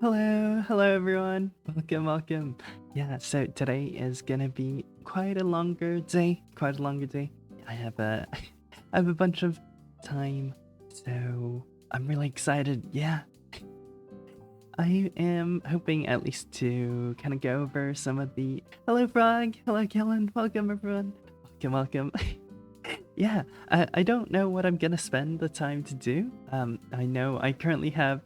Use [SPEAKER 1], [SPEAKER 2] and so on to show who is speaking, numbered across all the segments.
[SPEAKER 1] Hello everyone. Welcome. Yeah, so today is gonna be quite a longer day. I have a I have a bunch of time, so I'm really excited. Yeah, I am hoping at least to kind of go over some of the hello Frog, hello Kellen, welcome everyone. Welcome. Yeah, I don't know what I'm gonna spend the time to do. I know I currently have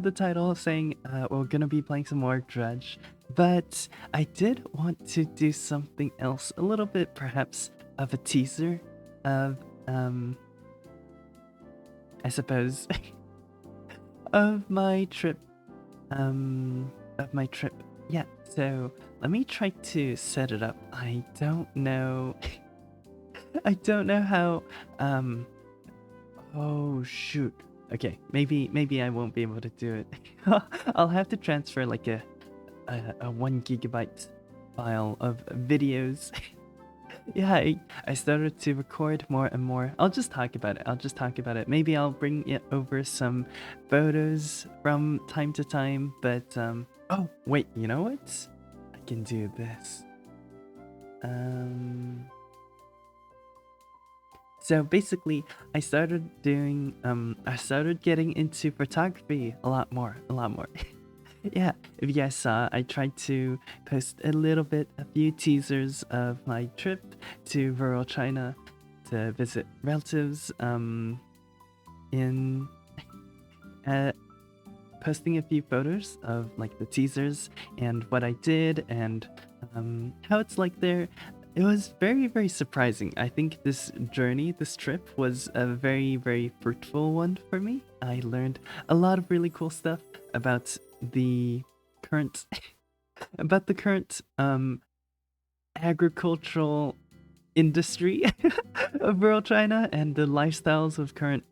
[SPEAKER 1] the title saying we're gonna be playing some more Dredge, but I did want to do something else, a little bit perhaps of a teaser of I suppose of my trip. Of my trip. Yeah, so let me try to set it up. I don't know I don't know how oh shoot. Okay, maybe I won't be able to do it. I'll have to transfer like a 1 GB file of videos. Yeah, I started to record more and more. I'll just talk about it. Maybe I'll bring it over some photos from time to time, but oh wait, you know what? I can do this. So basically, I started getting into photography a lot more. Yeah, if you guys saw, I tried to post a few teasers of my trip to rural China to visit relatives, in posting a few photos of like the teasers and what I did and how it's like there. It was very surprising. I think this trip was a very fruitful one for me. I learned a lot of really cool stuff about the current agricultural industry of rural China and the lifestyles of current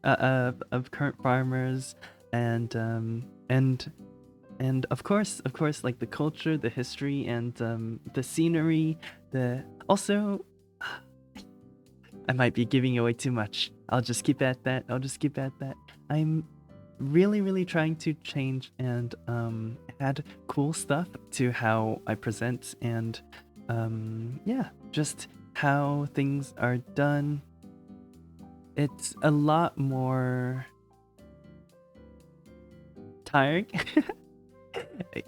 [SPEAKER 1] farmers and of course, like the culture, the history, and the scenery. The also, I might be giving away too much. I'll just keep at that. I'm really trying to change and add cool stuff to how I present and yeah, just how things are done. It's a lot more tiring.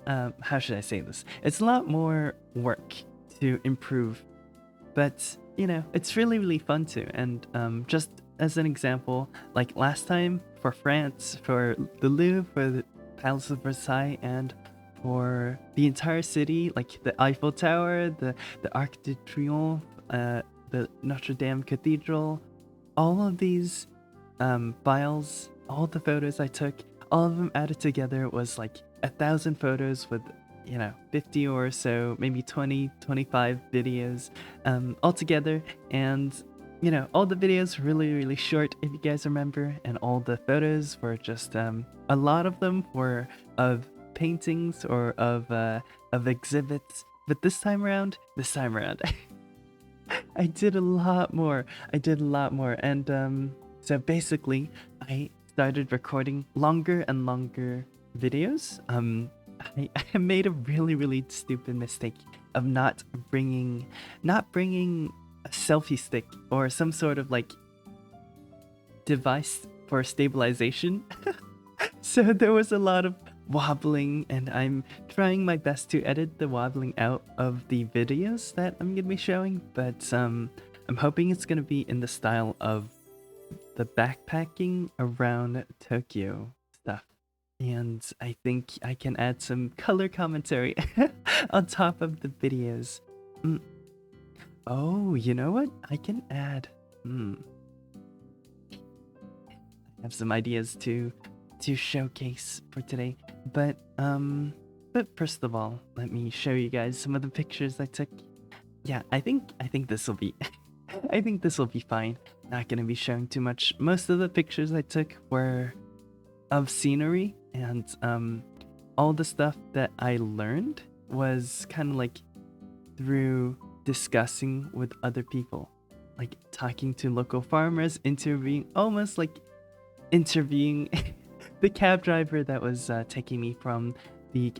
[SPEAKER 1] How should I say this? It's a lot more work to improve, but you know, it's really fun too. And just as an example, like last time for France, for the Louvre, for the Palace of Versailles, and for the entire city, like the Eiffel Tower, the Arc de Triomphe, the Notre Dame Cathedral, all of these files, all the photos I took, all of them added together was like 1,000 photos with, you know, 50 or so, maybe 25 videos all together. And you know, all the videos were really short, if you guys remember, and all the photos were just a lot of them were of paintings or of exhibits. But this time around I did a lot more. And so basically I started recording longer and longer videos. I made a really stupid mistake of not bringing a selfie stick or some sort of like device for stabilization. So there was a lot of wobbling, and I'm trying my best to edit the wobbling out of the videos that I'm gonna be showing, but I'm hoping it's gonna be in the style of the backpacking around Tokyo stuff. And I think I can add some color commentary on top of the videos. Oh, you know what? I can add. I have some ideas to showcase for today. But first of all, let me show you guys some of the pictures I took. Yeah, I think this will be I think this will be fine. Not gonna be showing too much. Most of the pictures I took were of scenery, and all the stuff that I learned was kind of like through discussing with other people, like talking to local farmers, almost like interviewing the cab driver that was taking me from the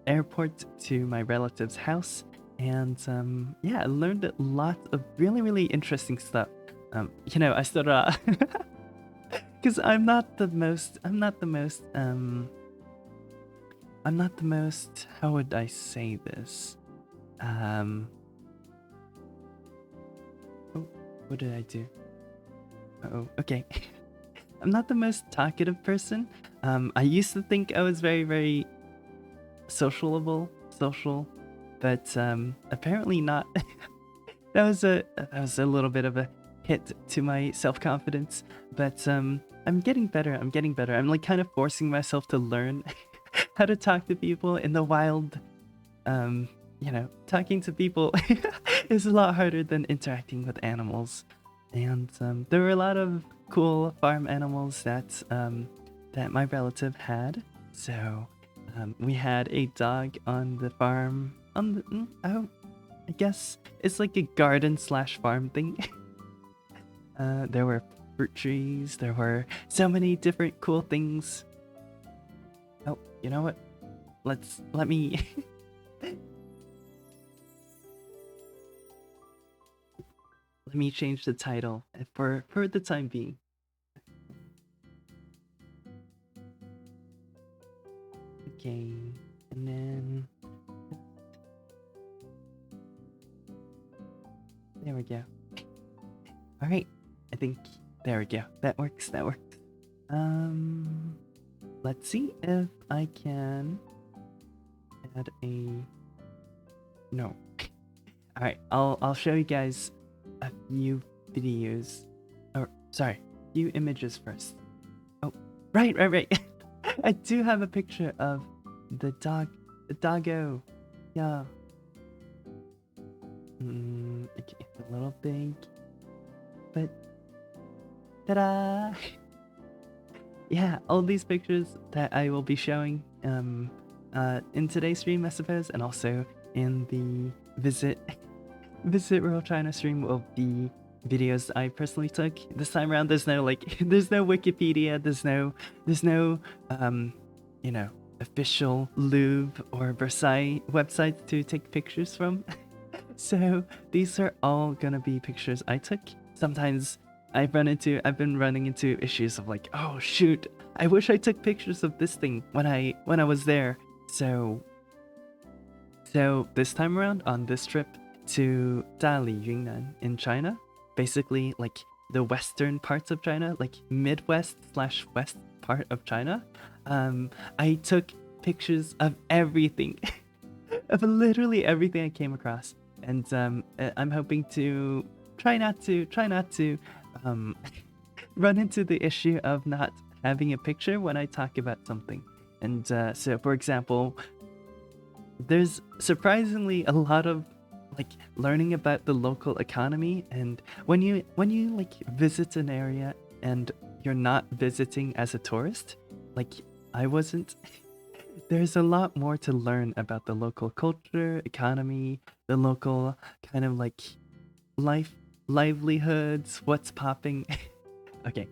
[SPEAKER 1] airport to my relative's house, and yeah, I learned a lot of really interesting stuff. I started out because I'm not the most, how would I say this? Oh, what did I do? Oh, okay. I'm not the most talkative person. I used to think I was very social, but apparently not. that was a little bit of a hit to my self-confidence, but I'm getting better. I'm like kind of forcing myself to learn how to talk to people in the wild. Talking to people is a lot harder than interacting with animals. And there were a lot of cool farm animals that my relative had. So we had a dog on the farm. I guess it's like a garden slash farm thing. There were fruit trees. There were so many different cool things. Oh, you know what? Let me let me change the title for the time being. Okay, and then there we go. All right, I think there we go. That works. Let's see if I can add a no. All right, I'll show you guys a few videos, or sorry, few images first. Oh, right. I do have a picture of the doggo. Yeah. Okay, it's a little big, but ta-da! Yeah, all these pictures that I will be showing in today's stream, I suppose, and also in the visit rural China stream will be videos I personally took. This time around, there's no Wikipedia, there's no official Louvre or Versailles websites to take pictures from. So these are all gonna be pictures I took. Sometimes I've been running into issues of like, oh shoot, I wish I took pictures of this thing when I was there. So this time around on this trip to Dali, Yunnan in China, basically like the western parts of China, like Midwest slash west part of China, I took pictures of everything, of literally everything I came across, and I'm hoping to try not to run into the issue of not having a picture when I talk about something. And so, for example, there's surprisingly a lot of like learning about the local economy, and when you like visit an area and you're not visiting as a tourist, like I wasn't, there's a lot more to learn about the local culture, economy, the local kind of like livelihoods, what's popping. Okay.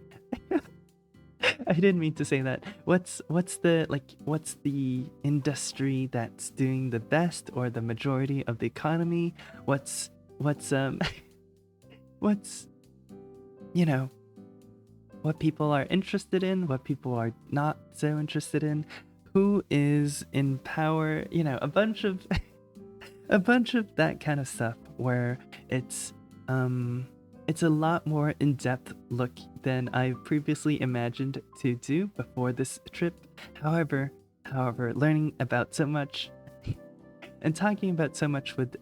[SPEAKER 1] I didn't mean to say that. What's the industry that's doing the best or the majority of the economy? What's what people are interested in, what people are not so interested in, who is in power, a bunch of a bunch of that kind of stuff where it's a lot more in-depth look than I previously imagined to do before this trip. However, learning about so much and talking about so much with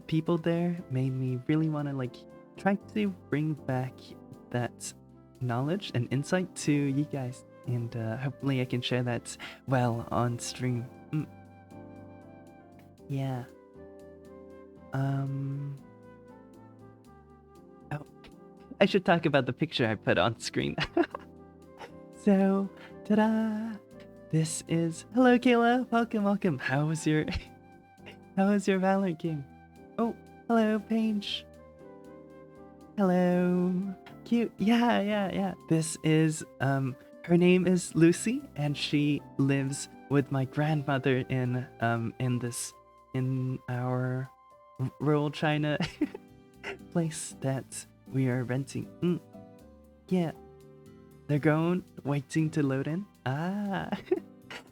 [SPEAKER 1] people there made me really want to like try to bring back that knowledge and insight to you guys, and hopefully I can share that well on stream. Yeah. Oh, I should talk about the picture I put on screen. So, ta-da! This is hello, Kayla. Welcome. How was your Valorant game? Oh, hello, Paige. Hello. Cute. Yeah. This is Her name is Lucy, and she lives with my grandmother in our rural China place that we are renting. Yeah, they're going, waiting to load in. Ah,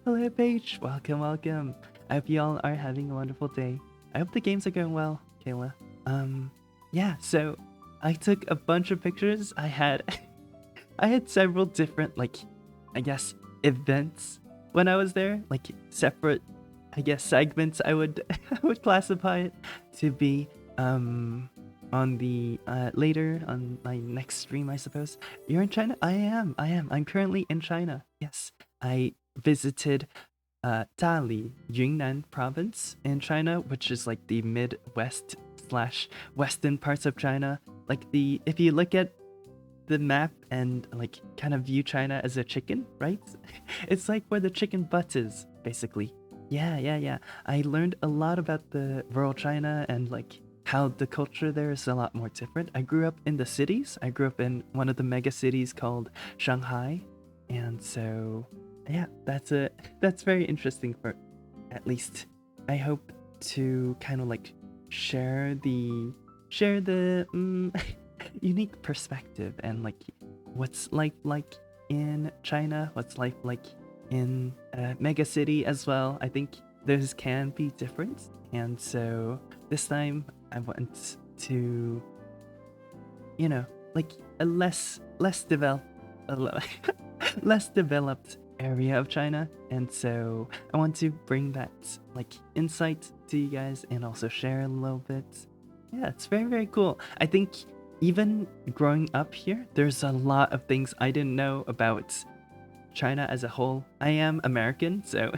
[SPEAKER 1] hello, Paige. Welcome, welcome. I hope y'all are having a wonderful day. I hope the games are going well, Kayla. Yeah. So I took a bunch of pictures. I had I had several different, like, I guess, events when I was there, like separate, I guess, segments. I would I would classify it to be on the later on my next stream, I suppose. You're in China? I'm currently in China. Yes, I visited Dali, Yunnan province in China, which is like the Midwest slash Western parts of China. Like the if you look at the map and like kind of view China as a chicken, right? It's like where the chicken butt is, basically. Yeah. I learned a lot about the rural China and like how the culture there is a lot more different. I grew up in the cities. I grew up in one of the mega cities called Shanghai, and so yeah, that's very interesting for at least I hope to kind of like share the unique perspective and like what's life like in China, what's life like in a mega city as well. I think those can be different, and so this time I want to, you know, like a less developed, less developed area of China, and so I want to bring that like insight to you guys and also share a little bit. Yeah, it's very cool. I think even growing up here, there's a lot of things I didn't know about China as a whole. I am American, so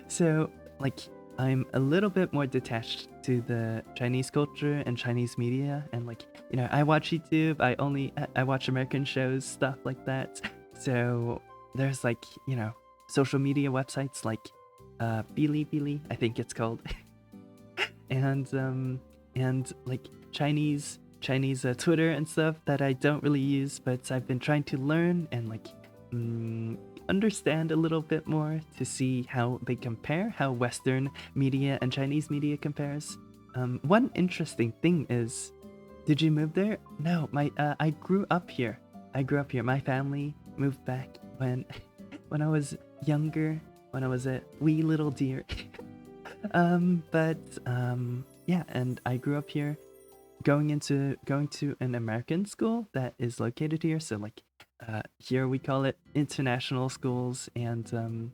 [SPEAKER 1] so like I'm a little bit more detached to the Chinese culture and Chinese media, and like, you know, I watch YouTube, I watch American shows, stuff like that. So there's like, you know, social media websites like Bilibili, I think it's called. And like Chinese Twitter and stuff that I don't really use, but I've been trying to learn and like understand a little bit more to see how they compare, how Western media and Chinese media compares. One interesting thing is, did you move there? No, I grew up here. My family moved back when when I was younger, when I was a wee little deer. But yeah, and I grew up here, going to an American school that is located here. So like here we call it international schools, and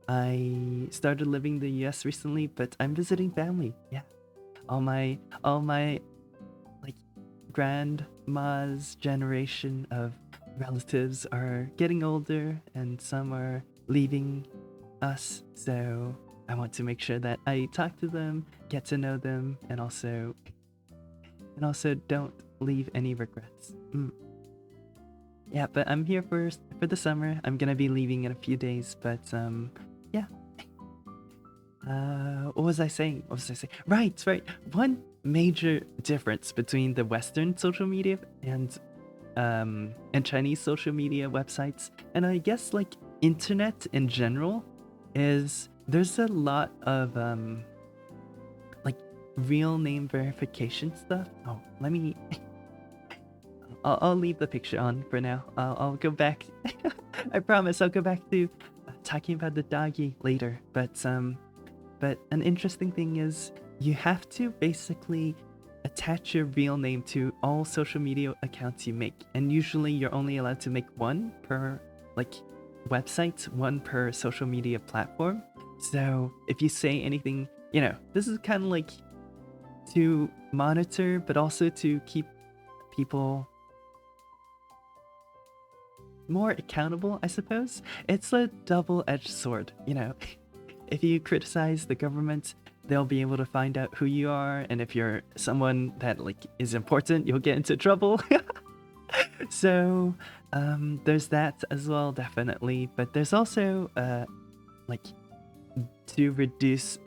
[SPEAKER 1] I started living in the US recently, but I'm visiting family. Yeah. All my like grandma's generation of relatives are getting older and some are leaving us. So I want to make sure that I talk to them, get to know them, and also don't leave any regrets. Yeah, but I'm here for the summer. I'm gonna be leaving in a few days, but yeah. What was I saying? Right. One major difference between the Western social media and Chinese social media websites, and I guess like internet in general, is there's a lot of like real name verification stuff. Oh, let me. I'll leave the picture on for now. I'll go back. I promise I'll go back to talking about the doggy later. But an interesting thing is you have to basically attach your real name to all social media accounts you make, and usually you're only allowed to make one per like website, one per social media platform. So if you say anything, you know, this is kind of like to monitor, but also to keep people more accountable, I suppose. It's a double-edged sword, you know. If you criticize the government, they'll be able to find out who you are, and if you're someone that like is important, you'll get into trouble. So there's that as well, definitely. But there's also like to reduce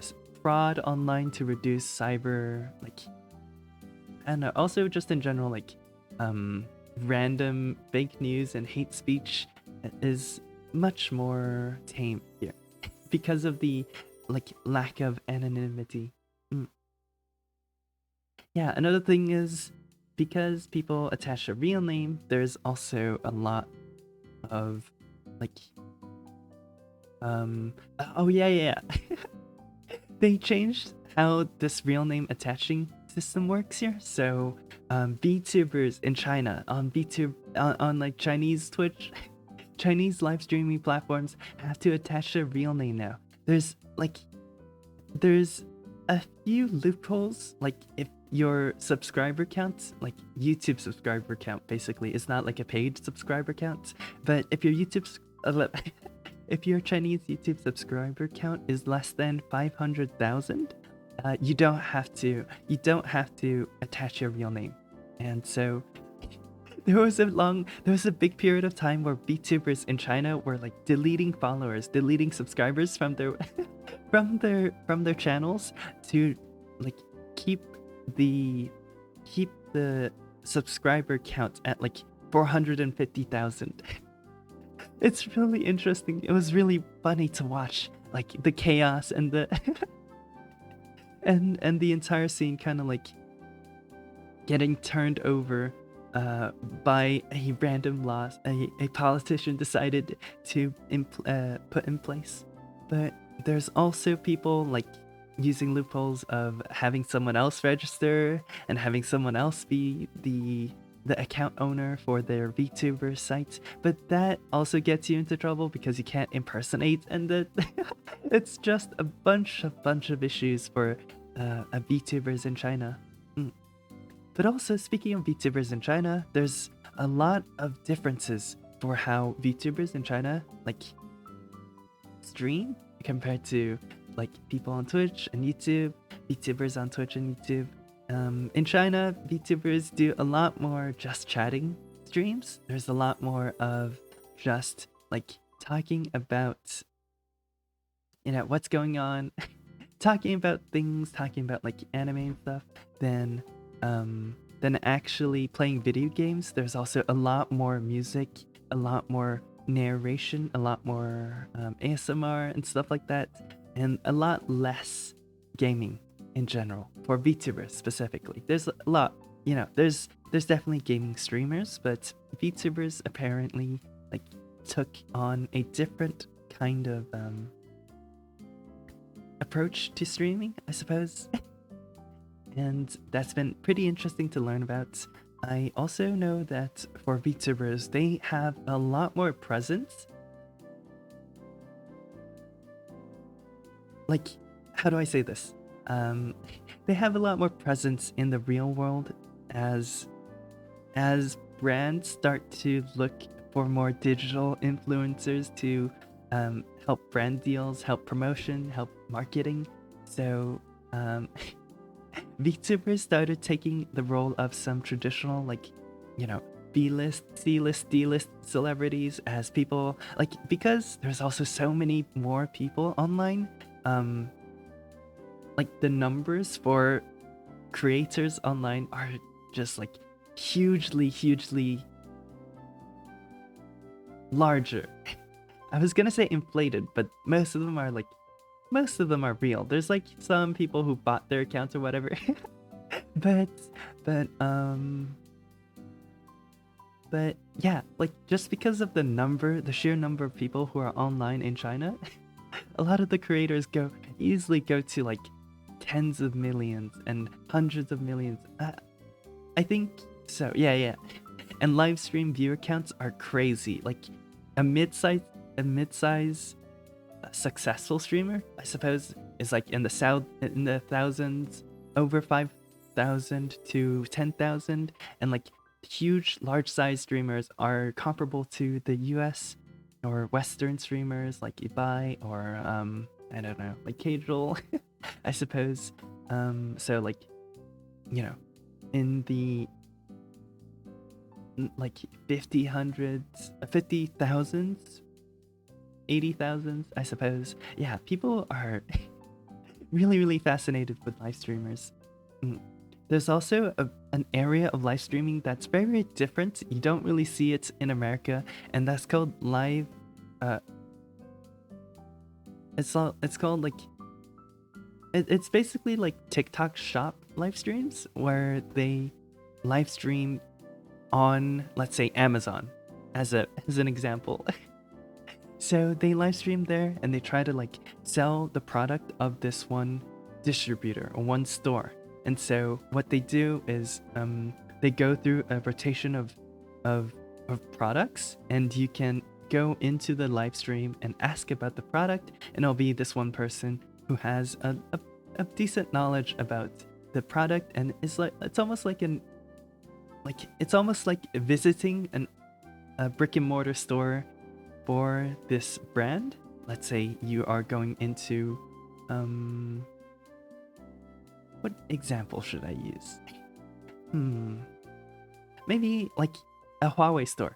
[SPEAKER 1] fraud online, to reduce cyber, like, I don't know, also just in general, like random fake news and hate speech is much more tame here because of the like lack of anonymity. Mm. Yeah, another thing is because people attach a real name, there's also a lot of like oh yeah. They changed how this real name attaching system works here. So VTubers in China on VTube on like Chinese Twitch, Chinese live streaming platforms have to attach their real name now. There's a few loopholes, like if your subscriber count, like YouTube subscriber count basically is not like a paid subscriber count, but if your if your Chinese YouTube subscriber count is less than 500,000, you don't have to attach your real name. And so there was a big period of time where VTubers in China were like deleting followers, deleting subscribers from their from their channels to like keep the subscriber count at like 450,000. It's really interesting. It was really funny to watch, like the chaos and the and the entire scene kind of like getting turned over by a random law a politician decided to put in place. But there's also people like using loopholes of having someone else register and having someone else be the account owner for their VTuber site, but that also gets you into trouble because you can't impersonate, and it's just a bunch of issues for VTubers in China. But also, speaking of VTubers in China, there's a lot of differences for how VTubers in China like stream compared to like people on Twitch and YouTube, VTubers on Twitch and YouTube. In China, VTubers do a lot more just chatting streams. There's a lot more of just like talking about, you know, what's going on, talking about things, talking about like anime and stuff, than actually playing video games. There's also a lot more music, a lot more narration, a lot more ASMR and stuff like that, and a lot less gaming in general for VTubers specifically. There's a lot, you know, there's definitely gaming streamers, but VTubers apparently like took on a different kind of approach to streaming, I suppose. And that's been pretty interesting to learn about. I also know that for VTubers, they have a lot more presence. Like, how do I say this? They have a lot more presence in the real world as brands start to look for more digital influencers to help brand deals, help promotion, help marketing. So VTubers started taking the role of some traditional, like, you know, B-list, C-list, D-list celebrities as people, like, because there's also so many more people online, like the numbers for creators online are just like hugely larger. I was gonna say inflated, but most of them are real. There's like some people who bought their accounts or whatever. but yeah, like just because of the sheer number of people who are online in China, a lot of the creators easily go to like tens of millions and hundreds of millions. I think so. Yeah. And live stream viewer counts are crazy. Like a mid-size successful streamer, I suppose, is like in the thousands, over 5,000 to 10,000, and like huge large size streamers are comparable to the US or Western streamers like Ibai or I don't know, like Casual, I suppose. So like, you know, in the like 50,000s, 80,000s, I suppose. Yeah, people are really fascinated with live streamers. There's also an area of live streaming that's very different. You don't really see it in America, and that's called live uh it's called like it's basically like TikTok shop live streams where they live stream on, let's say, Amazon as an example. So they live stream there and they try to like sell the product of this one distributor or one store. And so what they do is they go through a rotation of products, and you can go into the live stream and ask about the product, and it'll be this one person who has a decent knowledge about the product, and it's almost like visiting a brick and mortar store for this brand. Let's say you are going into what example should I use? Maybe like a Huawei store.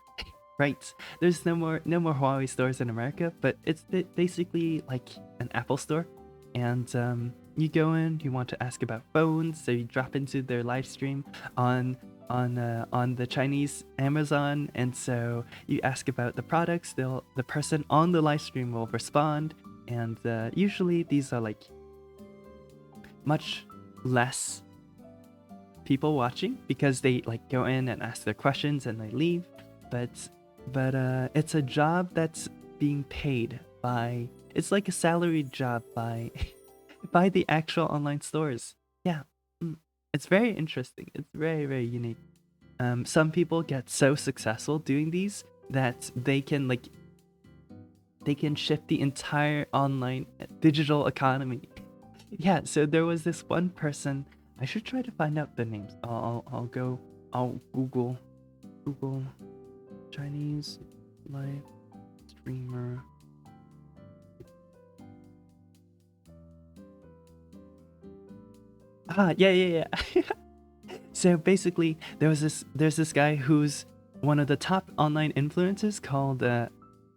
[SPEAKER 1] Right? There's no more Huawei stores in America, but it's basically like an Apple store. And you go in, you want to ask about phones, so you drop into their live stream on the Chinese Amazon, and so you ask about the products. The person on the live stream will respond, and usually these are like much less people watching because they like go in and ask their questions and they leave. But it's a job that's being paid by. It's like a salaried job by by the actual online stores. Yeah. It's very interesting. It's very, very unique. Some people get so successful doing these that they can shift the entire online digital economy. Yeah, so there was this one person. I should try to find out the names. I'll Google Chinese live streamer. Yeah. So basically, there's this guy who's one of the top online influencers called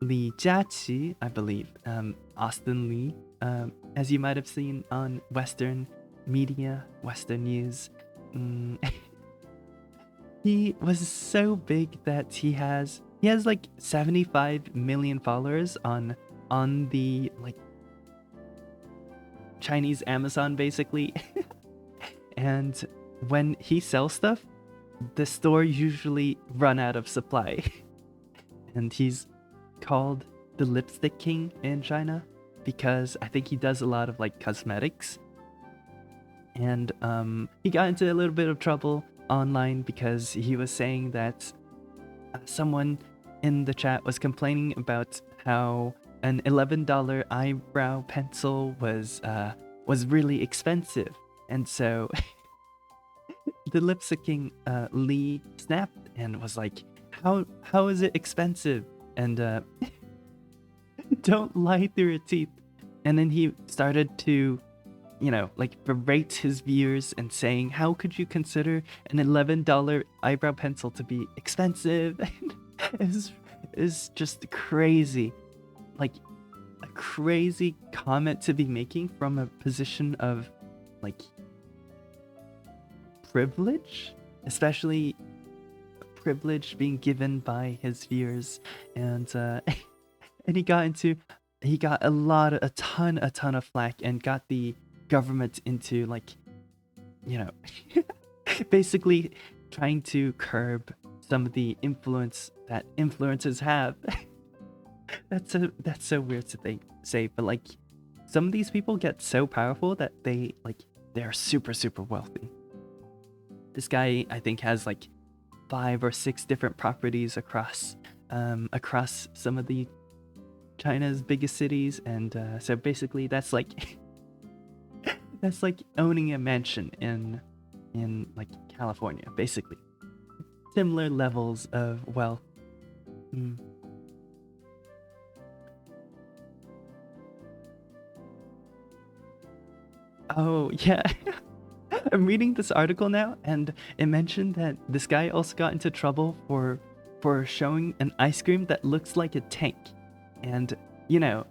[SPEAKER 1] Li Jiaqi, I believe. Austin Lee. As you might have seen on Western media, Western news. He was so big that he has like 75 million followers on the like Chinese Amazon, basically. And when he sells stuff, the store usually run out of supply. And he's called the Lipstick King in China because I think he does a lot of like cosmetics. And he got into a little bit of trouble online because he was saying that someone in the chat was complaining about how an $11 eyebrow pencil was really expensive. And so the Lipstick King Lee snapped and was like, how is it expensive? And don't lie through your teeth. And then he started to, like berate his viewers and saying, how could you consider an $11 eyebrow pencil to be expensive? It's just crazy. Like a crazy comment to be making from a position of like privilege, especially privilege being given by his viewers. And and he got a ton of flack and got the government into like, basically trying to curb some of the influence that influencers have. That's so weird to say, but like some of these people get so powerful that they're super wealthy. This guy, I think, has like 5 or 6 different properties across some of the China's biggest cities, and so basically that's like that's like owning a mansion in like California, basically. Similar levels of wealth. Oh yeah. I'm reading this article now, and it mentioned that this guy also got into trouble for showing an ice cream that looks like a tank. And in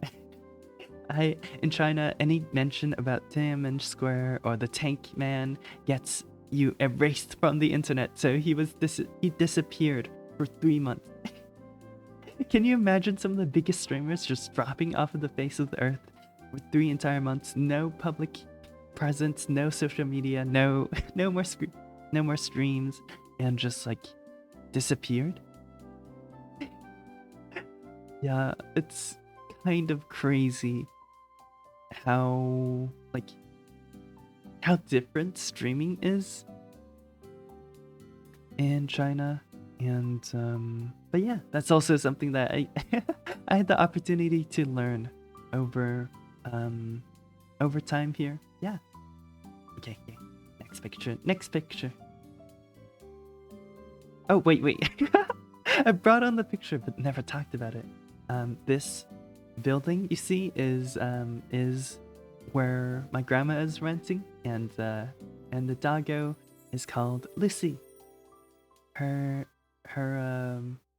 [SPEAKER 1] China, any mention about Tiananmen Square or the Tank Man gets you erased from the internet. So he disappeared for 3 months. Can you imagine some of the biggest streamers just dropping off of the face of the earth for 3 entire months? No public presence, no social media, no no more streams, and just like disappeared. Yeah, it's kind of crazy how like how different streaming is in China. And but yeah, that's also something that I I had the opportunity to learn over over time here. Yeah. Okay, okay. Next picture. Next picture. Oh wait, wait. I brought on the picture but never talked about it. This building you see is where my grandma is renting, and the doggo is called Lucy. Her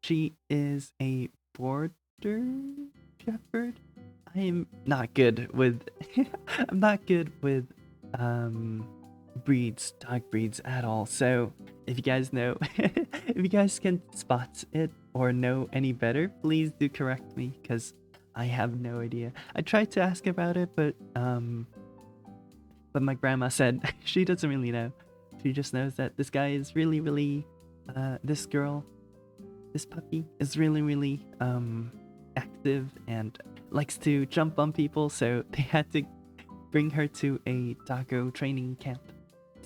[SPEAKER 1] she is a border shepherd. I am not good with I'm not good with dog breeds at all. So if you guys know, if you guys can spot it or know any better, please do correct me, because I have no idea. I tried to ask about it, but my grandma said she doesn't really know. She just knows that this guy is really this puppy is really active and likes to jump on people, so they had to bring her to a doggo training camp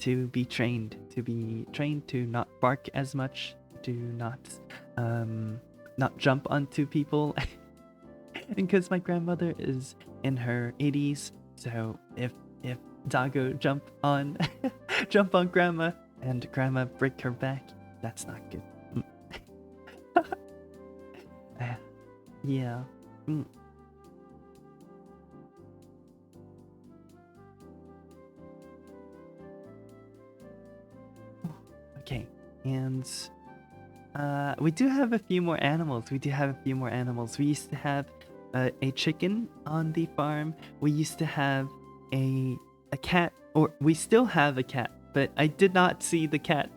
[SPEAKER 1] to be trained to not bark as much, to not jump onto people. And because my grandmother is in her 80s, so if doggo jump on jump on grandma and grandma break her back, that's not good. Yeah. Okay, and we do have a few more animals. We used to have a chicken on the farm. We used to have a cat, or we still have a cat, but I did not see the cat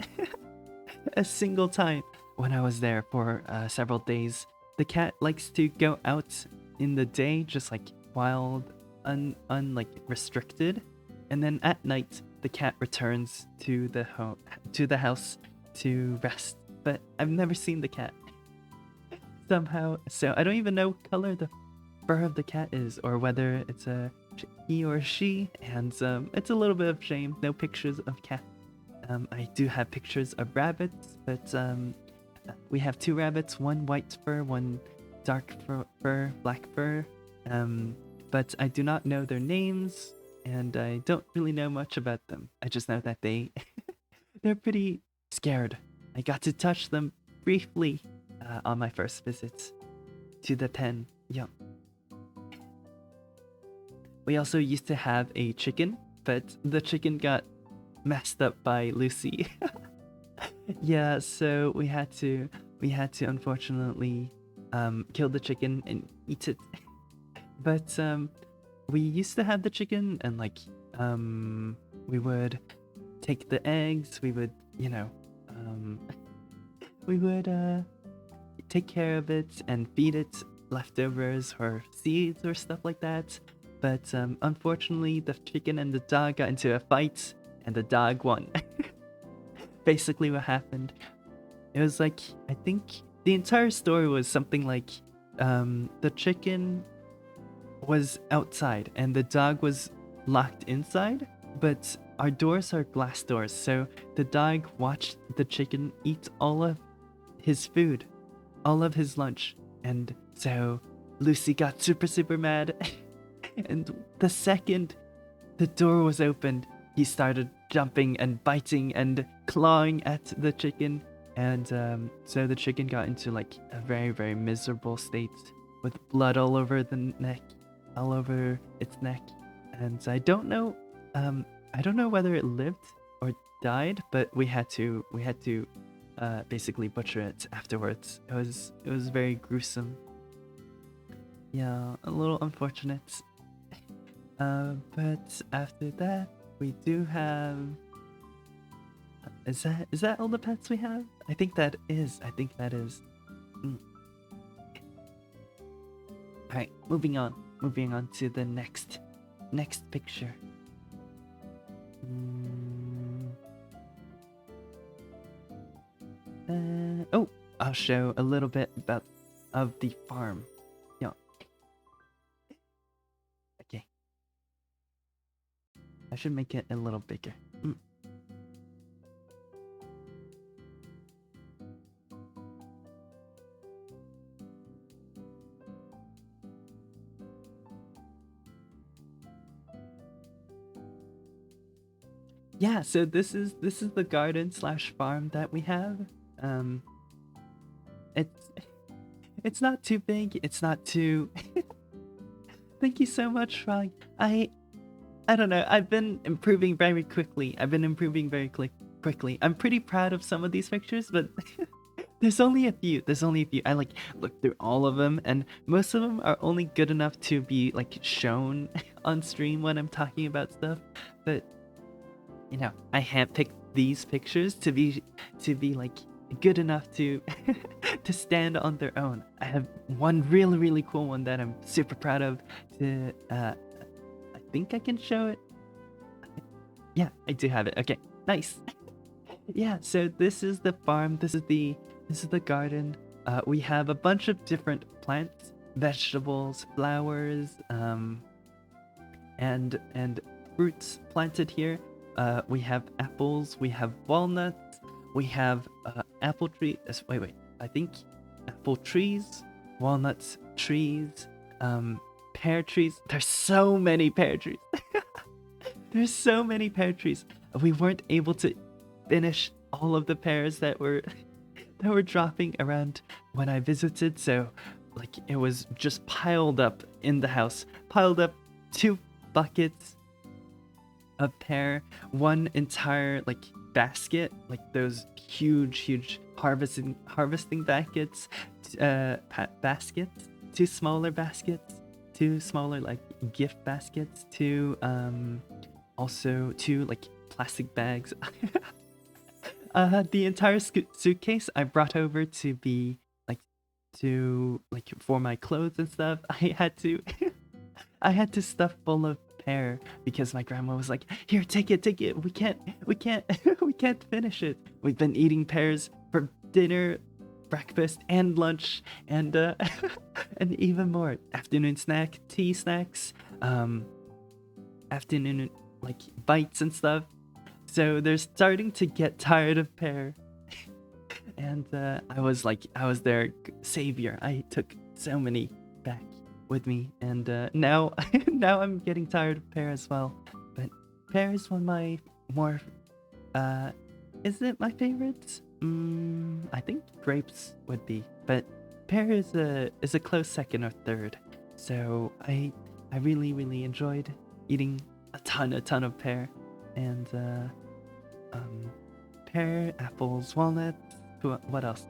[SPEAKER 1] a single time when I was there for several days. The cat likes to go out in the day, just like wild, like restricted, and then at night the cat returns to the house to rest. But I've never seen the cat somehow, so I don't even know what color the fur of the cat is, or whether it's a he or she. And it's a little bit of shame, no pictures of cat. I do have pictures of rabbits, but we have 2 rabbits, one white fur, one dark fur, black fur. But I do not know their names, and I don't really know much about them. I just know that they're pretty scared. I got to touch them briefly on my first visit to the pen. Yeah. We also used to have a chicken, but the chicken got messed up by Lucy. Yeah, so we had to unfortunately kill the chicken and eat it. But we used to have the chicken, and like we would take the eggs, we would, we would take care of it and feed it leftovers or seeds or stuff like that. But unfortunately, the chicken and the dog got into a fight, and the dog won. Basically what happened, it was like, I think the entire story was something like the chicken was outside and the dog was locked inside, but our doors are glass doors, so the dog watched the chicken eat all of his food, all of his lunch, and so Lucy got super mad. And the second the door was opened, he started jumping and biting and clawing at the chicken, and so the chicken got into like a very miserable state with blood all over the neck, all over its neck. And I don't know whether it lived or died, but we had to basically butcher it afterwards. It was very gruesome. Yeah, a little unfortunate. But after that, we do have. Is that all the pets we have? I think that is. Alright, moving on. Moving on to the next picture. Oh, I'll show a little bit of the farm. Yeah. Okay. I should make it a little bigger. Yeah, so this is the garden slash farm that we have. It's not too big. It's not too. Thank you so much, Frog. I don't know. I've been improving very quickly. Quickly. I'm pretty proud of some of these pictures, but there's only a few. I like looked through all of them, and most of them are only good enough to be like shown on stream when I'm talking about stuff. But you know, I handpicked these pictures to be like good enough to to stand on their own. I have one really cool one that I'm super proud of. I think I can show it. Yeah, I do have it. Okay, nice. Yeah, so this is the farm. This is the garden. We have a bunch of different plants, vegetables, flowers, and fruits planted here. We have apples, we have walnuts, we have apple trees. Wait, I think apple trees, walnuts trees, pear trees. There's so many pear trees. There's so many pear trees. We weren't able to finish all of the pears that were dropping around when I visited, so like it was just piled up in the house. Piled up 2 buckets of pear, one entire like basket, like those huge harvesting baskets, baskets, 2 smaller baskets, 2 smaller like gift baskets, 2 also 2 like plastic bags. The entire suitcase I brought over to be like for my clothes and stuff. I had to I had to stuff full of pear because my grandma was like, "Here, take it. We can't we can't finish it. We've been eating pears for dinner, breakfast, and lunch, and and even more. Afternoon snack, tea snacks, afternoon like bites and stuff. So they're starting to get tired of pear." And I was their savior. I took so many back with me, and now I'm getting tired of pear as well. But pear is one of my more is it my favorites? I think grapes would be, but pear is a close second or third. So I really enjoyed eating a ton of pear, and pear, apples, walnuts. What else?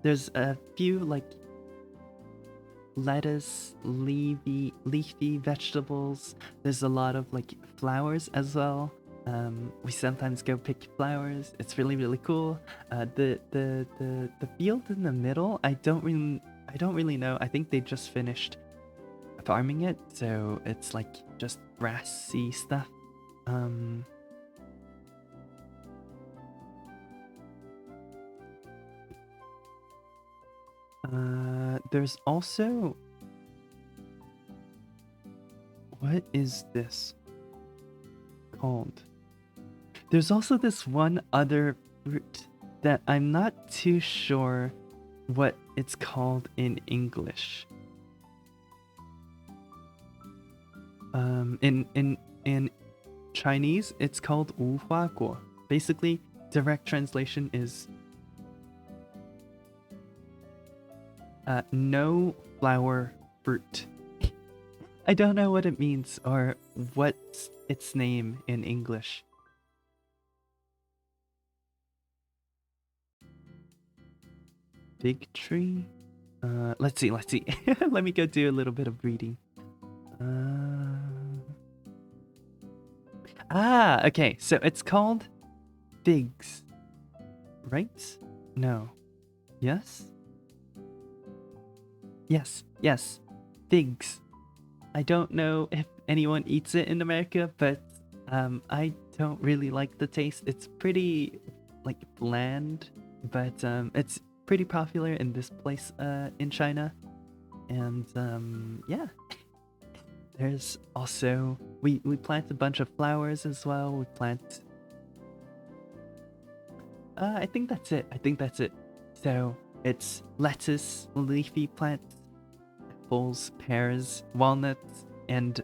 [SPEAKER 1] There's a few like lettuce, leafy vegetables. There's a lot of like flowers as well. We sometimes go pick flowers. It's really cool. The field in the middle, I don't really know. I think they just finished farming it, so it's like just grassy stuff. There's also, what is this called? There's also this one other fruit that I'm not too sure what it's called in English. In Chinese, it's called 无花果. Basically, direct translation is no flower fruit. I don't know what it means or what's its name in English. Fig tree? Let's see. Let me go do a little bit of reading. Okay, so it's called figs, right? No. Yes? Yes. figs. I don't know if anyone eats it in America, but I don't really like the taste. It's pretty like bland, but it's pretty popular in this place in China. And yeah, there's also we plant a bunch of flowers as well. We plant. I think that's it. I think that's it. So it's lettuce, leafy plants, apples, pears, walnuts, and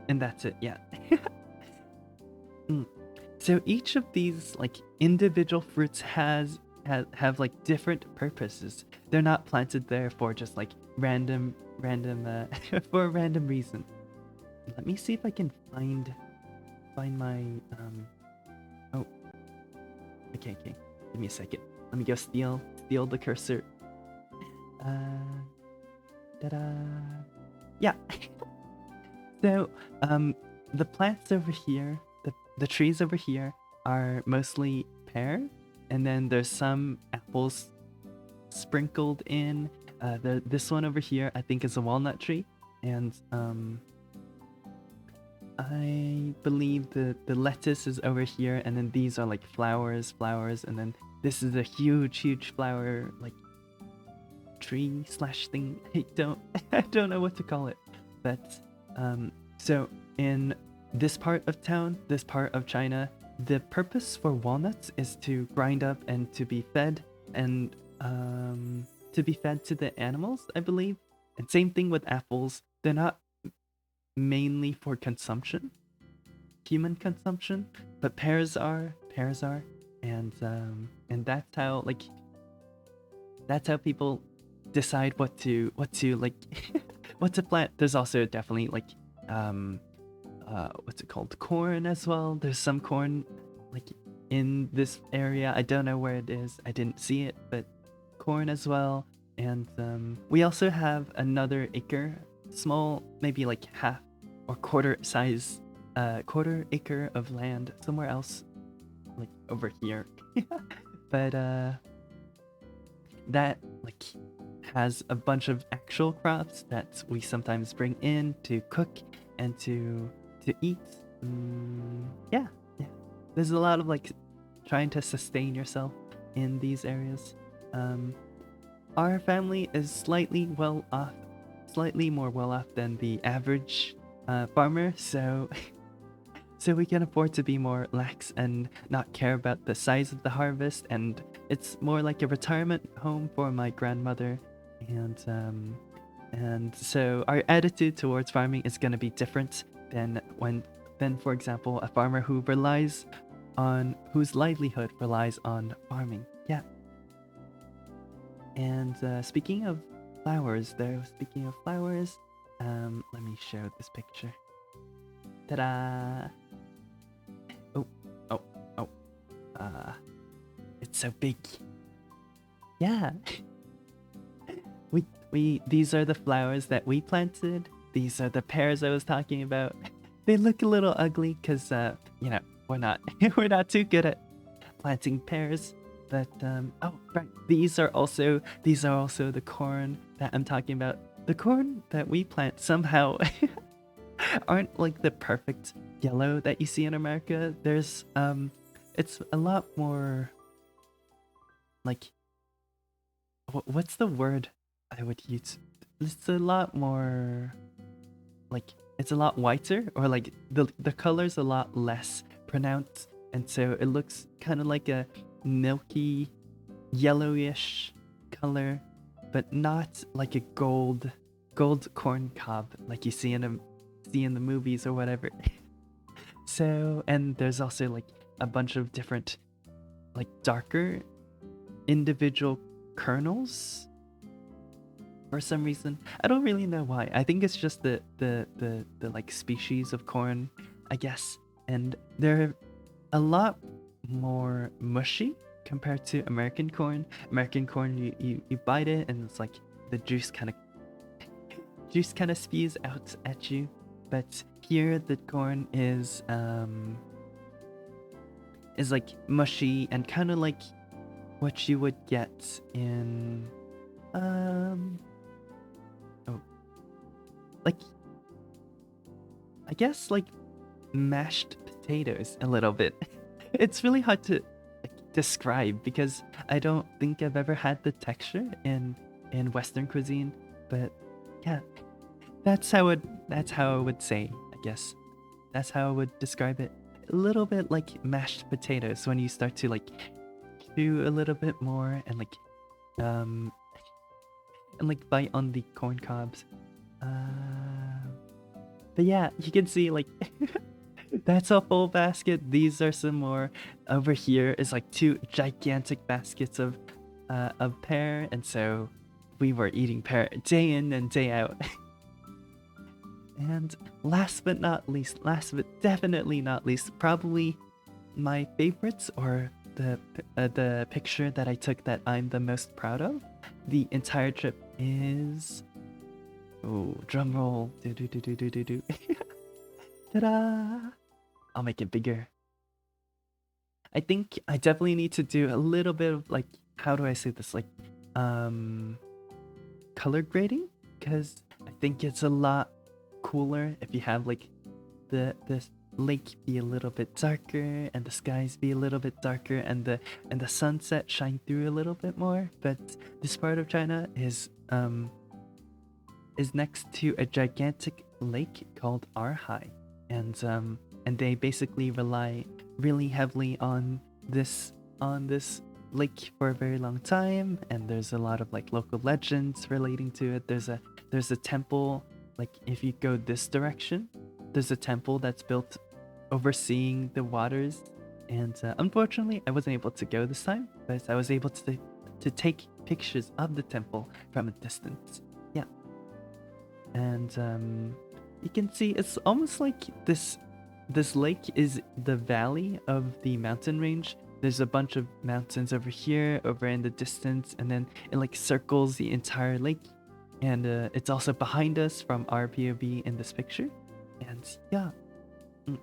[SPEAKER 1] that's it. Yeah. Mm. So each of these like individual fruits have like different purposes. They're not planted there for just like random for a random reason. Let me see if I can find my oh, okay, give me a second. Let me go steal the cursor. Ta-da. Yeah. So the plants over here, the trees over here are mostly pear, and then there's some apples sprinkled in. This one over here I think is a walnut tree, and I believe the lettuce is over here, and then these are like flowers, and then this is a huge flower like tree slash thing. I don't know what to call it, but so in this part of town, this part of China, the purpose for walnuts is to grind up and to be fed, and to be fed to the animals, I believe. And same thing with apples. They're not mainly for consumption, human consumption, but pears are, and that's how people decide what to like what to plant. There's also definitely like what's it called, corn as well. There's some corn like in this area. I don't know where it is, I didn't see it, but corn as well. And we also have another acre, small, maybe like half or quarter acre of land somewhere else, like over here. But that like has a bunch of actual crops that we sometimes bring in to cook and to eat. Yeah. There's a lot of like trying to sustain yourself in these areas. Our family is slightly more well off than the average farmer, so so we can afford to be more lax and not care about the size of the harvest, and it's more like a retirement home for my grandmother. And so our attitude towards farming is going to be different than for example, a farmer whose livelihood relies on farming. Yeah. And speaking of flowers, let me show this picture. Ta-da! Oh. It's so big. Yeah. These are the flowers that we planted. These are the pears I was talking about. They look a little ugly because we're not too good at planting pears. But oh right, these are also the corn that I'm talking about. The corn that we plant somehow aren't like the perfect yellow that you see in America. There's it's a lot more like, what's the word I would use? It's a lot more like, it's a lot whiter, or like the color's a lot less pronounced, and so it looks kind of like a milky yellowish color, but not like a gold corn cob like you see in the movies or whatever. So, and there's also like a bunch of different like darker individual kernels for some reason. I don't really know why. I think it's just the like species of corn, I guess. And they're a lot more mushy compared to American corn. American corn, you bite it and it's like the juice kind of spews out at you. But here the corn is like mushy and kind of like what you would get in like, I guess like mashed potatoes a little bit. It's really hard to like, describe because I don't think I've ever had the texture in Western cuisine. But yeah, that's how I would say, I guess. That's how I would describe it. A little bit like mashed potatoes when you start to like chew a little bit more um and like bite on the corn cobs. But yeah, you can see like that's a full basket. These are some more. Over here is like two gigantic baskets of pear, and so we were eating pear day in and day out. And last but not least, last but definitely not least, probably my favorites or the picture that I took that I'm the most proud of the entire trip is, oh, drum roll, do do do do do do do. Ta-da! I'll make it bigger. I think I definitely need to do a little bit of like, how do I say this, like um color grading, because I think it's a lot cooler if you have like the lake be a little bit darker and the skies be a little bit darker and the sunset shine through a little bit more. But this part of China is next to a gigantic lake called Arhai, and they basically rely really heavily on this lake for a very long time, and there's a lot of like local legends relating to it. There's a temple, like if you go this direction, there's a temple that's built overseeing the waters, and unfortunately I wasn't able to go this time, but I was able to take pictures of the temple from a distance. Yeah. And you can see it's almost like this lake is the valley of the mountain range. There's a bunch of mountains over here, over in the distance, and then it like circles the entire lake. And it's also behind us from our POV in this picture. And yeah, mm,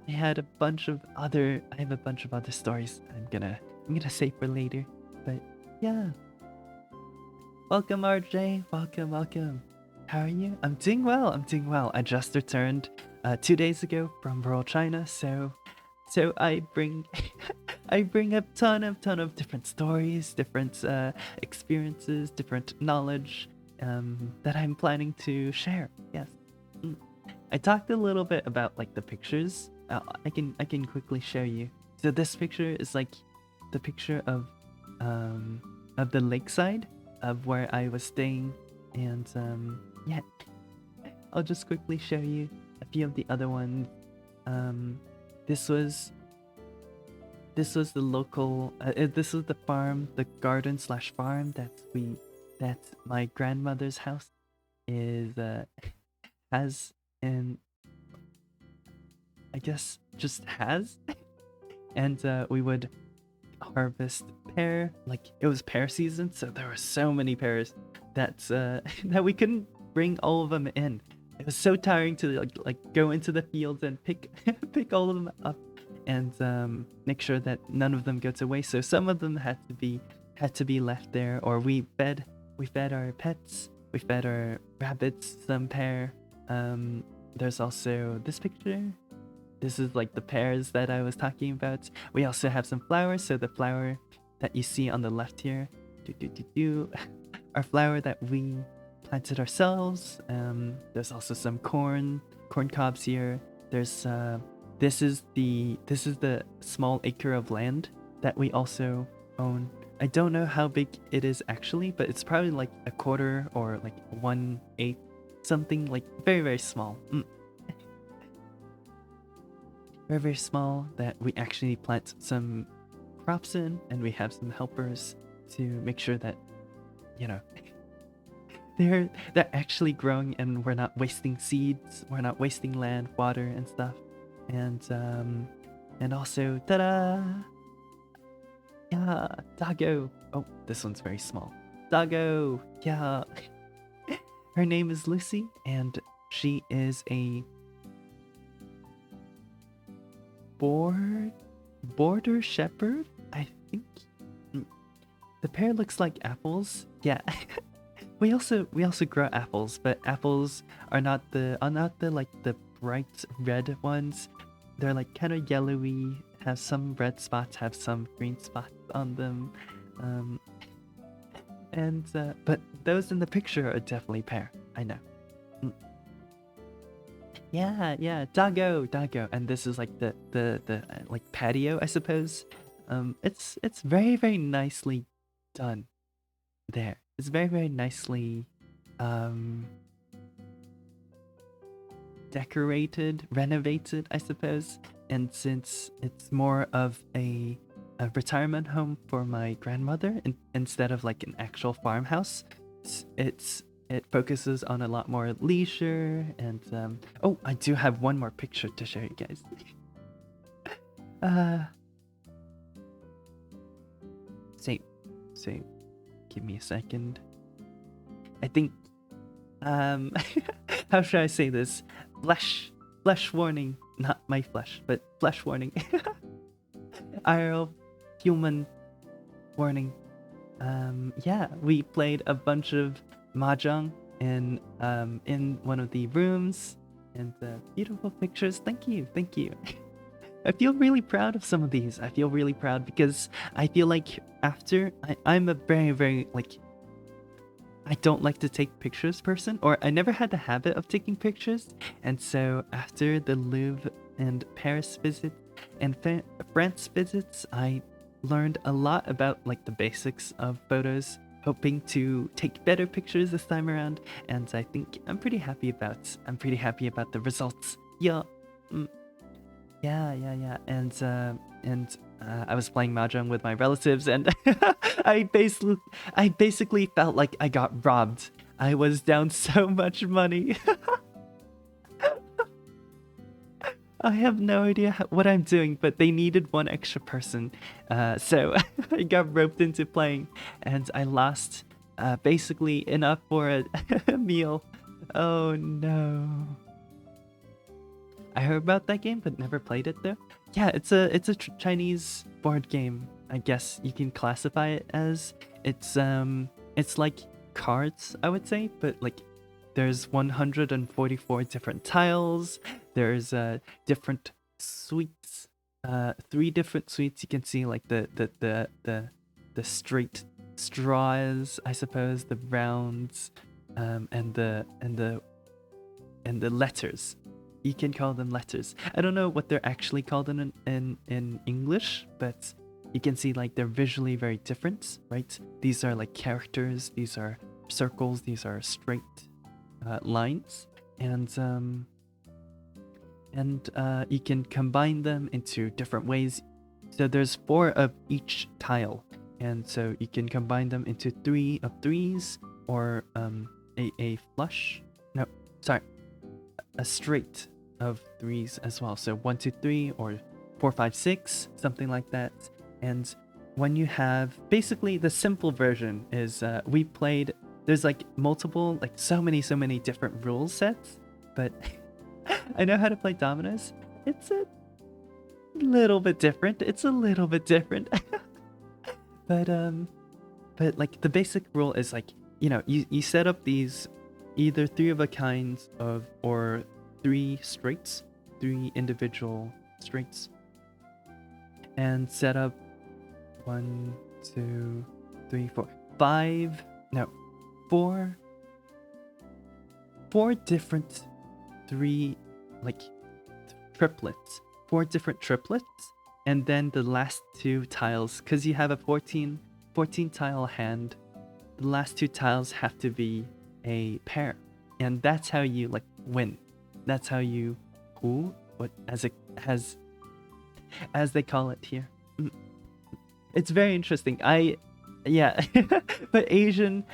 [SPEAKER 1] I have a bunch of other stories I'm gonna save for later. But yeah, welcome RJ, welcome. How are you? I'm doing well. I just returned 2 days ago from rural China, so I bring I bring a ton of different stories, different experiences, different knowledge that I'm planning to share. Yes. Mm. I talked a little bit about like the pictures. I can quickly show you. So this picture is like the picture of the lakeside of where I was staying, and yeah, I'll just quickly show you a few of the other ones. This was the local. This was the farm, the garden slash farm that my grandmother's house is has, and I guess just has. And we would harvest pear, like it was pear season, so there were so many pears that that we couldn't bring all of them in. It was so tiring to like go into the fields and pick pick all of them up and make sure that none of them go to waste. So some of them had to be left there, or we fed our pets, we fed our rabbits some pear. There's also this picture. This is like the pears that I was talking about. We also have some flowers. So the flower that you see on the left here, our flower that we planted ourselves. There's also some corn cobs here. There's this is the small acre of land that we also own. I don't know how big it is actually, but it's probably like a quarter or like 1/8, something like very, very small. Very, very small, that we actually plant some crops in, and we have some helpers to make sure that, you know, they're actually growing and we're not wasting seeds, we're not wasting land, water and stuff. And also, ta-da! Yeah, doggo. Oh, this one's very small. Doggo, yeah. Her name is Lucy, and she is a border shepherd, I think. The pear looks like apples. Yeah. we also grow apples, but apples are not the like the bright red ones. They're like kind of yellowy, have some red spots, have some green spots on them. Um, and but those in the picture are definitely pear. I know. Mm. Yeah, yeah, doggo, and this is like the like patio, I suppose. It's very very nicely done there. It's very very nicely um decorated, renovated, I suppose. And since it's more of a retirement home for my grandmother instead of like an actual farmhouse, it focuses on a lot more leisure. And oh, I do have one more picture to show you guys. uh, say, say, give me a second. I think how should I say this? Flesh warning, not my flesh, but flesh warning. IRL human warning. Yeah, we played a bunch of mahjong in one of the rooms, and beautiful pictures. Thank you, thank you. I feel really proud of some of these. I feel really proud because I feel like after I'm a very very like I don't like to take pictures person, or I never had the habit of taking pictures. And so after the Louvre and Paris visit and France visits, I learned a lot about like the basics of photos, hoping to take better pictures this time around. And I think I'm pretty happy about the results. Yeah. Mm. Yeah. And I was playing mahjong with my relatives, and I basically felt like I got robbed. I was down so much money. I have no idea what I'm doing, but they needed one extra person, so I got roped into playing, and I lost basically enough for a meal. Oh no. I heard about that game, but never played it though. Yeah, it's a Chinese board game. I guess you can classify it as. It's like cards, I would say, but like there's 144 different tiles. There's different suites. 3 different suites. You can see like the straight straws, I suppose, the rounds, and the letters. You can call them letters. I don't know what they're actually called in English, but you can see like they're visually very different, right? These are like characters, these are circles, these are straight lines, and you can combine them into different ways. So there's 4 of each tile, and so you can combine them into 3 of 3s, or a flush. No, sorry. A straight of 3s as well. So 1, 2, 3, or 4, 5, 6, something like that. And when you have basically the simple version is we played. There's like multiple, like so many different rule sets, but I know how to play dominoes. It's a little bit different. But like the basic rule is like, you set up these either 3 of a kind of, or 3 straights, 3 individual straights, and set up 1, 2, 3, 4, 5, no, 4 different 3 like triplets, 4 different triplets, and then the last 2 tiles, because you have a 14 tile hand, the last 2 tiles have to be a pair, and that's how you like win. That's how you pull, what as they call it here. It's very interesting. Yeah. But Asian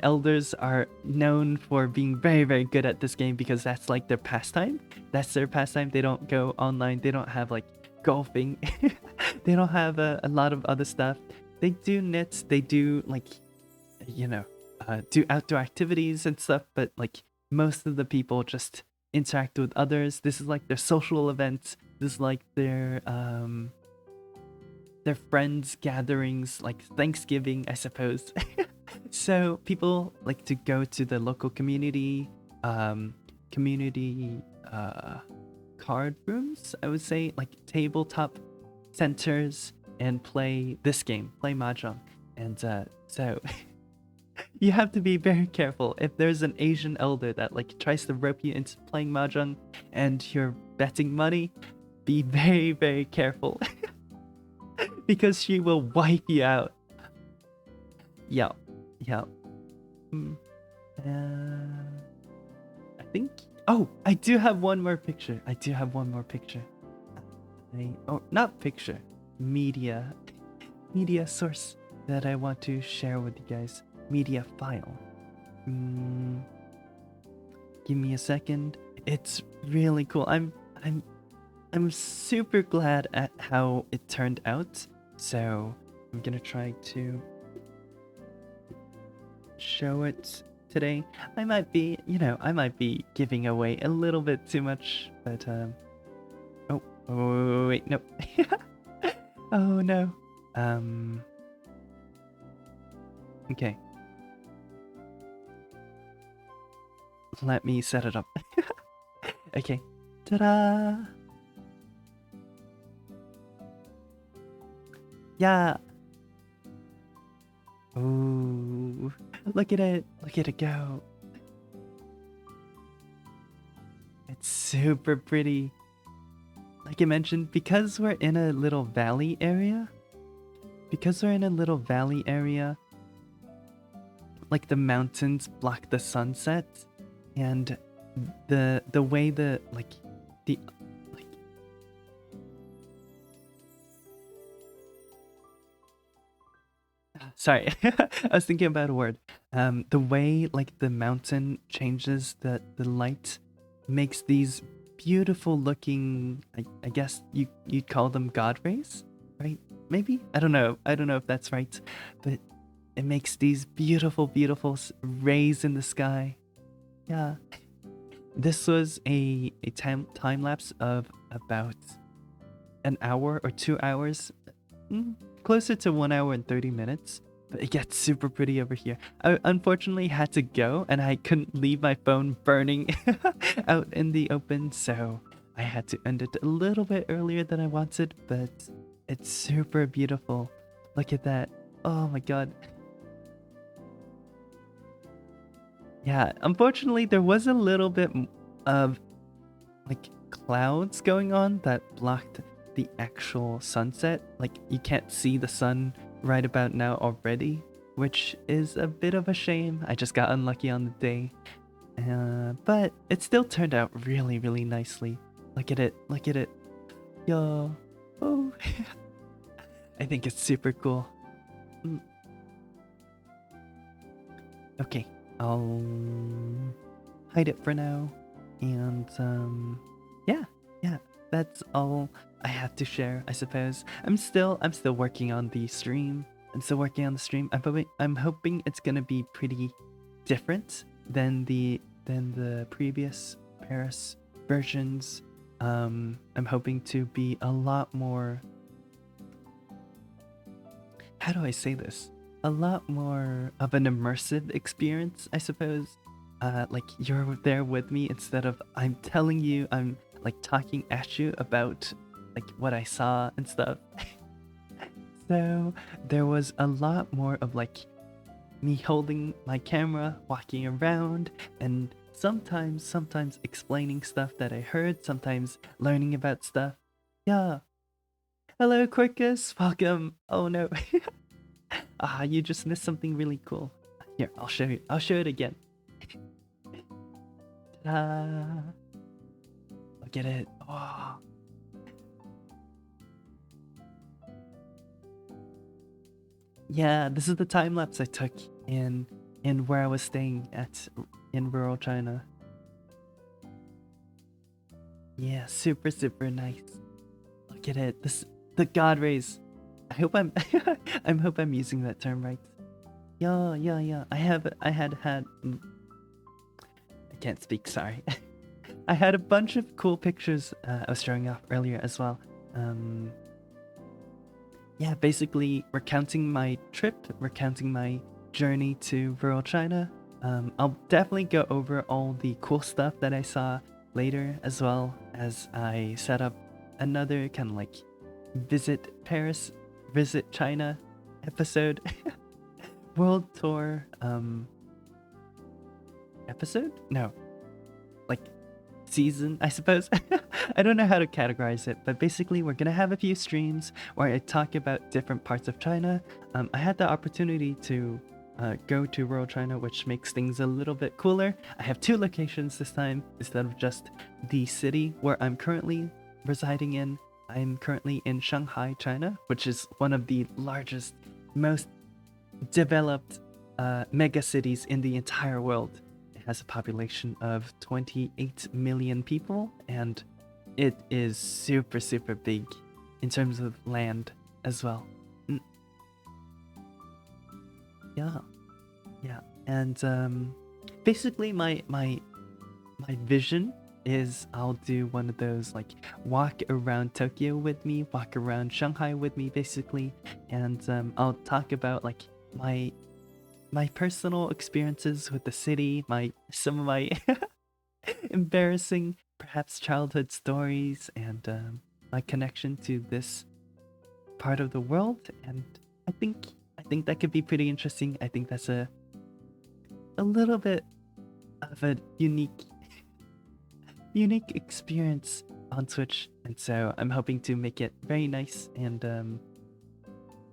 [SPEAKER 1] elders are known for being very very good at this game, because that's like their pastime. They don't go online. They don't have like golfing. They don't have a lot of other stuff. They do knits. They do like do outdoor activities and stuff, but like most of the people just interact with others. This is like their social events. This is like their friends gatherings, like Thanksgiving, I suppose. So people like to go to the local um, community card rooms, I would say, like tabletop centers, and play this game, play mahjong. And so you have to be very careful if there's an Asian elder that like tries to rope you into playing mahjong and you're betting money. Be very, very careful because she will wipe you out. Yeah, yeah. Mm, I think. Oh, I do have one more picture. I do have one more picture. Oh, not picture. Media source that I want to share with you guys. Media file. Give me a second. It's really cool. I'm super glad at how it turned out. So I'm gonna try to show it today. I might be, I might be giving away a little bit too much, but oh wait, nope. Oh no. Okay. Let me set it up. Okay. Ta-da! Yeah. Ooh. Look at it. Look at it go. It's super pretty. Like I mentioned, because we're in a little valley area, like the mountains block the sunset, and the way the sorry, I was thinking about a word. The way like the mountain changes the light makes these beautiful looking, I guess you'd call them god rays, right? Maybe? I don't know if that's right, but it makes these beautiful rays in the sky. Yeah. This was a time lapse of about an hour or 2 hours, closer to 1 hour and 30 minutes. But it gets super pretty over here. I unfortunately had to go, and I couldn't leave my phone burning out in the open, so I had to end it a little bit earlier than I wanted, but it's super beautiful. Look at that. Oh my god. Yeah, unfortunately, there was a little bit of like clouds going on that blocked the actual sunset. Like you can't see the sun right about now already, which is a bit of a shame. I just got unlucky on the day. But it still turned out really, really nicely. Look at it. Look at it. Yo. Oh. I think it's super cool. Okay. I'll hide it for now. And yeah, that's all I have to share, I suppose. I'm still working on the stream. I'm hoping it's gonna be pretty different than the previous Paris versions. I'm hoping to be a lot more, how do I say this? A lot more of an immersive experience, I suppose. Like you're there with me instead of I'm telling you, I'm like talking at you about like what I saw and stuff. So there was a lot more of like me holding my camera, walking around, and sometimes explaining stuff that I heard, sometimes learning about stuff. Yeah. Hello, Quirkus. Welcome. Oh no. You just missed something really cool. Here, I'll show you. I'll show it again. Ta-da! Look at it. Oh. Yeah, this is the time lapse I took in where I was staying at in rural China. Yeah, super nice. Look at it. The god rays. I hope I'm hope I'm using that term right. Yeah. I had I can't speak, sorry. I had a bunch of cool pictures I was showing off earlier as well. Yeah, basically recounting my trip, recounting my journey to rural China. I'll definitely go over all the cool stuff that I saw later, as well as I set up another kind of like visit Paris, visit China episode, world tour episode? No, like season, I suppose. I don't know how to categorize it, but basically we're gonna have a few streams where I talk about different parts of China. I had the opportunity to go to rural China, which makes things a little bit cooler. I have 2 locations this time instead of just the city where I'm currently residing in. I'm currently in Shanghai, China, which is one of the largest, most developed mega cities in the entire world. It has a population of 28 million people, and it is super, super big in terms of land as well. Yeah, and basically my vision is I'll do one of those like walk around Tokyo with me, walk around Shanghai with me, basically, and I'll talk about like my personal experiences with the city, some of my embarrassing perhaps childhood stories, and my connection to this part of the world. And I think that could be pretty interesting. I think that's a little bit of a unique experience on Twitch, and so I'm hoping to make it very nice and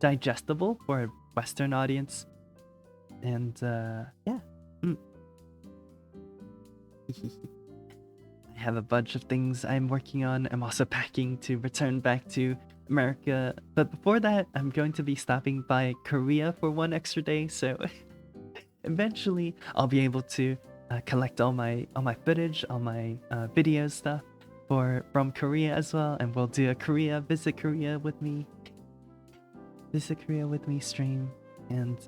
[SPEAKER 1] digestible for a Western audience. And yeah. I have a bunch of things I'm working on. I'm also packing to return back to America, but before that I'm going to be stopping by Korea for 1 extra day, so eventually I'll be able to collect all my footage, all my video stuff from Korea as well, and we'll do a visit Korea with me stream. And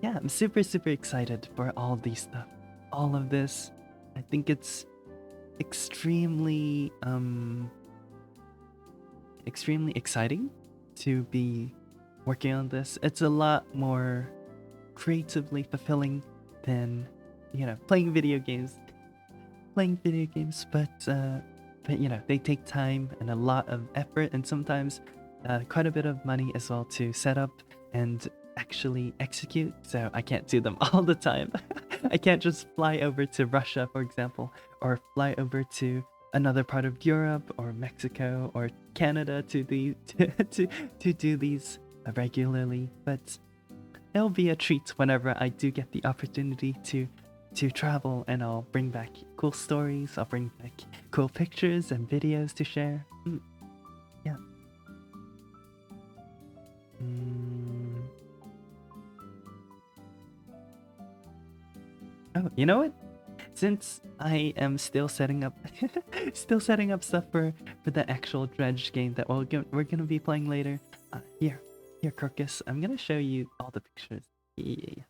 [SPEAKER 1] yeah, I'm super excited for all of these stuff, all of this. I think it's extremely exciting to be working on this. It's a lot more creatively fulfilling than, you know, playing video games, but you know, they take time and a lot of effort, and sometimes quite a bit of money as well to set up and actually execute. So I can't do them all the time. I can't just fly over to Russia, for example, or fly over to another part of Europe or Mexico or Canada to do these regularly. But it'll be a treat whenever I do get the opportunity to travel, and I'll bring back cool stories, I'll bring back cool pictures and videos to share. Yeah. Oh, you know what? Since I am still setting up stuff for the actual Dredge game that we're gonna be playing later, here Crocus, I'm gonna show you all the pictures. Yeah.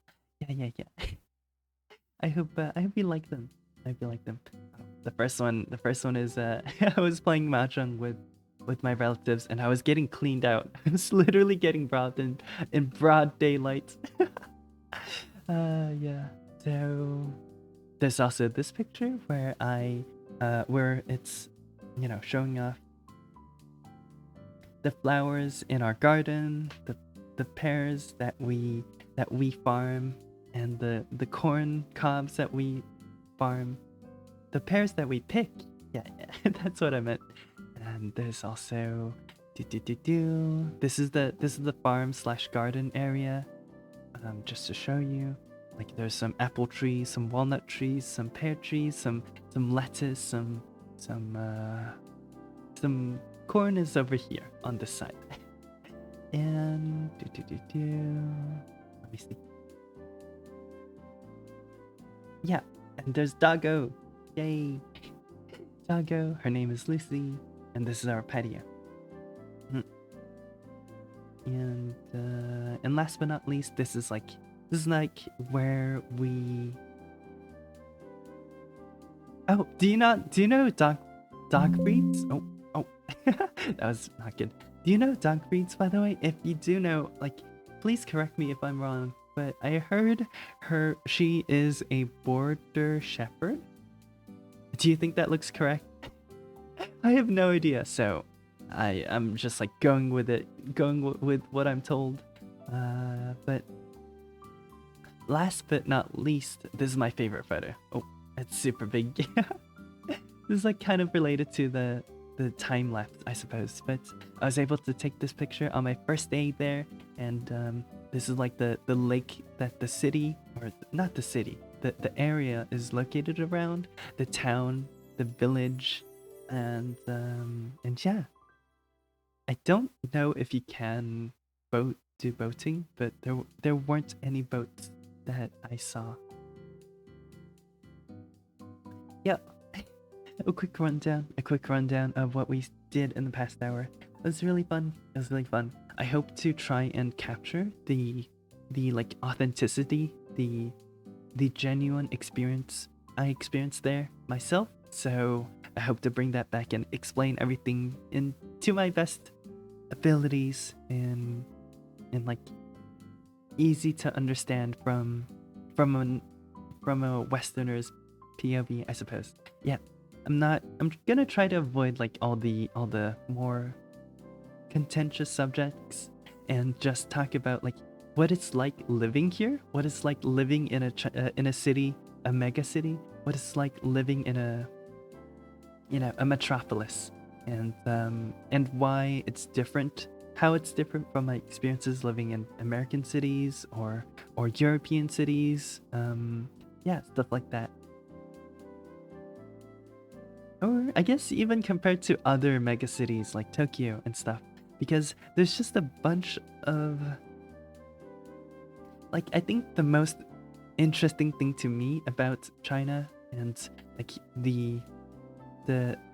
[SPEAKER 1] I hope you like them. The first one is I was playing mahjong with my relatives, and I was getting cleaned out. I was literally getting robbed in broad daylight. Yeah. So there's also this picture where where it's, you know, showing off the flowers in our garden, the pears that we farm, and the corn cobs that we farm, the pears that we pick. Yeah, that's what I meant. And there's also this is the farm / garden area. Just to show you, like, there's some apple trees, some walnut trees, some pear trees, some lettuce, some corn is over here on this side. And let me see. Yeah, and there's Doggo. Yay, Doggo. Her name is Lucy, and this is our patio. And last but not least, this is like where we. Oh, do you know dog breeds? Oh, that was not good. Do you know dog breeds, by the way? If you do know, like, please correct me if I'm wrong. but I heard she is a border shepherd. Do you think that looks correct? I have no idea, so I'm just like going with it, with what I'm told. But last but not least, this is my favorite photo. Oh, it's super big. This is like kind of related to the time lapse, I suppose. But I was able to take this picture on my first day there, and this is like the lake that the city, or not the city, the area is located around, the town, the village, and yeah. I don't know if you can do boating, but there weren't any boats that I saw. Yeah, a quick rundown of what we did in the past hour. It was really fun. It was really fun. I hope to try and capture the like authenticity, the genuine experience I experienced there myself. So I hope to bring that back and explain everything to my best abilities in like easy to understand from a Westerner's POV, I suppose. Yeah, I'm gonna try to avoid like all the more contentious subjects and just talk about like what it's like living here, what it's like living in a city, a mega city, what it's like living in a a metropolis, and why it's different, how it's different from my experiences living in American cities or European cities. Yeah, stuff like that. Or I guess even compared to other mega cities like Tokyo and stuff, because there's just a bunch of like, I think the most interesting thing to me about China and like the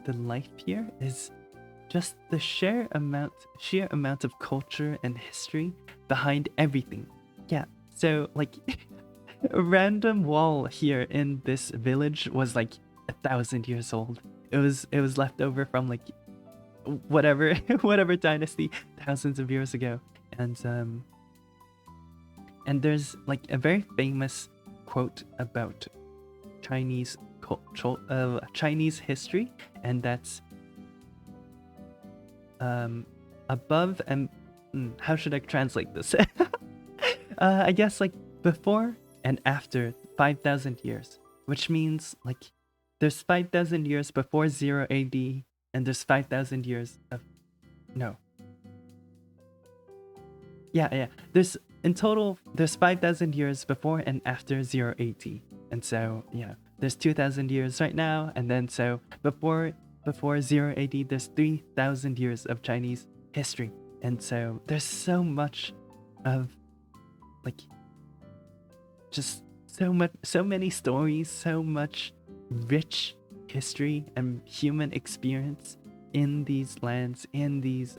[SPEAKER 1] life here is just the sheer amount of culture and history behind everything. Yeah, so like a random wall here in this village was like 1,000 years old. It was left over from like whatever whatever dynasty thousands of years ago, and there's like a very famous quote about Chinese Chinese history, and that's above and how should I translate this? I guess like before and after 5,000 years, which means like there's 5,000 years before 0 AD, and there's 5,000 years of no. Yeah. There's in total there's 5,000 years before and after 0 AD, and so there's 2,000 years right now, and then so before 0 AD there's 3,000 years of Chinese history, and so there's so much of like just so many stories, so much rich history and human experience in these lands, in these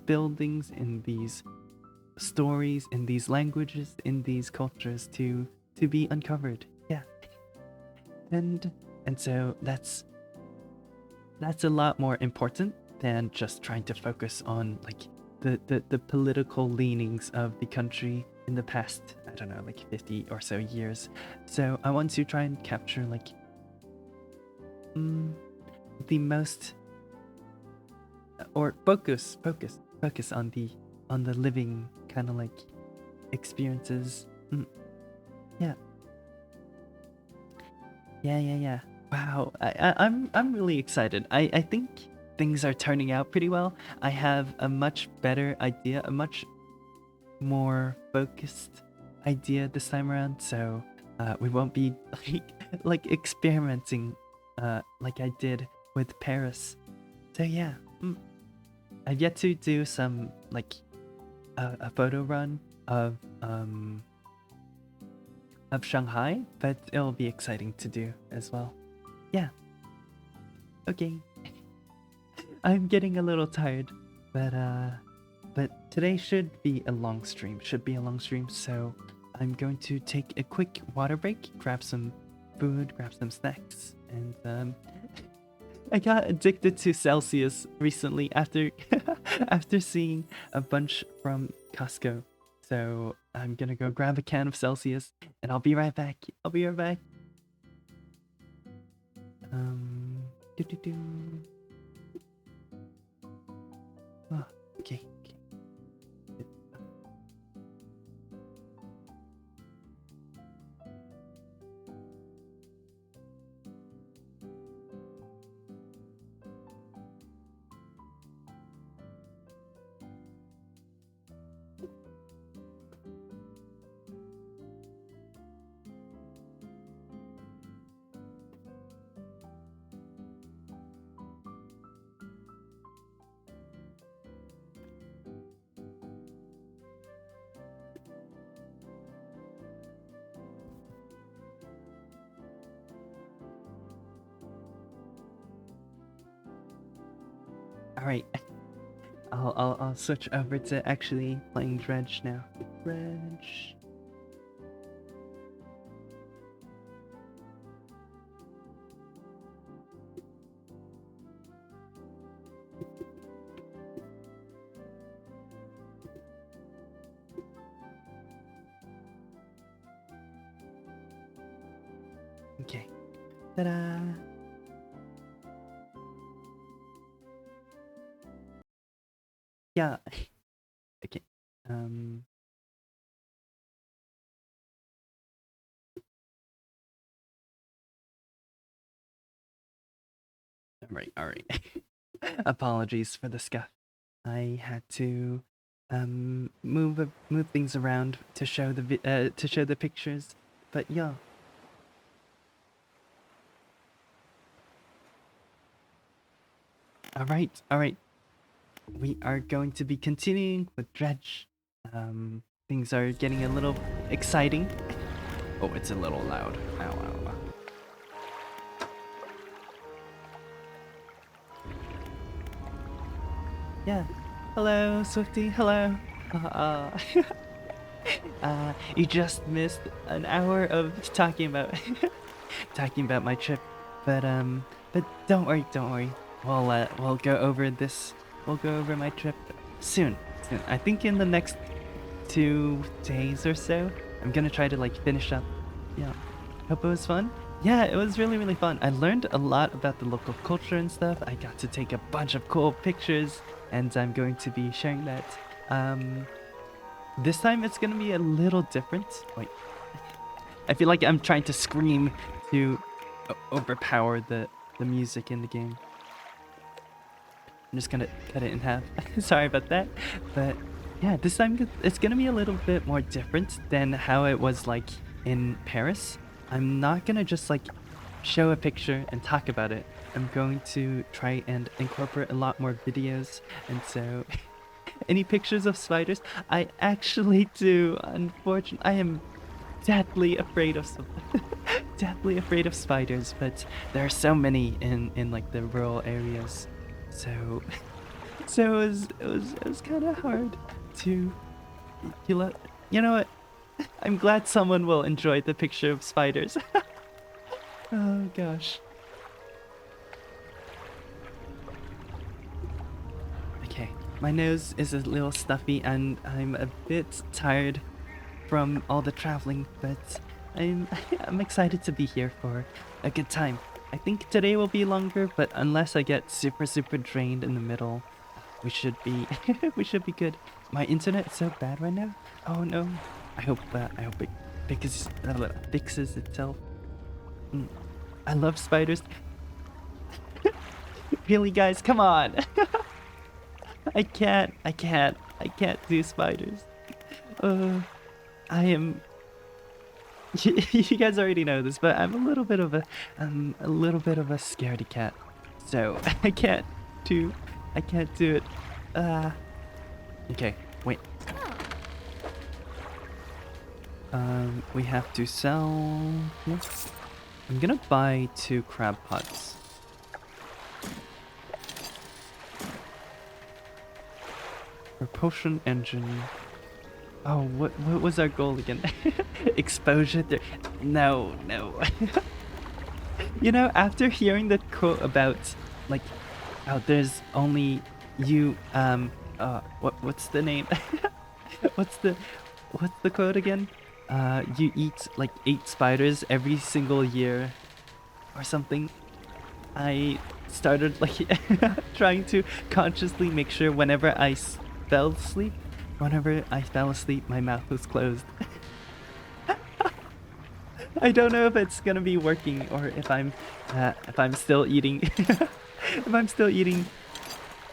[SPEAKER 1] buildings, in these stories, in these languages, in these cultures to be uncovered. Yeah, and so that's a lot more important than just trying to focus on like the political leanings of the country in the past, I don't know, like 50 or so years. So I want to try and capture like the most, or focus on the living kind of like experiences. Yeah. Wow, I'm really excited. I think things are turning out pretty well. I have a much better idea, a much more focused idea this time around, so we won't be like experimenting like I did with Paris. So yeah, I've yet to do some like a photo run of Shanghai, but it'll be exciting to do as well. Yeah. Okay. I'm getting a little tired, but today should be a long stream. So I'm going to take a quick water break, grab some food, grab some snacks, and I got addicted to Celsius recently after after seeing a bunch from Costco. So I'm gonna go grab a can of Celsius, and I'll be right back. I'll be right back. Do do do. Oh, okay. All right. I'll switch over to actually playing Dredge now. Dredge. Okay. Ta-da! Yeah. Okay. All right. Apologies for the scuff. I had to move things around to show the pictures, but yeah. All right. We are going to be continuing with Dredge. Things are getting a little exciting. Oh, it's a little loud. Ow, ow, ow. Yeah. Hello, Swifty. Hello. You just missed an hour of talking about my trip, but don't worry. We'll go over this. We'll go over my trip soon. I think in the next 2 days or so, I'm gonna try to like finish up. Yeah. Hope it was fun. Yeah, it was really fun. I learned a lot about the local culture and stuff. I got to take a bunch of cool pictures, and I'm going to be sharing that. This time it's gonna be a little different. Wait, I feel like I'm trying to scream to overpower the music in the game. I'm just gonna cut it in half. Sorry about that. But yeah, this time it's gonna be a little bit more different than how it was like in Paris. I'm not gonna just like show a picture and talk about it. I'm going to try and incorporate a lot more videos, and so any pictures of spiders? I actually do. Unfortunately, I am deathly afraid of deathly afraid of spiders, but there are so many in like the rural areas. So it was kind of hard to you know what? I'm glad someone will enjoy the picture of spiders. Oh gosh. Okay, my nose is a little stuffy and I'm a bit tired from all the traveling, but I'm excited to be here for a good time. I think today will be longer, but unless I get super drained in the middle, we should be we should be good. My internet's so bad right now. Oh no. I hope it fixes itself. I love spiders. Really, guys, come on. I can't do spiders. I am. You guys already know this, but I'm a little bit of a scaredy cat, so I can't do it. Okay, wait. We have to sell. Yeah. I'm gonna buy 2 crab pots. Propulsion engine. Oh, what was our goal again? Exposure there. No. You know, after hearing that quote about like how there's only you what's the name? what's the quote again? You eat like 8 spiders every single year or something. I started like trying to consciously make sure whenever I fell asleep, my mouth was closed. I don't know if it's gonna be working or if I'm still eating if I'm still eating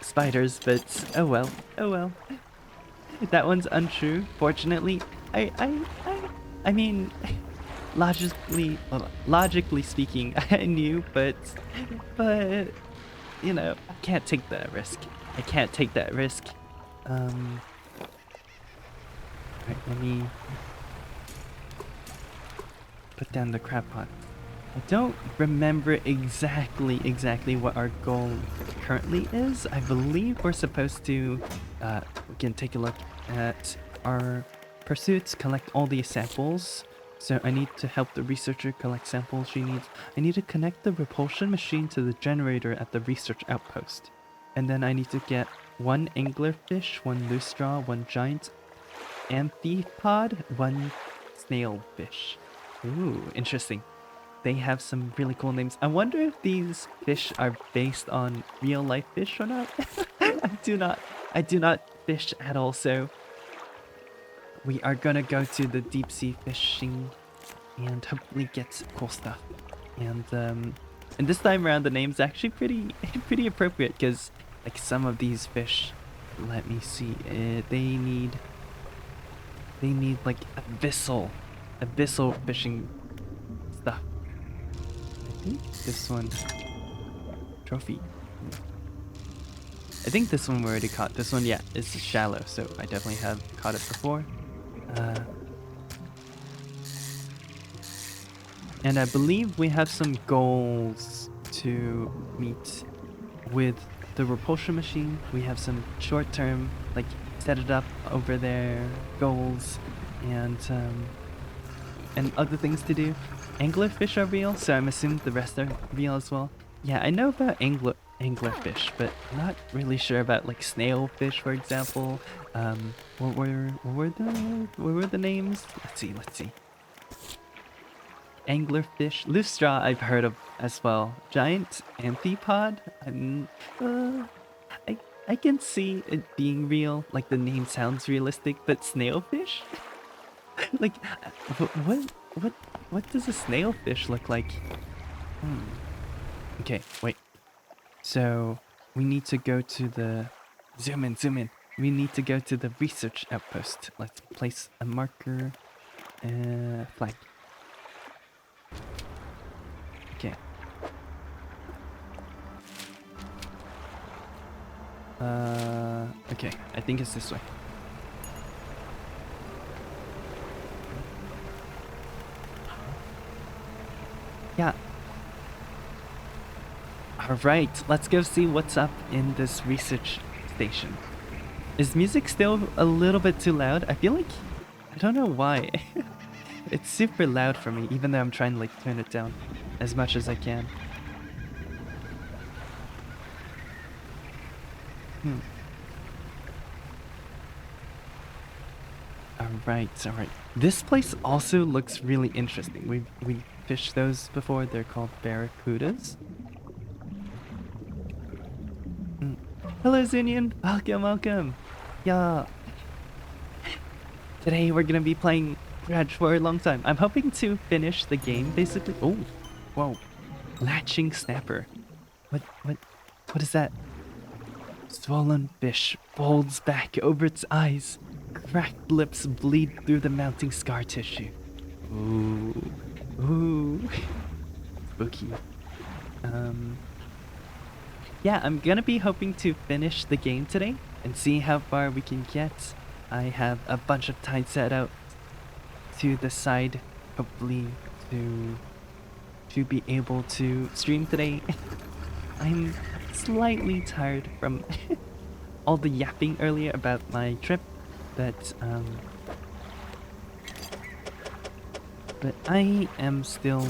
[SPEAKER 1] spiders, but oh well, oh well. That one's untrue. Fortunately, I mean, logically speaking, I knew, but you know, I can't take that risk. I can't take that risk. Right, let me put down the crab pot. I don't remember exactly what our goal currently is. I believe we're supposed to, we can take a look at our pursuits, collect all these samples. So I need to help the researcher collect samples she needs. I need to connect the repulsion machine to the generator at the research outpost. And then I need to get 1 anglerfish, 1 loose straw, 1 giant amphipod, 1 snailfish. Ooh, interesting. They have some really cool names. I wonder if these fish are based on real life fish or not. I do not fish at all, so we are gonna go to the deep sea fishing and hopefully get cool stuff. And this time around the name's actually pretty appropriate because like some of these fish, let me see, they need like abyssal fishing stuff. I think this one, trophy. I think this one we already caught. This one, yeah, is shallow, so I definitely have caught it before. And I believe we have some goals to meet with the repulsion machine. We have some short-term, like set it up over there goals, and other things to do. Anglerfish are real, so I'm assuming the rest are real as well. Yeah, I know about anglerfish, but I'm not really sure about like snailfish, for example. What were the names? Let's see. Anglerfish, loose straw I've heard of as well. Giant amphipod. I can see it being real. Like the name sounds realistic, but snailfish? Like, what does a snailfish look like? Okay, wait. So we need to go to the zoom in. We need to go to the research outpost. Let's place a marker. Flag. Okay. Okay. I think it's this way. Yeah. Alright, let's go see what's up in this research station. Is music still a little bit too loud? I feel like, I don't know why. It's super loud for me, even though I'm trying to like turn it down as much as I can. Alright. This place also looks really interesting. We fished those before. They're called barracudas. Hello, Zunion. Welcome. Yeah. Today we're gonna be playing Dredge for a long time. I'm hoping to finish the game, basically. Oh, whoa. Latching snapper. What is that? Swollen fish folds back over its eyes. Cracked lips bleed through the mounting scar tissue. Ooh. Spooky. Yeah, I'm gonna be hoping to finish the game today and see how far we can get. I have a bunch of time set out to the side, hopefully to be able to stream today. I'm slightly tired from all the yapping earlier about my trip, but I am still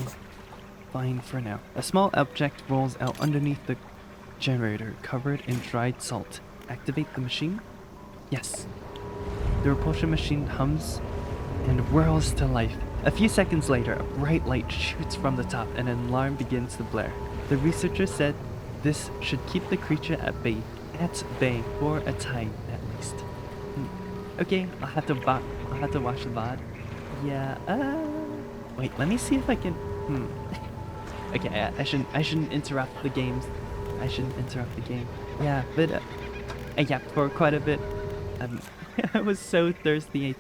[SPEAKER 1] fine for now. A small object rolls out underneath the generator, covered in dried salt. Activate the machine? Yes. The repulsion machine hums and whirls to life. A few seconds later, a bright light shoots from the top and an alarm begins to blare. The researcher said this should keep the creature at bay for a time at least. Okay, I'll have to watch the VOD. Yeah. Wait. Let me see if I can. Okay. I shouldn't interrupt the games. I shouldn't interrupt the game. Yeah, but yeah, for quite a bit. I was so thirsty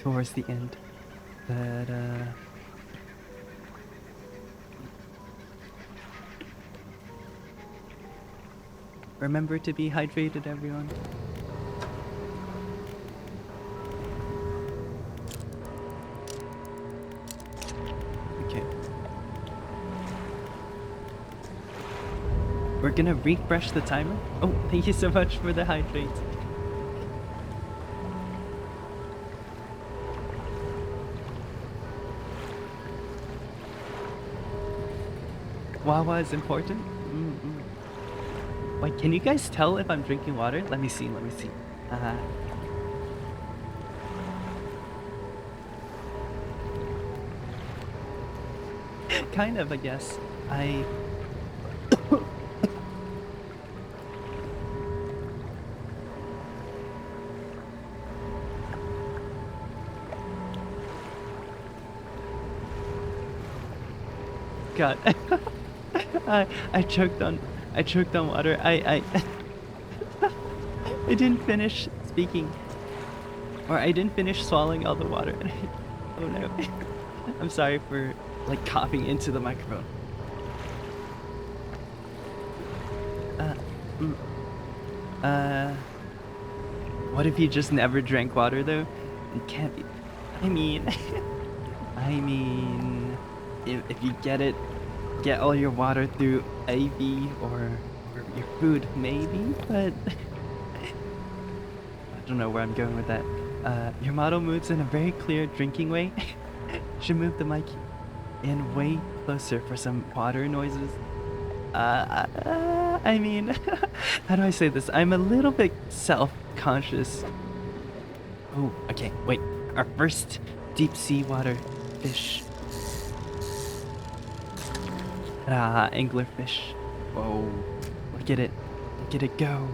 [SPEAKER 1] towards the end, but remember to be hydrated, everyone. Okay. We're gonna refresh the timer. Oh, thank you so much for the hydrate. Wawa is important? Wait, can you guys tell if I'm drinking water? Let me see. Kind of, I guess. God. I choked on water. I didn't finish speaking. Or I didn't finish swallowing all the water. Oh no. I'm sorry for like coughing into the microphone. What if you just never drank water though? It can't be. I mean if you get all your water through IV or your food, maybe, but I don't know where I'm going with that. Your model moves in a very clear drinking way. Should move the mic in way closer for some water noises. I mean, how do I say this? I'm a little bit self-conscious. Oh, okay, wait. Our first deep sea water fish. Anglerfish. Whoa. Look at it. Look at it go.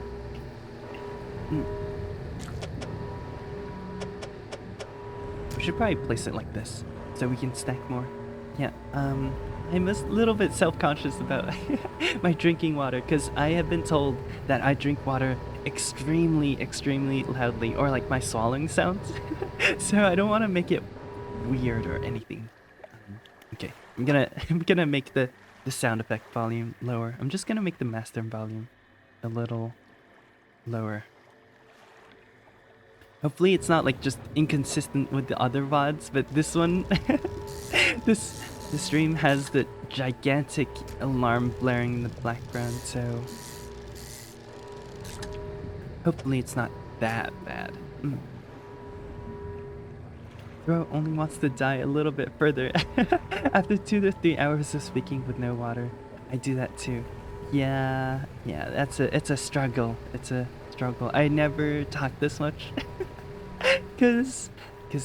[SPEAKER 1] We should probably place it like this so we can stack more. Yeah, I'm a little bit self-conscious about my drinking water because I have been told that I drink water extremely loudly, or like my swallowing sounds. So I don't want to make it weird or anything. Okay, I'm gonna make the sound effect volume lower. I'm just gonna make the master volume a little lower. Hopefully it's not like just inconsistent with the other VODs, but this one, this stream has the gigantic alarm blaring in the background, so hopefully it's not that bad. Bro only wants to die a little bit further. After 2 to 3 hours of speaking with no water. I do that too. Yeah, it's a struggle. It's a struggle. I never talk this much. Cause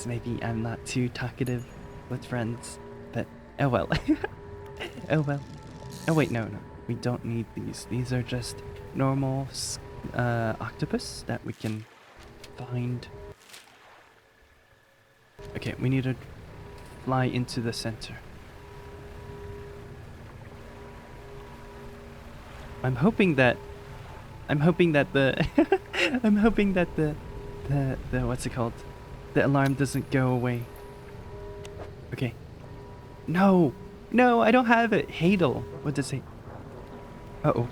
[SPEAKER 1] maybe I'm not too talkative with friends. But oh well. Oh well. Oh wait, no. We don't need these. These are just normal octopus that we can find. Okay, we need to fly into the center. I'm hoping that the the what's it called? The alarm doesn't go away. Okay. No, I don't have it. Hadel. What does it say? Uh-oh.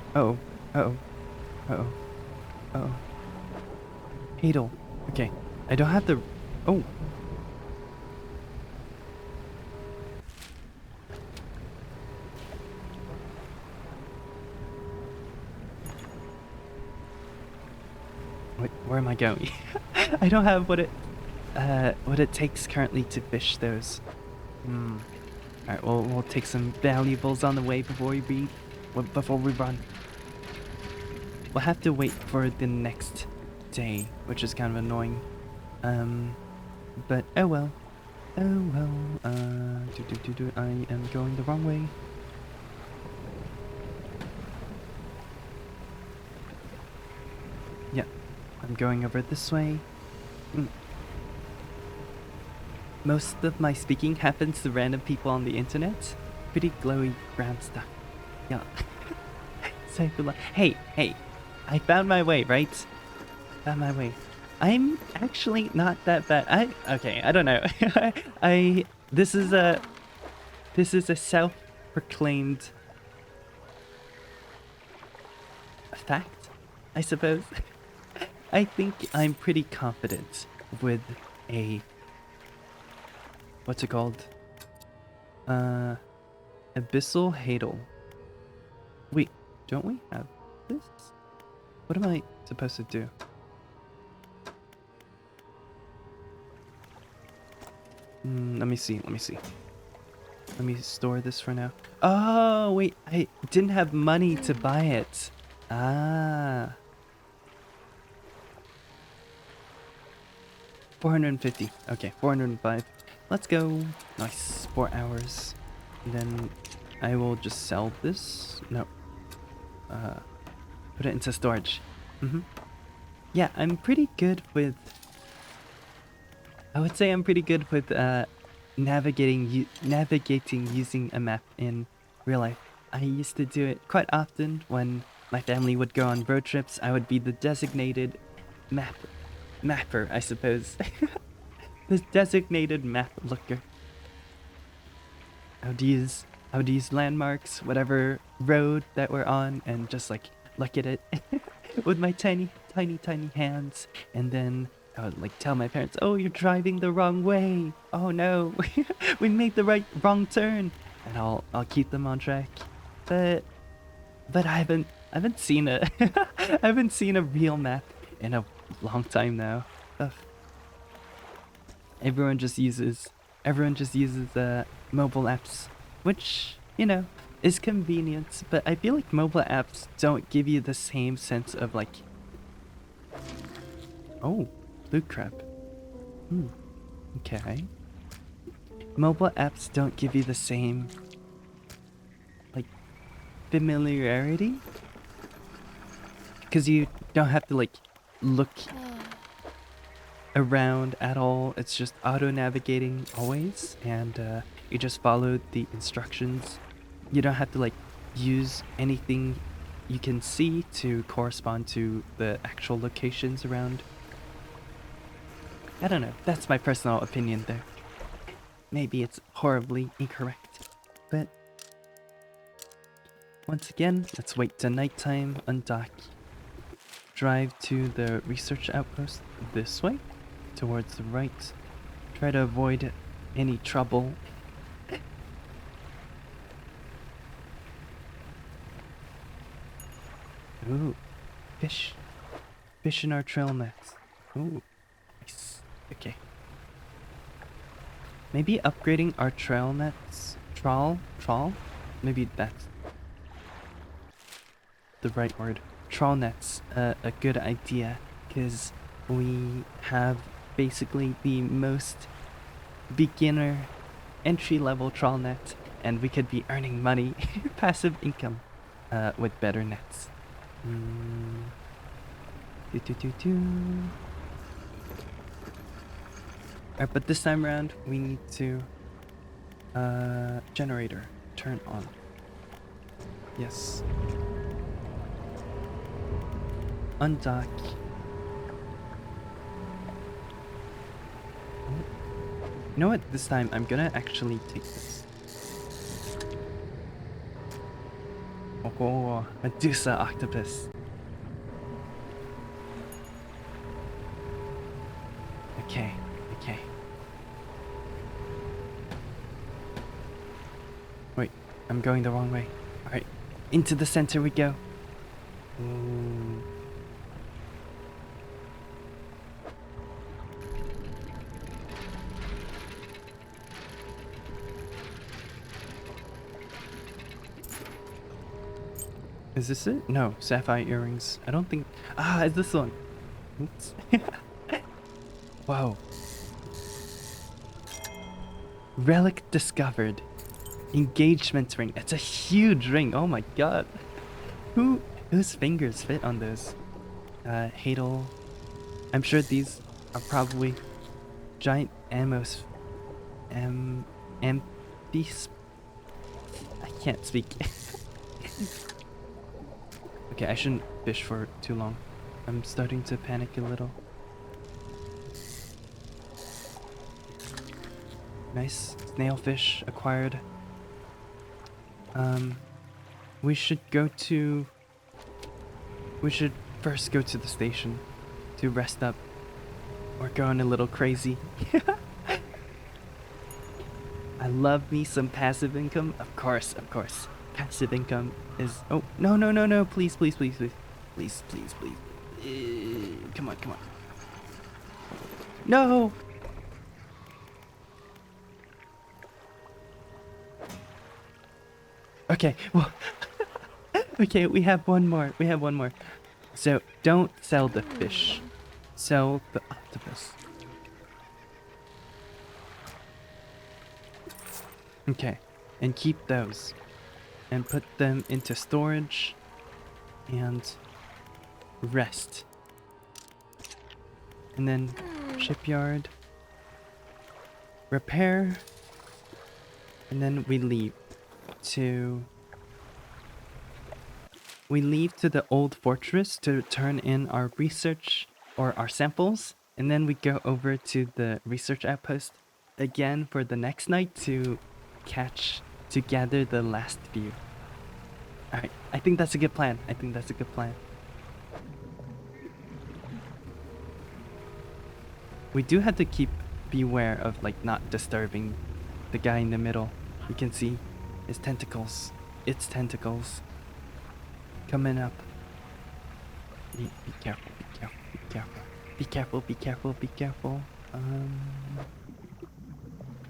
[SPEAKER 1] Hadel. Okay. I don't have the. Oh. Wait, where am I going? I don't have what it takes currently to fish those. Alright, we'll take some valuables on the way before we run. We'll have to wait for the next day, which is kind of annoying. But oh well. Oh well, I am going the wrong way. Yeah, I'm going over this way. Most of my speaking happens to random people on the internet. Pretty glowy brown stuff. Yeah. Syphu, hey, I found my way, right? Found my way. I'm actually not that bad. I don't know. I this is a self-proclaimed fact, I suppose. I think I'm pretty confident with a what's it called? Abyssal Hadal. Wait, don't we have this? What am I supposed to do? Let me see. Let me store this for now. Oh, wait, I didn't have money to buy it. Ah. 450. Okay, 405. Let's go. Nice. 4 hours. And then I will just sell this. No. Put it into storage. Yeah, I'm pretty good with... I would say I'm pretty good with navigating using a map in real life. I used to do it quite often when my family would go on road trips. I would be the designated mapper, I suppose. The designated map looker. I would use landmarks, whatever road that we're on, and just like look at it with my tiny hands, and then I would like tell my parents, "Oh, you're driving the wrong way. Oh no, we made the wrong turn," and I'll keep them on track. But I haven't seen a I haven't seen a real map in a long time now. Ugh. Everyone just uses mobile apps, which, you know, is convenient, but I feel like mobile apps don't give you the same sense of like... Oh, blue crab. Okay. Mobile apps don't give you the same like familiarity, because you don't have to like look around at all. It's just auto navigating always, and you just follow the instructions. You don't have to like use anything you can see to correspond to the actual locations around. I don't know, that's my personal opinion there. Maybe it's horribly incorrect, but once again, let's wait till nighttime, undock, drive to the research outpost this way, towards the right, try to avoid any trouble. Ooh, fish in our trail nets. Ooh, nice. Okay. Maybe upgrading our trail nets, trawl? Maybe that's the right word. Trawl nets, a good idea, because we have basically the most beginner entry-level trawl net, and we could be earning money, passive income, with better nets. Alright, but this time around, we need to... generator, turn on. Yes. Undock. You know what? This time, I'm gonna actually take this. Oh, Medusa octopus. Okay. Wait, I'm going the wrong way. Alright, into the center we go. Ooh. Is this it? No, sapphire earrings. I don't think... Ah, it's this one. Oops. Whoa. Relic discovered. Engagement ring. It's a huge ring. Oh my god. Whose fingers fit on this? Hadal. I'm sure these are probably giant amphies. I can't speak. Okay, I shouldn't fish for too long. I'm starting to panic a little. Nice snailfish acquired. We should first go to the station to rest up. We're going a little crazy. I love me some passive income. Of course. Passive income is... Oh, no. Please. Please. Come on. No! Okay, well... Okay, we have one more. So, don't sell the fish. Sell the octopus. Okay, and keep those. And put them into storage. And rest. And then shipyard. Repair. And then we leave to the old fortress to turn in our research or our samples, and then we go over to the research outpost again for the next night to gather the last few. Alright, I think that's a good plan. We do have to beware of like not disturbing the guy in the middle. You can see his tentacles. Its tentacles coming up. Be careful.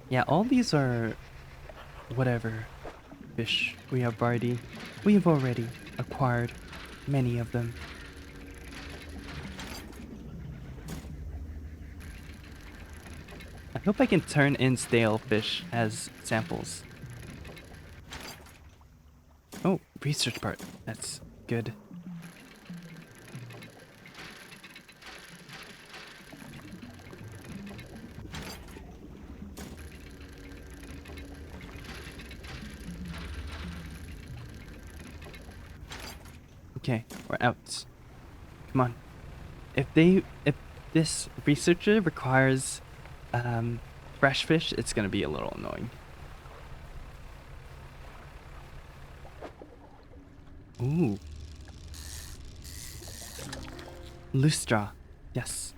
[SPEAKER 1] Yeah, all these are whatever fish we have already acquired many of them. I hope I can turn in stale fish as samples. Oh, research part. That's good. Okay, we're out. Come on. If this researcher requires fresh fish, it's gonna be a little annoying. Ooh. Lustra. Yes.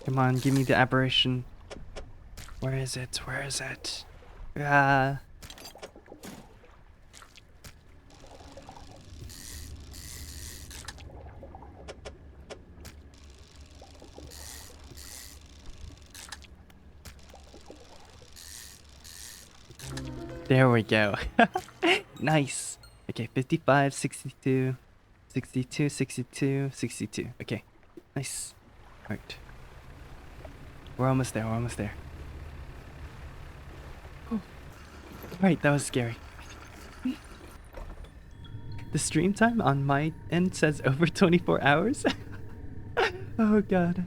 [SPEAKER 1] Come on, give me the aberration. Where is it? There we go. Nice. Okay, 55, 62, 62, 62, 62. Okay, nice. Alright. We're almost there. Alright, that was scary. The stream time on my end says over 24 hours. Oh god.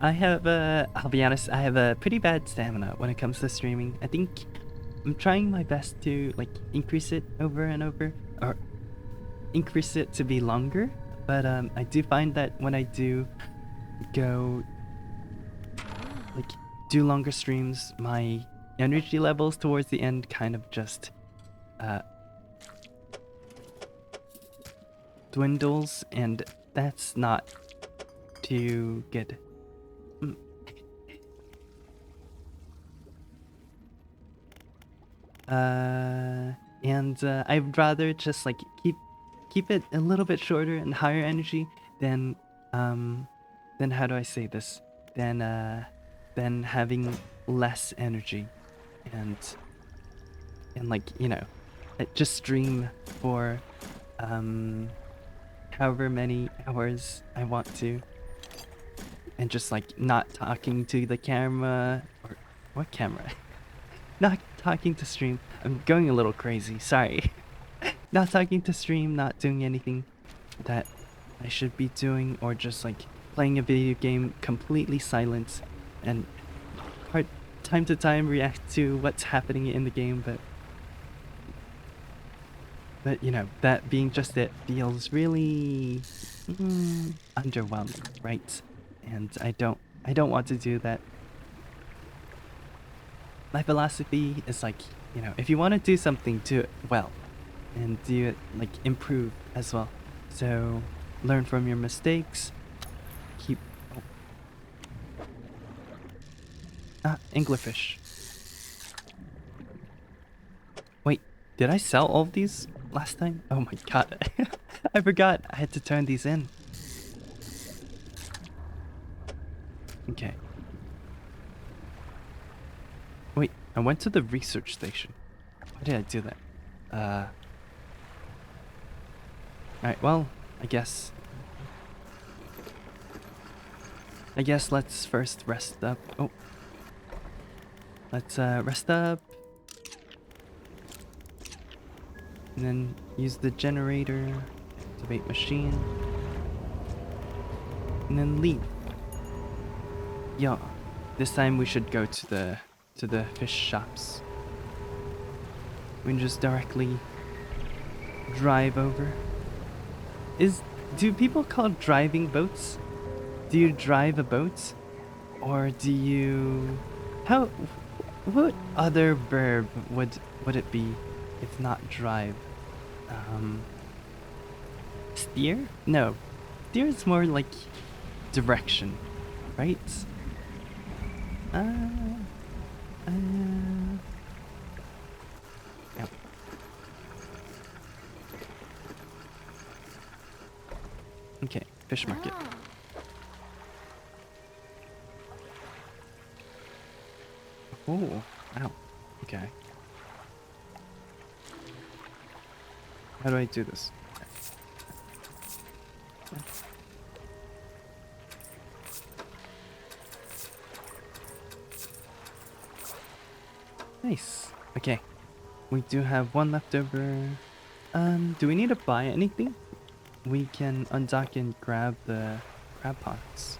[SPEAKER 1] I'll be honest, I have a pretty bad stamina when it comes to streaming. I think I'm trying my best to like increase it over and over, or increase it to be longer. But I do find that when I do go like do longer streams, my energy levels towards the end kind of just dwindles, and that's not too good. I'd rather just like keep it a little bit shorter and higher energy than how do I say this? Than having less energy and like, you know, just stream for um, however many hours I want to, and just like not talking to the camera or what camera? Not talking to stream. I'm going a little crazy. Sorry. Not talking to stream, not doing anything that I should be doing, or just like playing a video game completely silent and hard time to time react to what's happening in the game, but you know, that being just it feels really underwhelming, right? And I don't want to do that. My philosophy is like, you know, if you want to do something, do it well and do it like improve as well. So learn from your mistakes. Keep anglerfish. Wait, did I sell all of these last time? Oh my god. I forgot I had to turn these in. Okay. Wait, I went to the research station. Why did I do that? Alright, well, I guess let's first rest up. Oh. Let's rest up. And then use the generator, activate machine. And then leave. Yeah. This time we should go to the fish shops. We can just directly drive over. Do people call driving boats? Do you drive a boat? Or do you... what other verb would it be if not drive? Steer? No. Steer is more like direction, right? Yep. Okay, fish market. Oh, wow. Okay. How do I do this? Nice. Okay. We do have one left over. Do we need to buy anything? We can undock and grab the crab pots.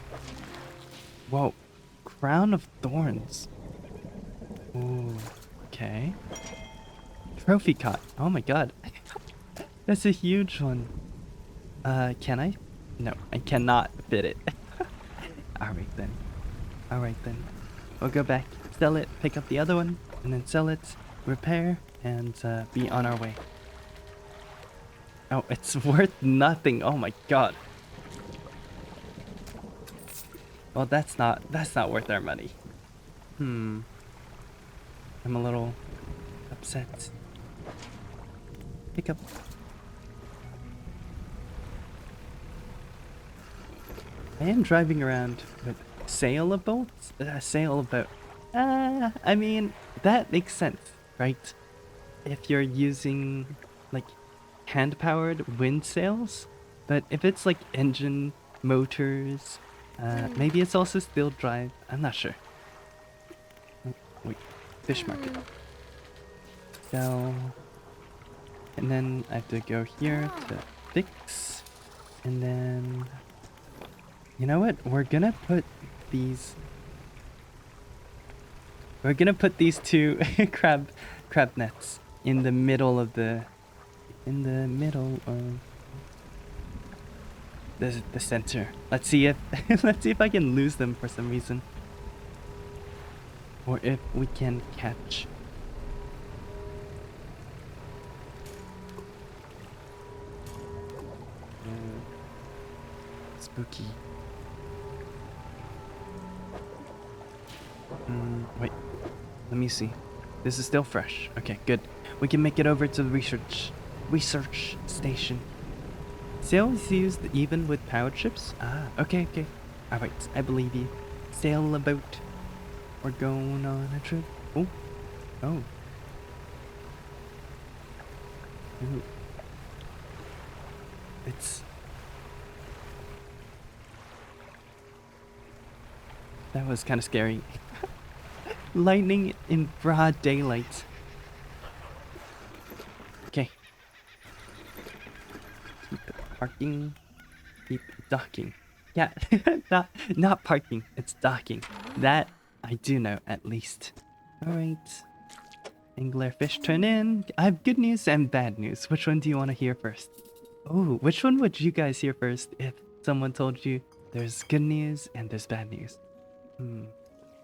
[SPEAKER 1] Whoa. Crown of Thorns. Ooh. Okay. Trophy cot. Oh my god. That's a huge one. Can I? No, I cannot fit it. Alright then. Alright then. We'll go back, sell it, pick up the other one, and then sell it, repair, and be on our way. Oh, it's worth nothing. Oh my god. Well, that's not worth our money. I'm a little upset. Pick up. I am driving around with sail a boat? Sail a boat. I mean, that makes sense, right? If you're using, like, hand-powered wind sails. But if it's, like, engine, motors, maybe it's also still drive. I'm not sure. Oh, wait, fish market. Sell. And then I have to go here to fix. And then... You know what? We're gonna put these two crab nets in the middle of the center. Let's see if I can lose them for some reason, or if we can catch. Spooky. Wait, let me see. This is still fresh. Okay, good. We can make it over to the research station. Sail is used even with powered ships? Ah, okay. Alright, I believe you. Sail a boat. We're going on a trip. Oh. Ooh. It's... That was kind of scary. Lightning in broad daylight. Okay. Keep parking. Keep docking. Yeah, not parking. It's docking. That I do know, at least. Alright. Anglerfish turn in. I have good news and bad news. Which one do you want to hear first? Oh, which one would you guys hear first if someone told you there's good news and there's bad news?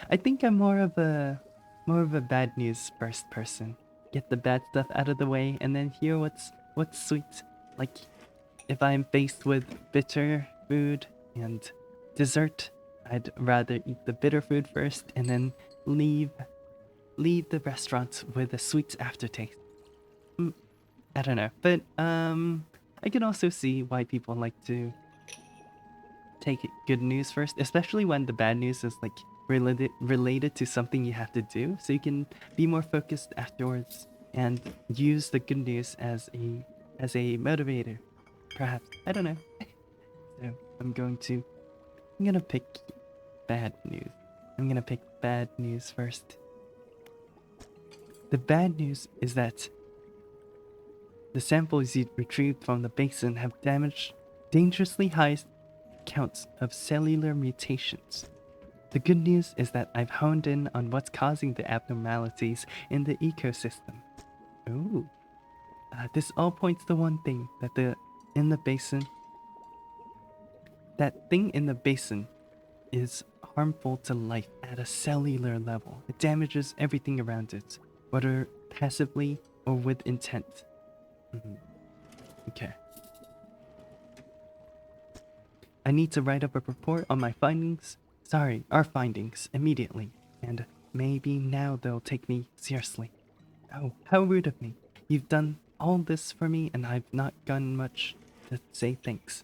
[SPEAKER 1] I think I'm more of a bad news first person. Get the bad stuff out of the way and then hear what's sweet. Like if I'm faced with bitter food and dessert, I'd rather eat the bitter food first and then leave the restaurant with a sweet aftertaste. I don't know, but I can also see why people like to take good news first, especially when the bad news is like related to something you have to do, so you can be more focused afterwards and use the good news as a motivator, perhaps. I don't know. So I'm gonna pick bad news. I'm gonna pick bad news first. The bad news is that the samples you retrieved from the basin have damaged dangerously high counts of cellular mutations. The good news is that I've honed in on what's causing the abnormalities in the ecosystem. Ooh. This all points to one thing, that thing in the basin is harmful to life at a cellular level. It damages everything around it, whether passively or with intent. Okay. I need to write up a report on my findings. Sorry, our findings immediately. And maybe now they'll take me seriously. Oh, how rude of me. You've done all this for me and I've not gotten much to say thanks.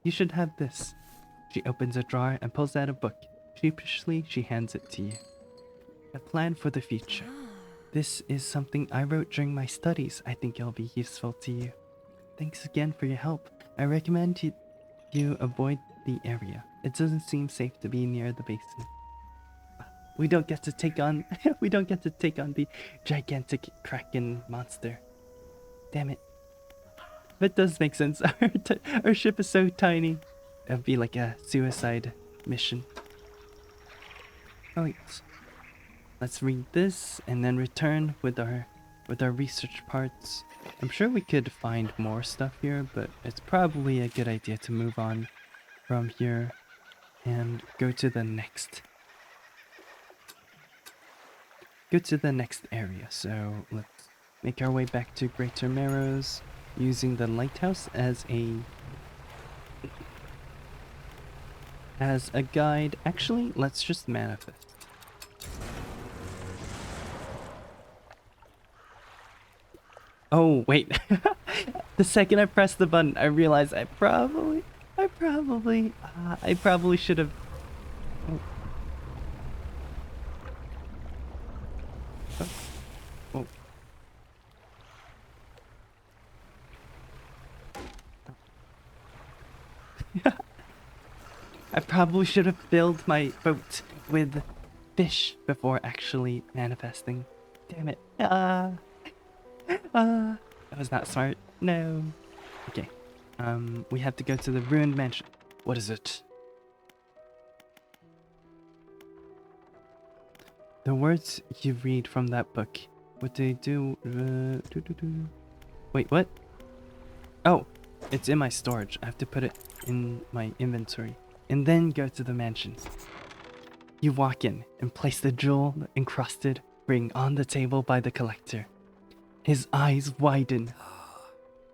[SPEAKER 1] You should have this. She opens a drawer and pulls out a book. Sheepishly, she hands it to you. A plan for the future. This is something I wrote during my studies. I think it'll be useful to you. Thanks again for your help. I recommend you avoid the area. It doesn't seem safe to be near the basin. We don't get to take on the gigantic kraken monster. Damn it. That does make sense. Our ship is so tiny. It'd be like a suicide mission. Alright. Let's read this and then return with our research parts. I'm sure we could find more stuff here, but it's probably a good idea to move on from here and go to the next area. So let's make our way back to Greater Marrows using the lighthouse as a guide. Actually, let's just manifest. Oh, wait. The second I pressed the button, I realized I probably should have... Oh. Oh. I probably should have filled my boat with fish before actually manifesting. Damn it. That was not smart. No. Okay. We have to go to the ruined mansion. What is it? The words you read from that book. What they do? Wait, what? Oh, it's in my storage. I have to put it in my inventory. And then go to the mansion. You walk in and place the jewel-encrusted ring on the table by the collector. His eyes widen.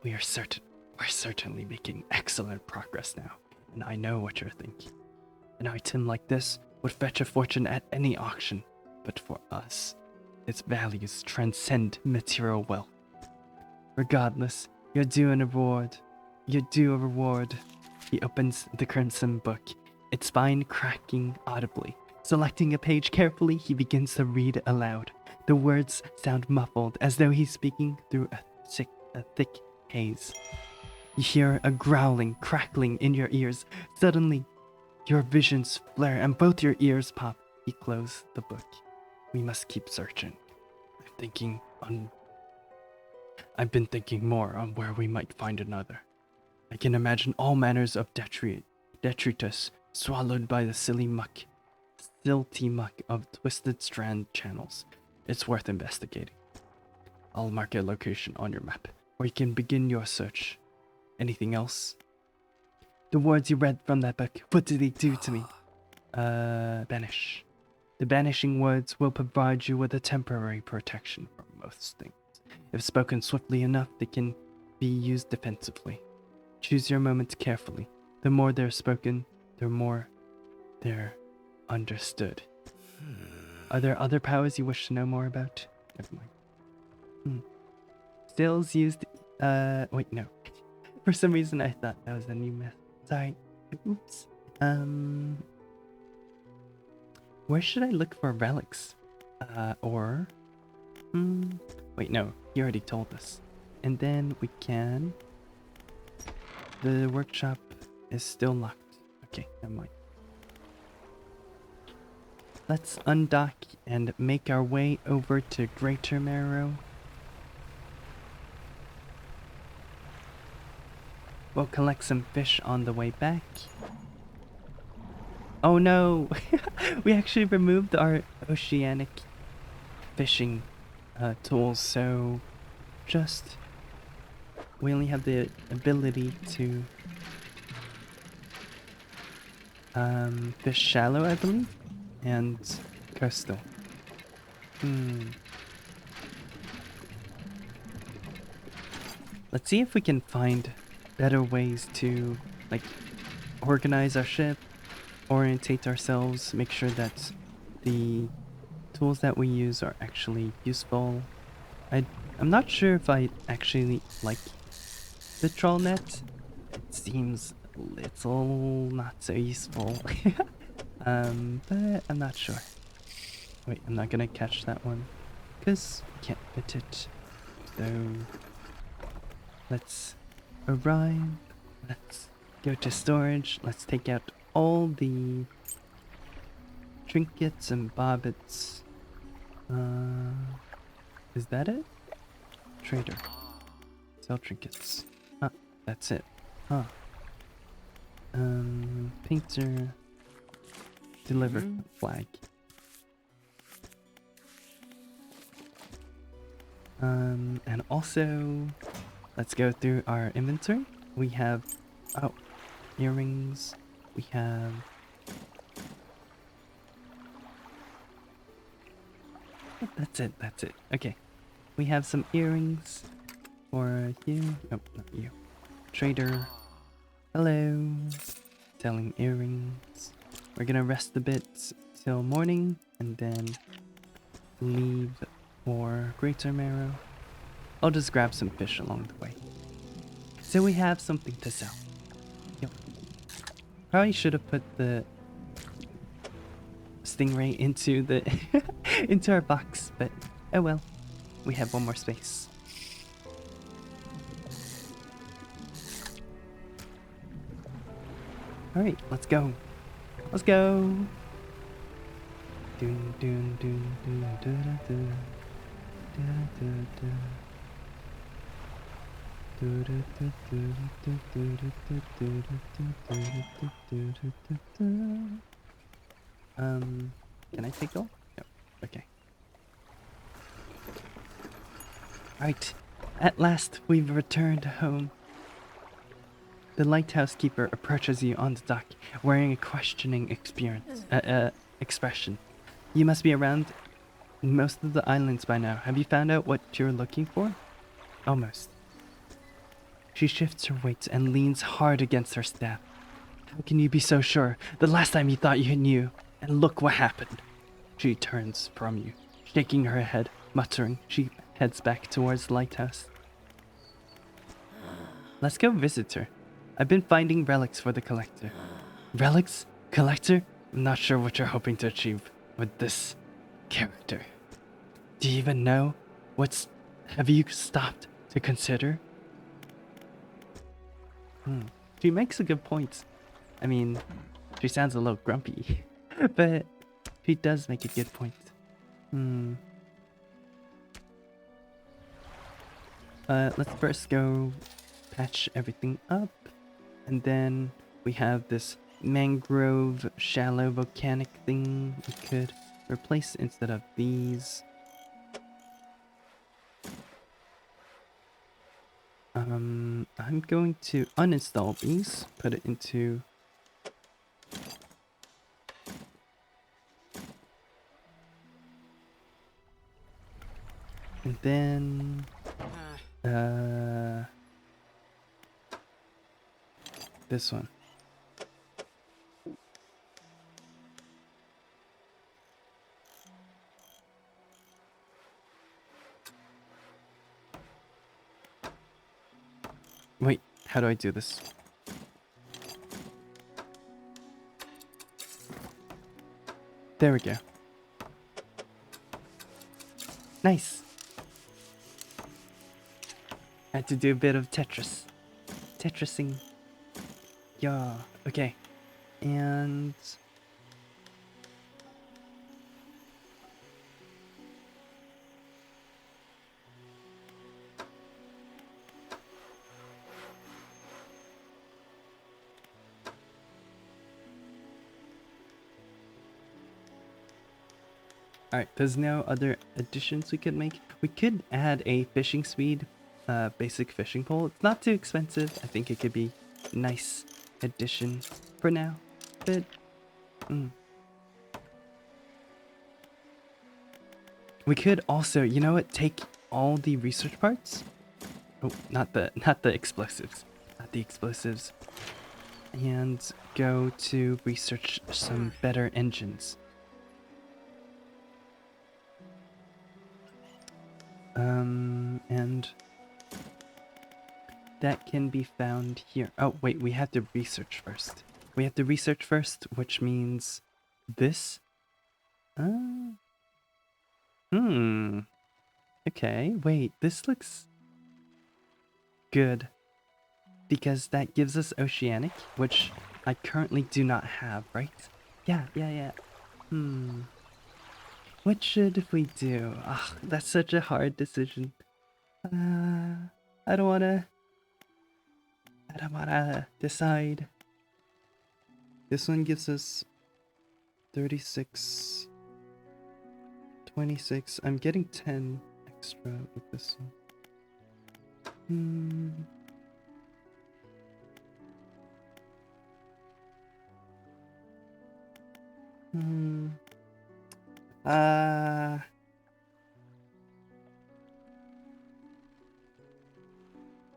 [SPEAKER 1] We're certainly making excellent progress now, and I know what you're thinking. An item like this would fetch a fortune at any auction, but for us, its values transcend material wealth. Regardless, you're due a reward. He opens the crimson book, its spine cracking audibly. Selecting a page carefully, he begins to read aloud. The words sound muffled, as though he's speaking through a thick haze. You hear a growling, crackling in your ears. Suddenly, your visions flare and both your ears pop. You close the book. We must keep searching. I've been thinking more on where we might find another. I can imagine all manners of detritus swallowed by the silty muck of twisted strand channels. It's worth investigating. I'll mark a location on your map where you can begin your search. Anything else? The words you read from that book, what did they do to me? Banish. The banishing words will provide you with a temporary protection from most things. If spoken swiftly enough, they can be used defensively. Choose your moments carefully. The more they're spoken, the more they're understood. Are there other powers you wish to know more about? Never mind. Stills used... wait, no. For some reason, I thought that was a new method. Sorry. Oops. Where should I look for relics? Wait, no. He already told us. And then we can... The workshop is still locked. Okay, never mind. Let's undock and make our way over to Greater Marrow. We'll collect some fish on the way back. Oh no! We actually removed our oceanic fishing tools, so just... We only have the ability to fish shallow, I believe, and coastal. Let's see if we can find better ways to, like, organize our ship, orientate ourselves, make sure that the tools that we use are actually useful. I'm not sure if I actually like the troll net. It seems a little not so useful. But I'm not sure. Wait, I'm not gonna catch that one because we can't fit it. So let's arrive. Let's go to storage. Let's take out all the trinkets and bobbits. Is that it? Trader. Sell trinkets. That's it. Painter. Deliver flag. And also, let's go through our inventory. We have, earrings. We have... That's it. Okay. We have some earrings for you. Nope, not you. Trader. Hello. Selling earrings. We're gonna rest a bit till morning and then leave for Greater Marrow. I'll just grab some fish along the way. So we have something to sell. Yep. Probably should have put the stingray into the into our box, but oh well. We have one more space. All right, let's go. Let's go. Can I take all? No. Okay. Right. At last, we've returned home. The lighthouse keeper approaches you on the dock, wearing a questioning expression. You must be around most of the islands by now. Have you found out what you're looking for? Almost. She shifts her weight and leans hard against her staff. How can you be so sure? The last time you thought you knew, and look what happened. She turns from you, shaking her head, muttering. She heads back towards the lighthouse. Let's go visit her. I've been finding relics for the collector. Relics? Collector? I'm not sure what you're hoping to achieve with this character. Do you even know what's... Have you stopped to consider? Hmm. She makes a good point. I mean, she sounds a little grumpy, but she does make a good point. Hmm. Let's first go patch everything up, and then we have this mangrove shallow volcanic thing we could replace instead of these. I'm going to uninstall these, put it into... And then... this one. Wait, how do I do this? There we go. Nice. Had to do a bit of Tetris. Tetrising. Yeah. Okay. And... Alright, there's no other additions we could make. We could add a fishing speed, basic fishing pole. It's not too expensive. I think it could be a nice addition for now. But, we could also, you know what, take all the research parts. Oh, not the explosives. Not the explosives. And go to research some better engines. And that can be found here. Oh, wait, we have to research first. We have to research first, which means this. Okay, wait, this looks good. Because that gives us oceanic, which I currently do not have, right? Yeah. What should we do? Ugh, that's such a hard decision. I don't wanna decide. This one gives us 36, 26. I'm getting 10 extra with this one.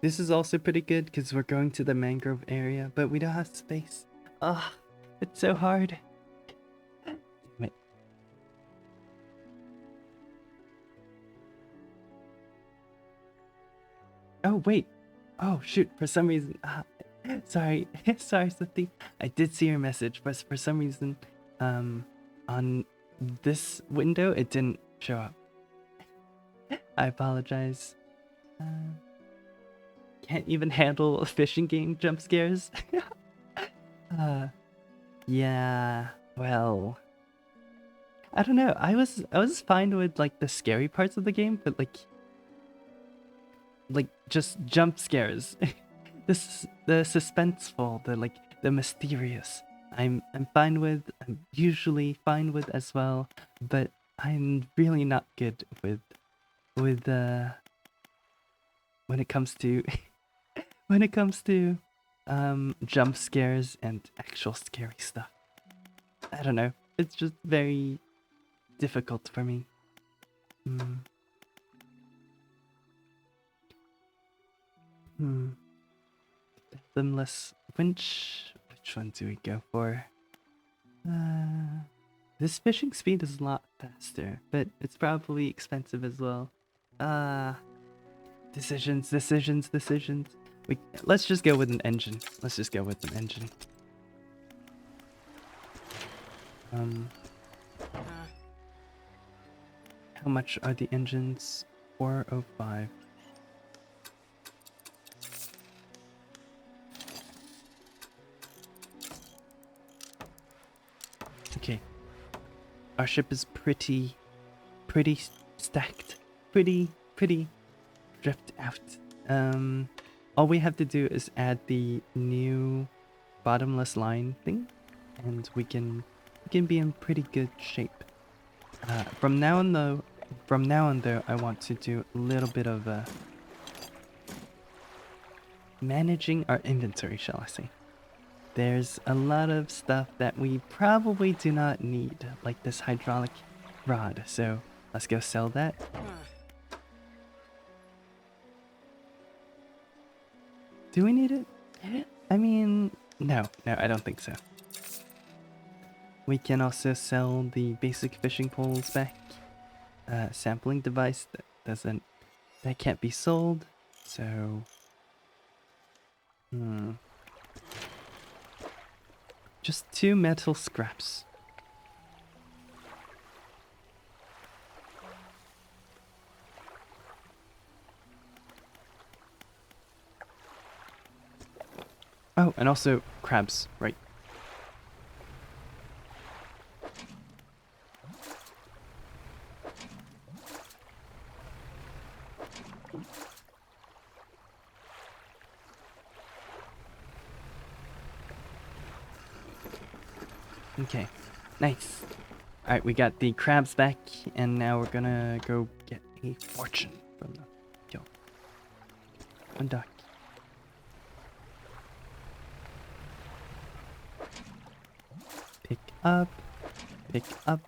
[SPEAKER 1] This is also pretty good because we're going to the mangrove area, but we don't have space. Ugh, it's so hard. Wait. Oh, wait. Oh, shoot. For some reason... sorry. Sorry, Slippy. I did see your message, but for some reason, on this window, it didn't show up. I apologize. Can't even handle a fishing game jump scares. Yeah, well, I don't know. I was fine with like the scary parts of the game, but like just jump scares. This the suspenseful, the mysterious. I'm fine with. I'm usually fine with as well, but I'm really not good with when it comes to when it comes to jump scares and actual scary stuff. I don't know. It's just very difficult for me. Fathomless winch. Which one do we go for? This fishing speed is a lot faster, but it's probably expensive as well. Decisions. Let's just go with an engine. How much are the engines? 405. Okay. Our ship is pretty stacked. Pretty dripped out. All we have to do is add the new bottomless line thing, and we can be in pretty good shape. From now on though, I want to do a little bit of managing our inventory, shall I say. There's a lot of stuff that we probably do not need, like this hydraulic rod, so let's go sell that. Do we need it? I mean, no, I don't think so. We can also sell the basic fishing poles back. Sampling device that can't be sold, so just 2 metal scraps. Oh, and also crabs, right? Okay, nice. Alright, we got the crabs back, and now we're gonna go get a fortune from them. Yo. Undock. Pick up. Pick up.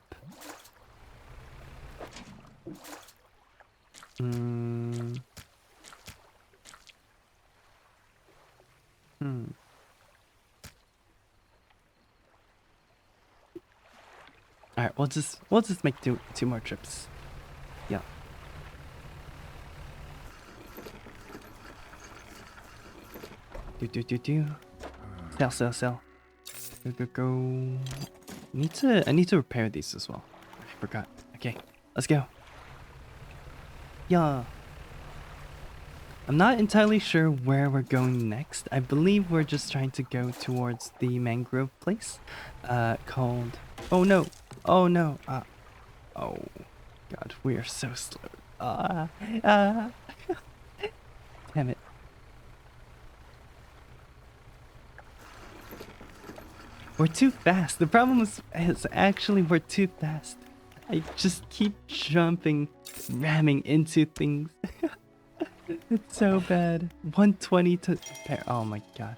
[SPEAKER 1] Alright, we'll just make two more trips. Yeah. Do. Sell. Go. I need to repair these as well. I forgot. Okay, let's go. Yeah. I'm not entirely sure where we're going next. I believe we're just trying to go towards the mangrove place, called... Oh no! Oh no! Oh god, we are so slow. Damn it. We're too fast. The problem is actually we're too fast. I just keep jumping, ramming into things. It's so bad. 120 to repair. Oh my god.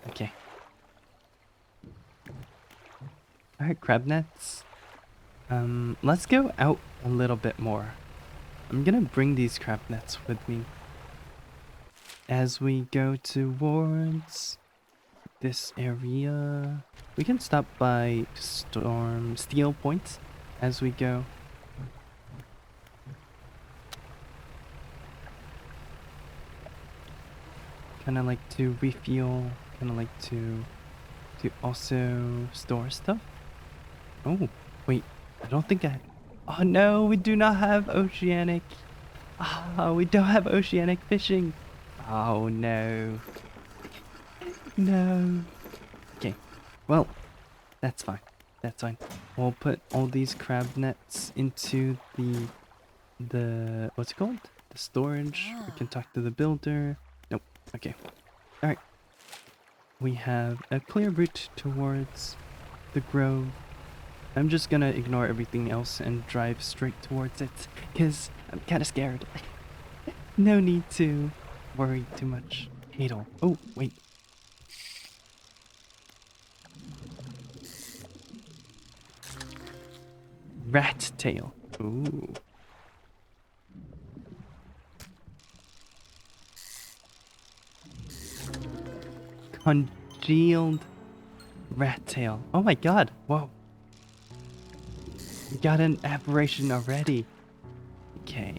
[SPEAKER 1] Okay. Alright, crab nets. Let's go out a little bit more. I'm gonna bring these crab nets with me as we go towards this area. We can stop by Steel Point as we go. Kind of like to refuel, kind of like to also store stuff. Oh, wait, I don't think oh no, we do not have oceanic. Oh, we don't have oceanic fishing. Oh no. No. Okay, well, that's fine. That's fine. We'll put all these crab nets into the what's it called? The storage. We can talk to the builder. Nope. Okay. Alright. We have a clear route towards the grove. I'm just gonna ignore everything else and drive straight towards it, because I'm kind of scared. No need to worry too much. Hadel. Oh, wait. Rat tail. Ooh. Congealed rat tail. Oh my god. Whoa. We got an aberration already. Okay.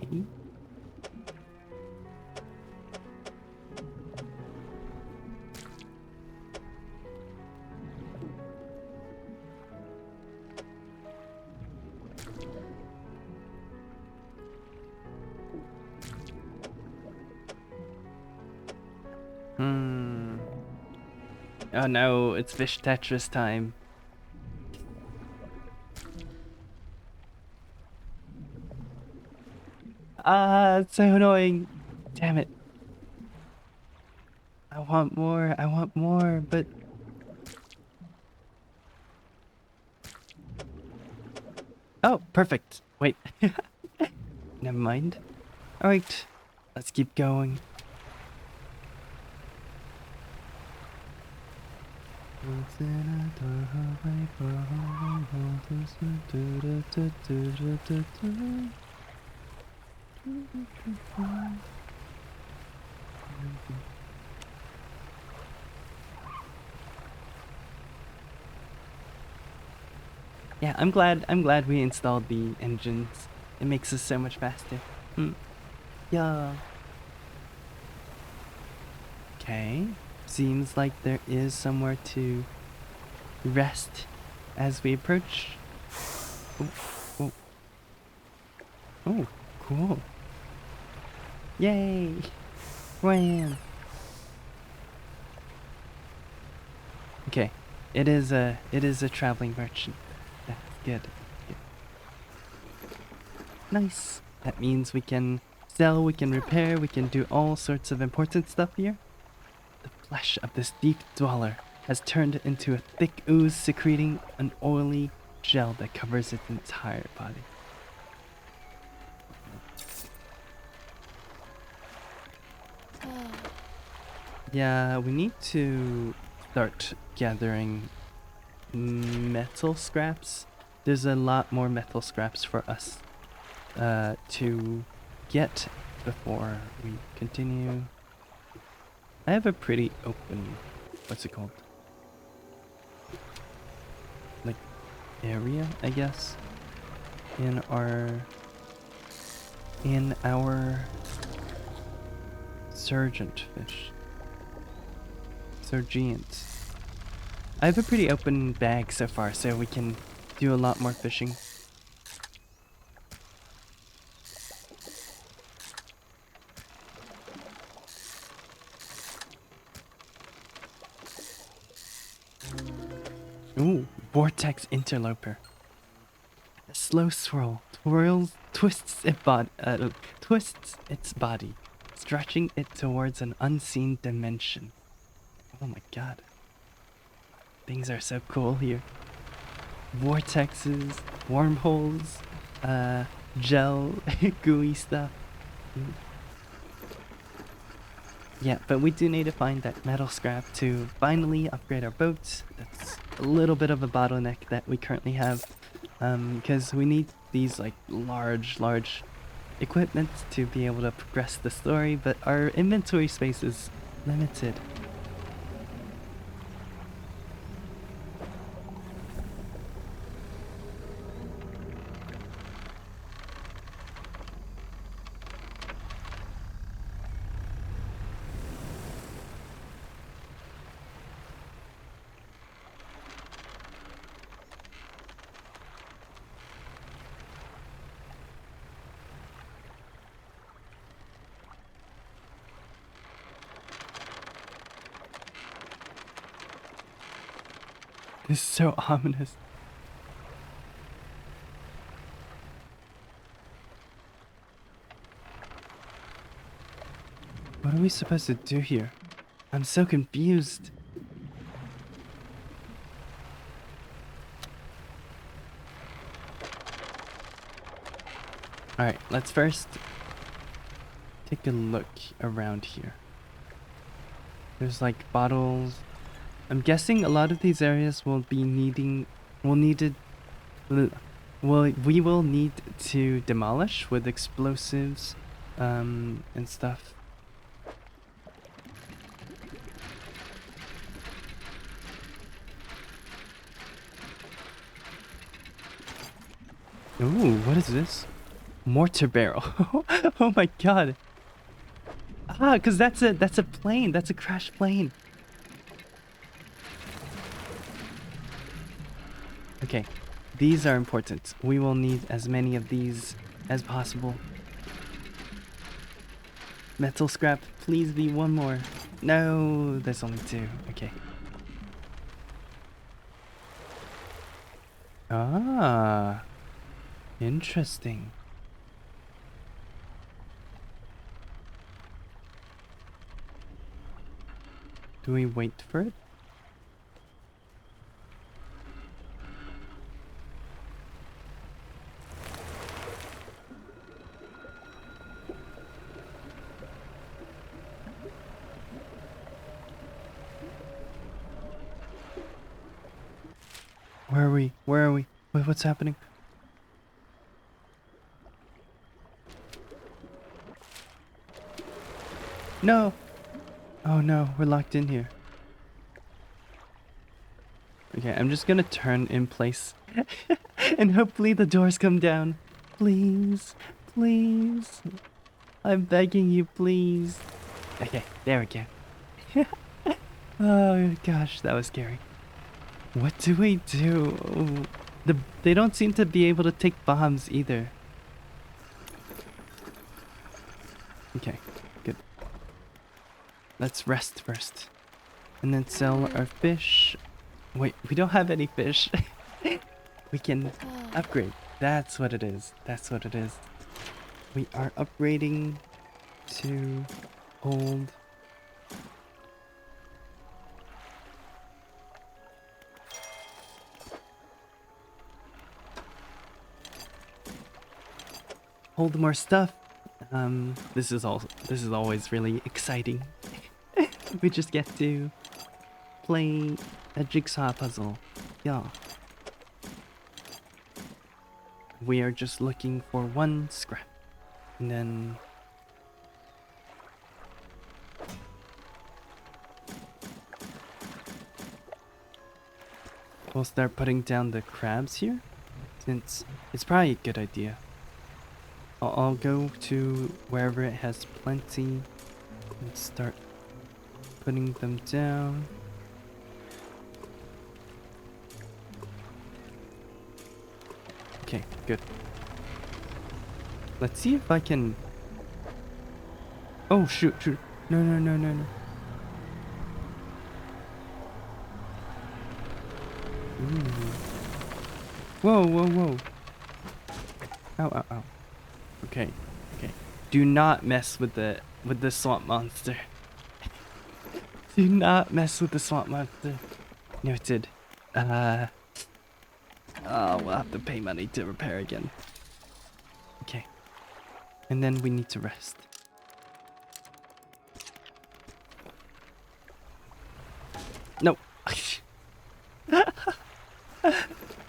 [SPEAKER 1] Oh no, it's fish Tetris time. Ah, it's so annoying. Damn it. I want more, but... Oh, perfect. Wait. Never mind. Alright, let's keep going. Yeah, I'm glad we installed the engines. It makes us so much faster. Yeah. Okay. Seems like there is somewhere to rest as we approach. Oh, oh, oh, cool. Yay! Wham! Okay. It is a traveling merchant. That's good. Nice. That means we can sell, we can repair, we can do all sorts of important stuff here. The flesh of this deep dweller has turned into a thick ooze secreting an oily gel that covers its entire body. Yeah, we need to start gathering metal scraps. There's a lot more metal scraps for us to get before we continue. I have a pretty open, what's it called? Like area, I guess, in our sergeant fish. Sergeant. I have a pretty open bag so far, so we can do a lot more fishing. Ooh, vortex interloper. A slow swirl twists its body, stretching it towards an unseen dimension. Oh my god. Things are so cool here. Vortexes, wormholes, gel, gooey stuff. Yeah, but we do need to find that metal scrap to finally upgrade our boats. That's a little bit of a bottleneck that we currently have, because we need these like large equipment to be able to progress the story, but our inventory space is limited. This is so ominous. What are we supposed to do here? I'm so confused. Alright, let's first take a look around here. There's like bottles. I'm guessing a lot of these areas will be we will need to demolish with explosives and stuff. Ooh, what is this? Mortar barrel. Oh my god. Ah, because that's a plane. That's a crashed plane. Okay, these are important. We will need as many of these as possible. Metal scrap, please be one more. No, there's only two. Okay. Ah, interesting. Do we wait for it? Where are we? Where are we? Wait, what's happening? No! Oh no, we're locked in here. Okay, I'm just gonna turn in place. And hopefully the doors come down. Please. Please. I'm begging you, please. Okay, there we go. Oh gosh, that was scary. What do we do? They don't seem to be able to take bombs either. Okay, good. Let's rest first. And then sell our fish. Wait, we don't have any fish. We can upgrade. That's what it is. That's what it is. We are upgrading to hold. Hold more stuff. This is always really exciting. We just get to play a jigsaw puzzle. Yeah. We are just looking for one scrap. And then we'll start putting down the crabs here, since it's probably a good idea. I'll go to wherever it has plenty and start putting them down. Okay, good. Let's see if I can... Oh, shoot. No. Ooh. Whoa. Ow. Okay. Do not mess with the swamp monster. Do not mess with the swamp monster. Noted. Oh, we'll have to pay money to repair again. Okay. And then we need to rest. No.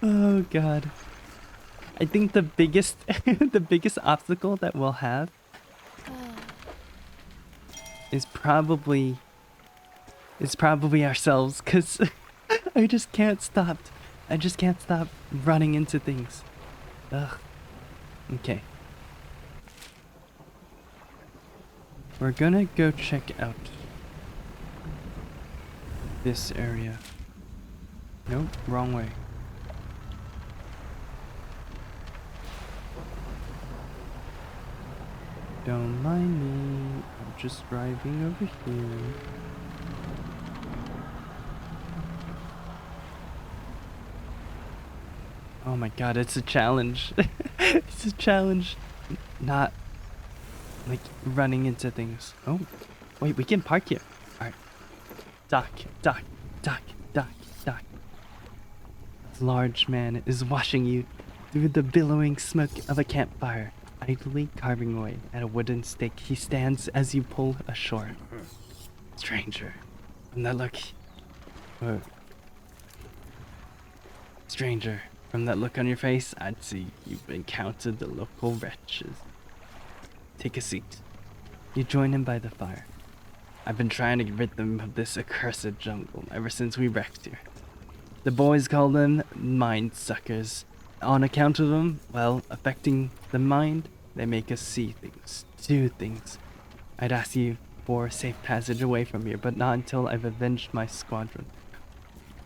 [SPEAKER 1] Oh god. I think the biggest the biggest obstacle that we'll have is probably ourselves, cuz I just can't stop running into things. Ugh. Okay. We're gonna go check out this area. Nope, wrong way. Don't mind me, I'm just driving over here. Oh my god, it's a challenge. It's a challenge. Not like running into things. Oh, wait, we can park here. Alright. Dock. Large man is watching you through the billowing smoke of a campfire. Idly carving away at a wooden stake, he stands as you pull ashore. Stranger, from that look... Whoa. Stranger, from that look on your face, I'd see you've encountered the local wretches. Take a seat. You join him by the fire. I've been trying to rid them of this accursed jungle ever since we wrecked here. The boys call them mind suckers. On account of them, well, affecting the mind, they make us see things, do things. I'd ask you for safe passage away from here, but not until I've avenged my squadron.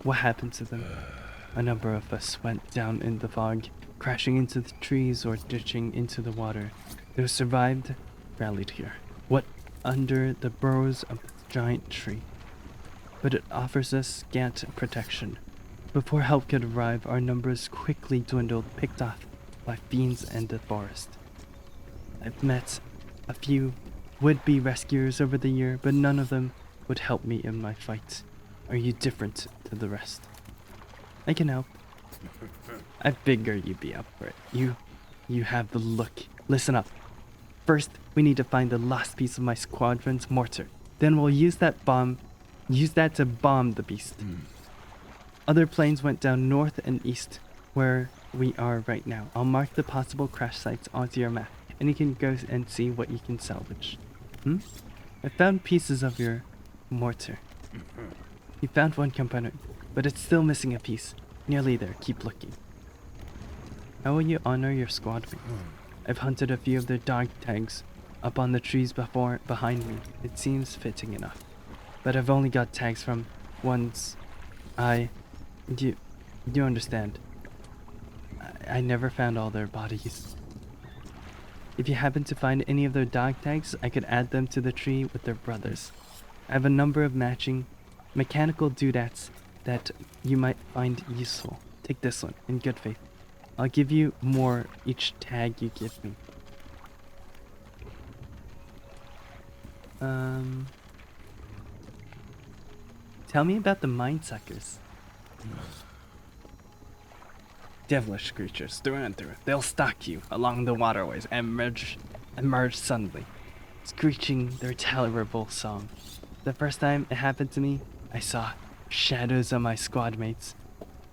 [SPEAKER 1] What happened to them? A number of us went down in the fog, crashing into the trees or ditching into the water. Those survived rallied here. What under the burrows of this giant tree? But it offers us scant protection. Before help could arrive, our numbers quickly dwindled, picked off by fiends and the forest. I've met a few would-be rescuers over the year, but none of them would help me in my fight? Are you different to the rest? I can help. I figure you'd be up for it. You have the look. Listen up. First, we need to find the last piece of my squadron's mortar. Then we'll use that to bomb the beast. Other planes went down north and east, where we are right now. I'll mark the possible crash sites onto your map, and you can go and see what you can salvage. I found pieces of your mortar. You found one component, but it's still missing a piece. Nearly there. Keep looking. How will you honor your squadron? I've hunted a few of their dog tags up on the trees behind me. It seems fitting enough. But I've only got tags from ones you understand. I never found all their bodies. If you happen to find any of their dog tags, I could add them to the tree with their brothers. I have a number of matching mechanical doodads that you might find useful. Take this one, in good faith. I'll give you more each tag you give me. Tell me about the mine suckers. Devilish creatures through and through. They'll stalk you along the waterways and emerge suddenly, screeching their terrible song. The first time it happened to me, I saw shadows of my squad mates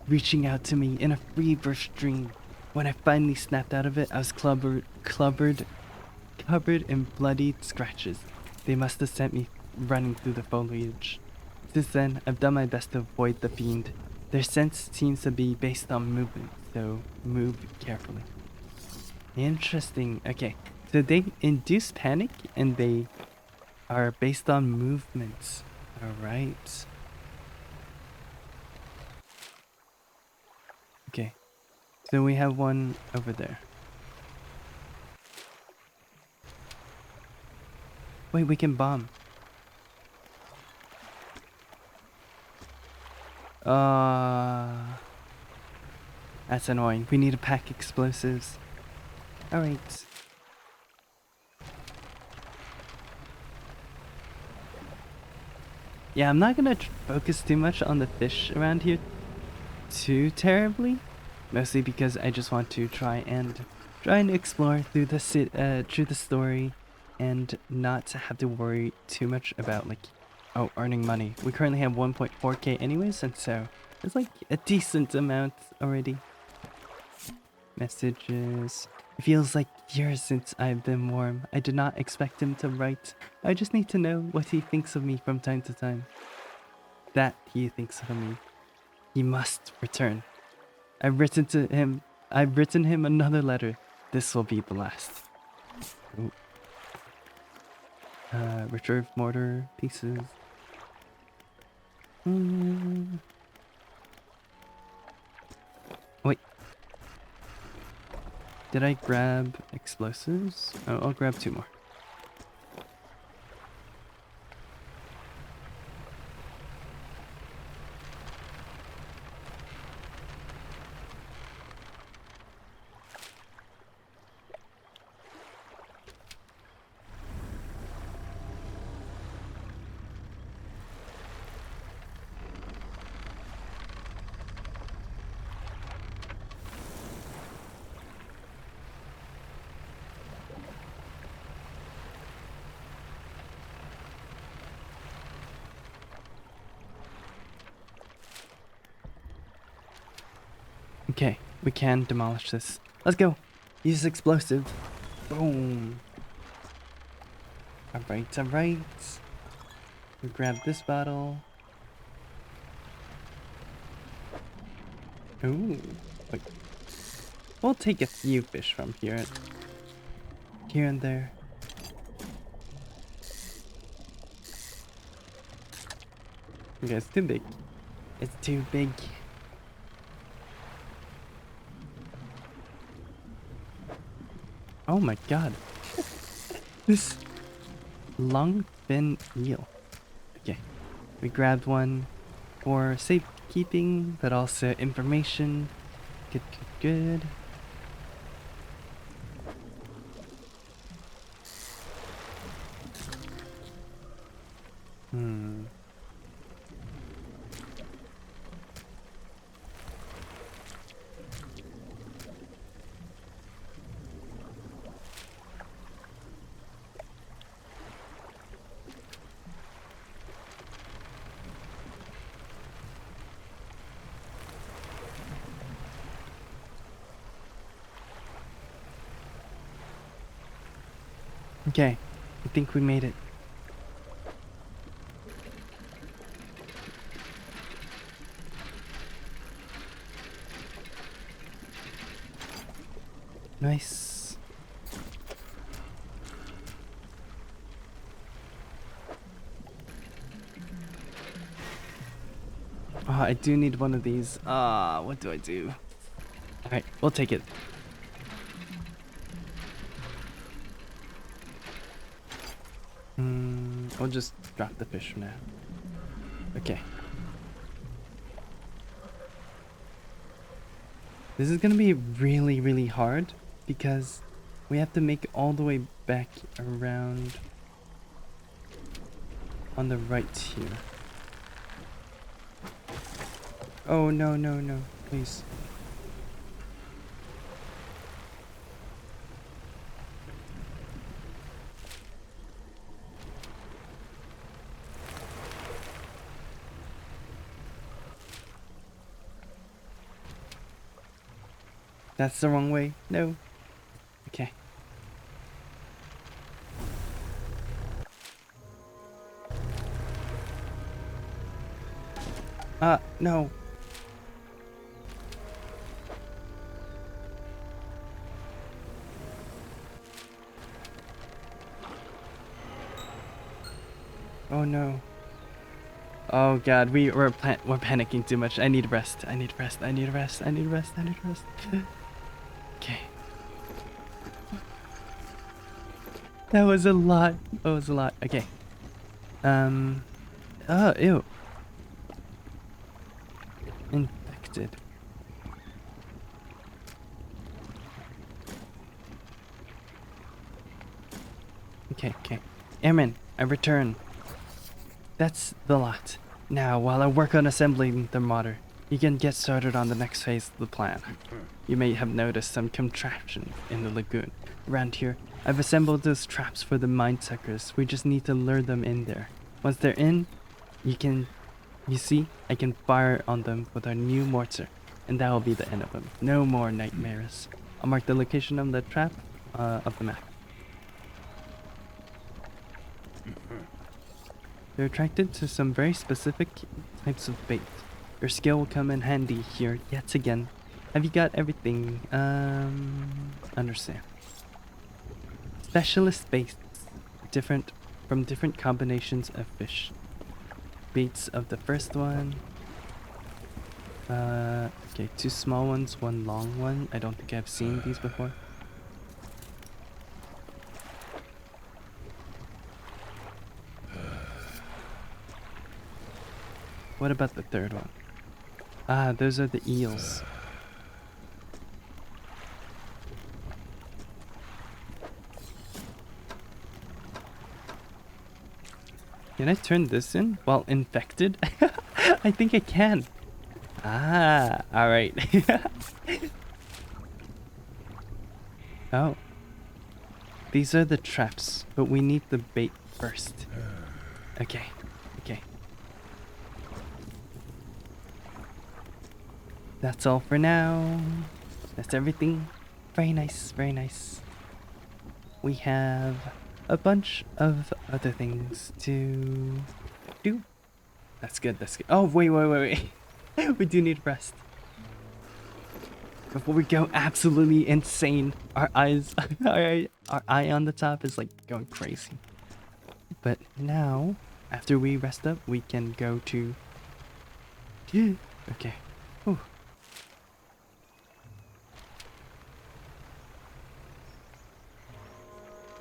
[SPEAKER 1] reaching out to me in a feverish dream. When I finally snapped out of it, I was covered in bloody scratches. They must have sent me running through the foliage. Since then, I've done my best to avoid the fiend. Their sense seems to be based on movement, so move carefully. Interesting. Okay, so they induce panic and they are based on movements. Alright. Okay, so we have one over there. Wait, we can bomb. That's annoying. We need to pack explosives. Alright. Yeah, I'm not gonna focus too much on the fish around here too terribly. Mostly because I just want to try and explore through the story and not have to worry too much about earning money. We currently have 1.4k anyways, and so it's like a decent amount already. Messages. It feels like years since I've been warm. I did not expect him to write. I just need to know what he thinks of me from time to time. That he thinks of me. He must return. I've written him another letter. This will be the last. Ooh. Retrieve mortar pieces. Wait. Did I grab explosives? Oh, I'll grab 2 more. Okay, we can demolish this. Let's go. Use explosive. Boom. Alright, alright. We grab this bottle. Ooh. Wait. We'll take a few fish from here and there. Okay, it's too big. It's too big. Oh my god. This long fin eel. Okay. We grabbed one for safekeeping, but also information. Good, good, good. Hmm. Okay, I think we made it. Nice. Oh, I do need one of these. What do I do? Alright, we'll take it. I'll just drop the fish for now. Okay. This is gonna be really, really hard because we have to make it all the way back around on the right here. Oh, no, no, no, please. That's the wrong way. No. Okay. No. Oh no. Oh god, we're panicking too much. I need rest. I need rest. I need rest. I need rest. I need rest. Okay. That was a lot. That was a lot. Okay. Oh, ew. Infected. Okay, okay. Airman, I return. That's the lot. Now, while I work on assembling the motor, you can get started on the next phase of the plan. You may have noticed some contraption in the lagoon. Around here, I've assembled those traps for the mine suckers. We just need to lure them in there. Once they're in, you see, I can fire on them with our new mortar. And that will be the end of them. No more nightmares. I'll mark the location of the trap of the map. They're attracted to some very specific types of bait. Your skill will come in handy here yet again. Have you got everything? Understand. Specialist baits, different from different combinations of fish. Baits of the first one. Okay, 2 small ones, 1 long one. I don't think I've seen these before. What about the third one? Ah, those are the eels. Can I turn this in while infected? I think I can. Ah, alright. Oh. These are the traps, but we need the bait first. Okay, okay. That's all for now. That's everything. Very nice, very nice. We have a bunch of other things to do. That's good, that's good. Oh, wait. We do need rest. Before we go absolutely insane, our eyes, our eye on the top is like going crazy. But now, after we rest up, we can go to... Okay. Whew.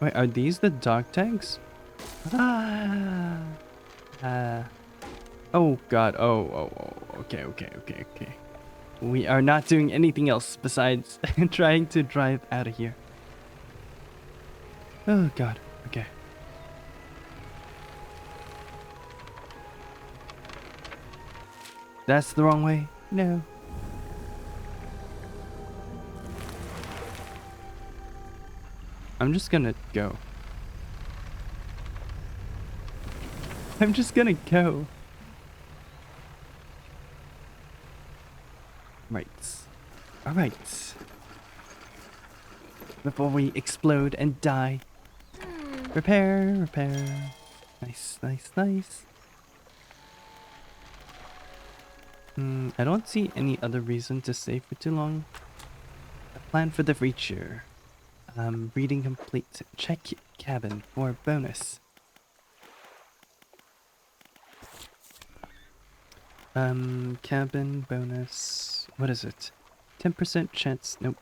[SPEAKER 1] Wait, are these the dog tags? Ah. Oh god. Oh. Okay. We are not doing anything else besides trying to drive out of here. Oh god. Okay. That's the wrong way. No. I'm just gonna go. I'm just gonna go. Right. Alright. Before we explode and die. Repair, repair. Nice, nice, nice. I don't see any other reason to stay for too long. A plan for the future. Reading complete. Check cabin for bonus. Cabin bonus. What is it? 10% chance. Nope.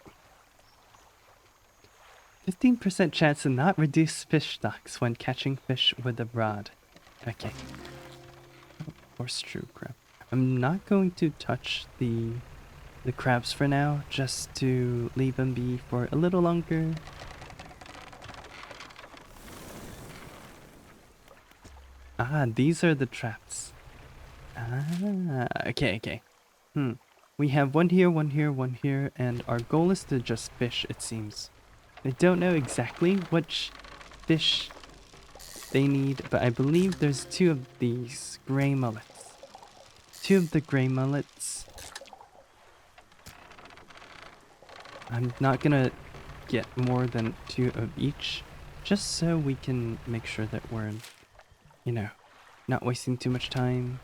[SPEAKER 1] 15% chance to not reduce fish stocks when catching fish with a rod. Okay. Horse true crab. I'm not going to touch the crabs for now, just to leave them be for a little longer. Ah, these are the traps. Ah, okay, okay. We have one here, one here, one here, and our goal is to just fish, it seems. I don't know exactly which fish they need, but I believe there's 2 of these gray mullets. 2 of the gray mullets. I'm not gonna get more than 2 of each, just so we can make sure that we're, you know, not wasting too much time.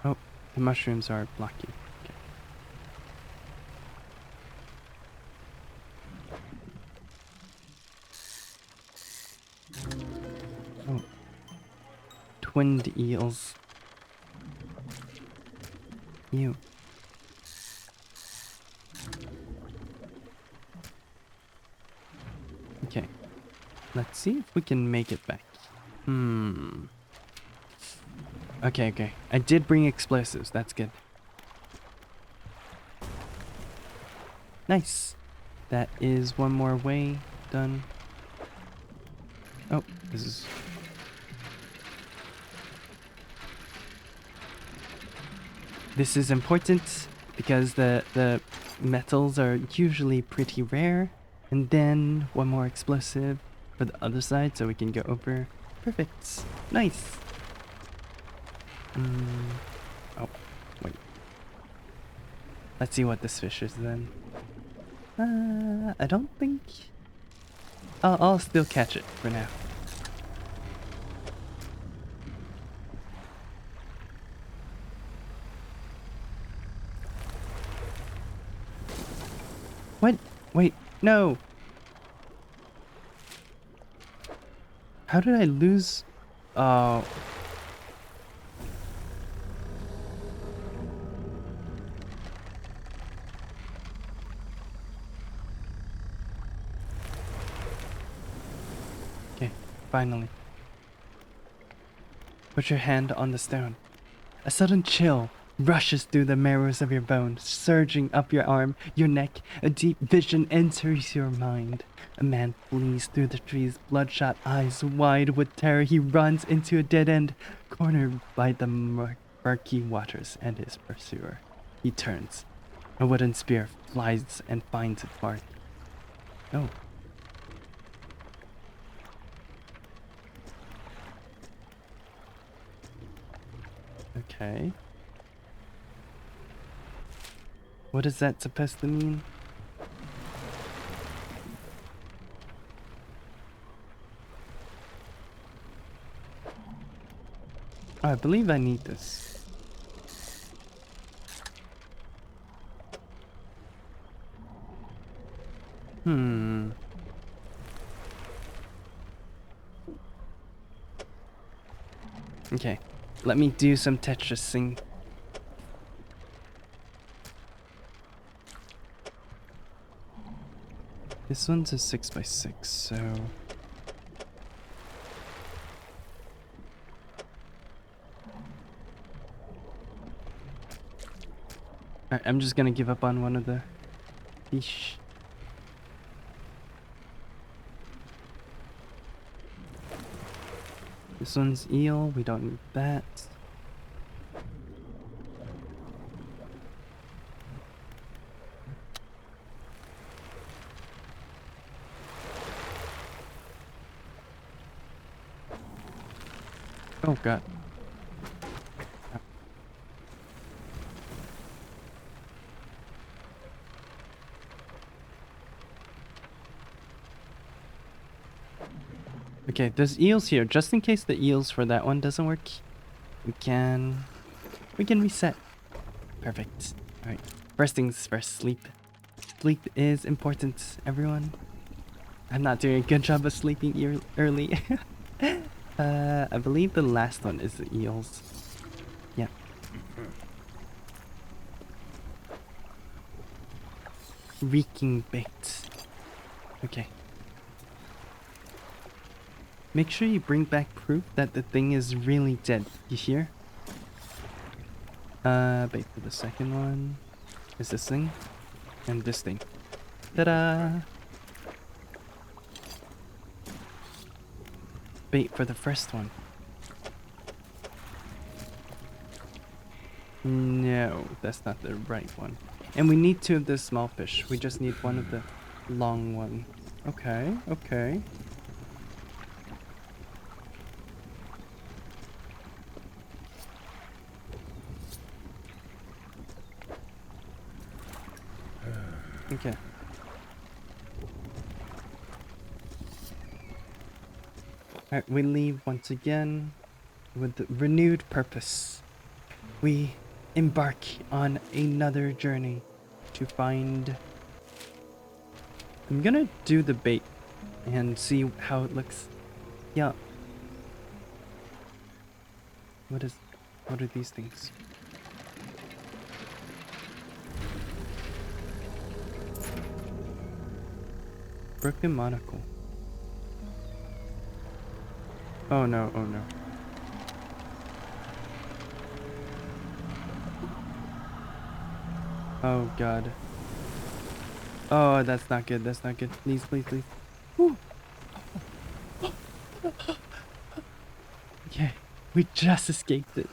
[SPEAKER 1] Oh, the mushrooms are blocking. Okay. Oh. Twinned eels. Ew. Okay. Let's see if we can make it back. Okay, okay. I did bring explosives. That's good. Nice. That is one more way. Done. Oh, this is... This is important because the metals are usually pretty rare. And then one more explosive for the other side so we can go over. Perfect. Nice. Oh, wait. Let's see what this fish is then. I don't think... I'll still catch it for now. What? Wait, no! How did I lose... Oh... Okay, finally. Put your hand on the stone. A sudden chill rushes through the marrows of your bones, surging up your arm, your neck. A deep vision enters your mind. A man flees through the trees, bloodshot eyes wide with terror. He runs into a dead end, cornered by the murky waters and his pursuer. He turns. A wooden spear flies and finds its mark. Oh. Okay. What is that supposed to mean? Oh, I believe I need this. Okay, let me do some Tetrising. This one's a 6x6, so... Alright, I'm just gonna give up on one of the fish. This one's eel. We don't need that. Oh god. Okay, there's eels here. Just in case the eels for that one doesn't work, we can reset. Perfect. All right. First things first. Sleep. Sleep is important, everyone. I'm not doing a good job of sleeping early. I believe the last one is the eels. Yeah. Reeking bait. Okay. Make sure you bring back proof that the thing is really dead. You hear? Bait for the second one is this thing and this thing. Ta-da! Bait for the first one. No, that's not the right one. And we need 2 of the small fish. We just need 1 of the long one. Okay, okay. Okay. Alright, we leave once again with renewed purpose. We embark on another journey to find... I'm gonna do the bait and see how it looks. Yeah. What are these things? Broken monocle. Oh no, oh no. Oh god. Oh, that's not good, that's not good. Please, please, please. Whew. Okay, we just escaped it.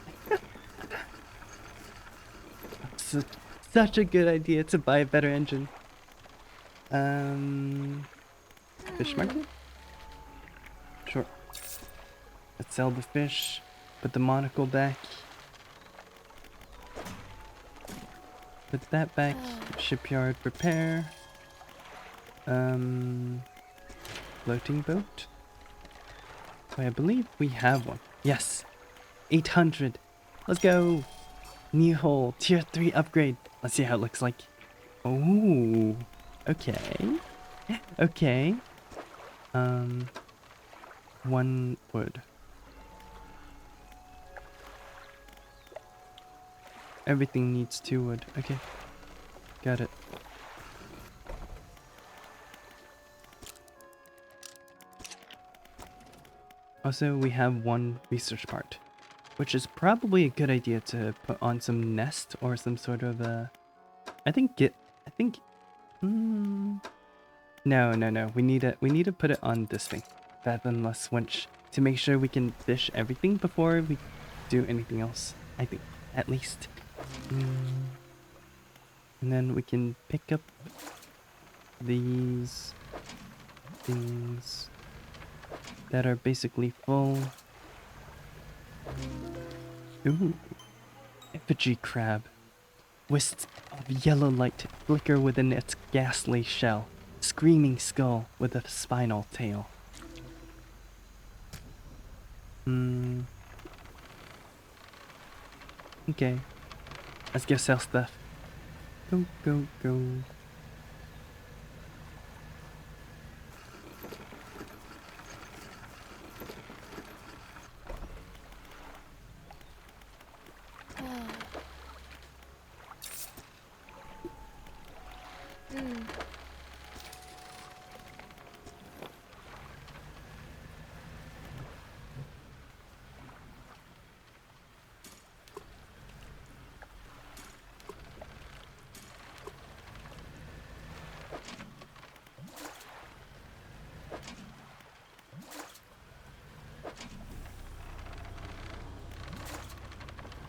[SPEAKER 1] Such a good idea to buy a better engine. Fish market? Sure. Let's sell the fish. Put the monocle back. Put that back. Shipyard repair. Floating boat. So I believe we have one. Yes. 800. Let's go. New hull. Tier 3 upgrade. Let's see how it looks like. Oh. Okay. Okay. 1 wood. Everything needs 2 wood. Okay. Got it. Also, we have 1 research part, which is probably a good idea to put on some nest or some sort of a... No. We need to put it on this thing. Fathomless winch to make sure we can fish everything before we do anything else. I think, at least. And then we can pick up these things that are basically full. Ooh. Effigy crab. Wisps of yellow light flicker within its ghastly shell. Screaming skull with a spinal tail. Okay. Let's go sell stuff. Go, go, go.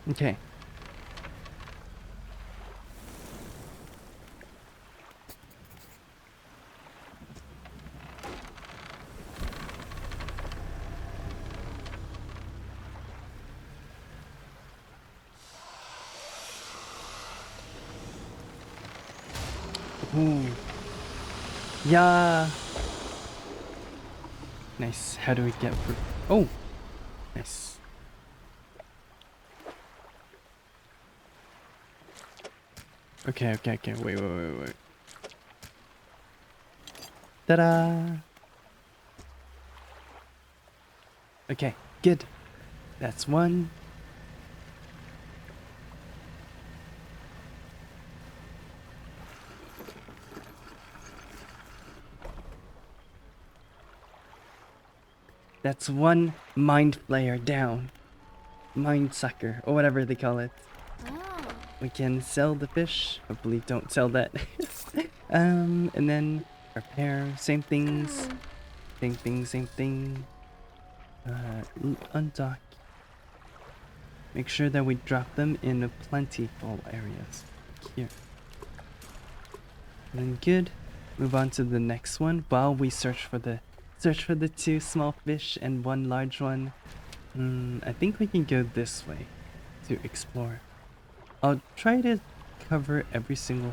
[SPEAKER 1] Okay. Ooh. Yeah. Nice. How do we get through? Oh. Nice. Okay, okay, okay. Wait. Ta-da! Okay, good. That's one. That's one mind flayer down. Mind sucker, or whatever they call it.
[SPEAKER 2] Oh.
[SPEAKER 1] We can sell the fish. Hopefully don't sell that. And then repair. Same things. Same thing. Undock. Make sure that we drop them in a plentiful areas. Here. And then good. Move on to the next one while we search for the two small fish and one large one. I think we can go this way to explore. I'll try to cover every single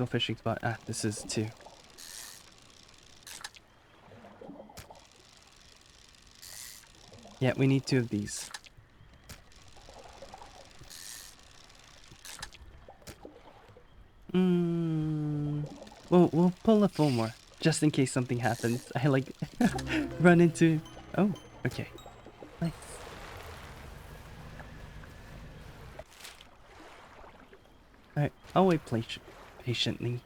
[SPEAKER 1] fishing spot. Ah, this is two. Yeah, we need two of these. We'll pull a full more just in case something happens. I like run into. Oh, okay. Nice. Alright, I'll wait patiently.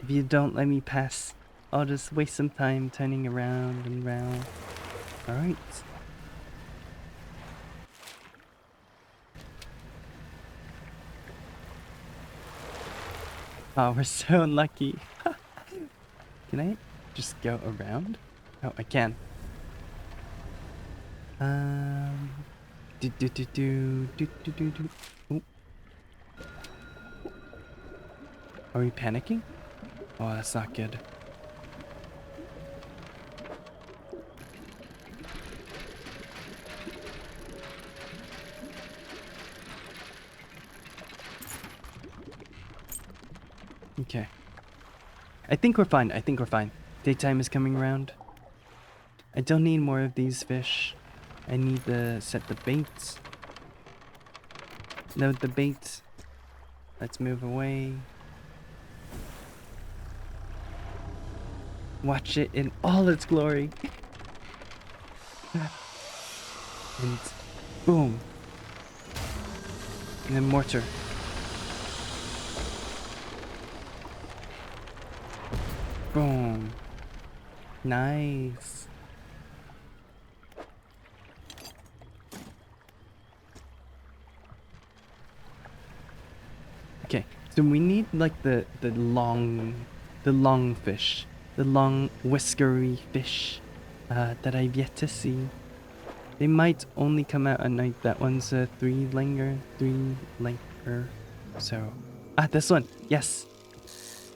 [SPEAKER 1] If you don't let me pass, I'll just waste some time turning around and round. Alright. Oh, we're so unlucky. Can I just go around? Oh, I can. Ooh. Are we panicking? Oh, that's not good. Okay. I think we're fine. Daytime is coming around. I don't need more of these fish. I need to set the baits. Load the baits. Let's move away. Watch it in all its glory. And boom. And then mortar. Boom. Nice. Okay, so we need like the long fish, the long whiskery fish that I've yet to see. They might only come out at night. That one's a three linger. So, this one, yes.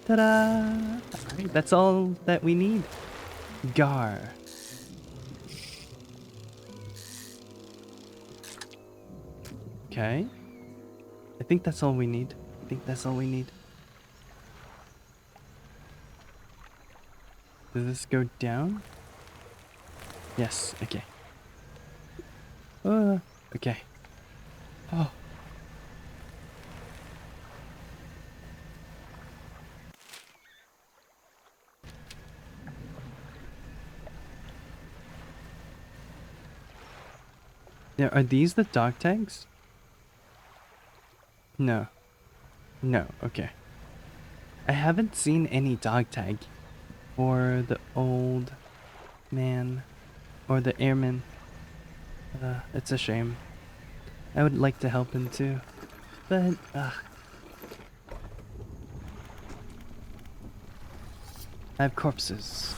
[SPEAKER 1] Ta-da! Alright, that's all that we need. Gar. Okay. I think that's all we need. Does this go down? Yes, okay. Okay. Oh. Now, are these the dog tags? No. No, okay. I haven't seen any dog tag for the old man or the airman. It's a shame. I would like to help him too, but I have corpses.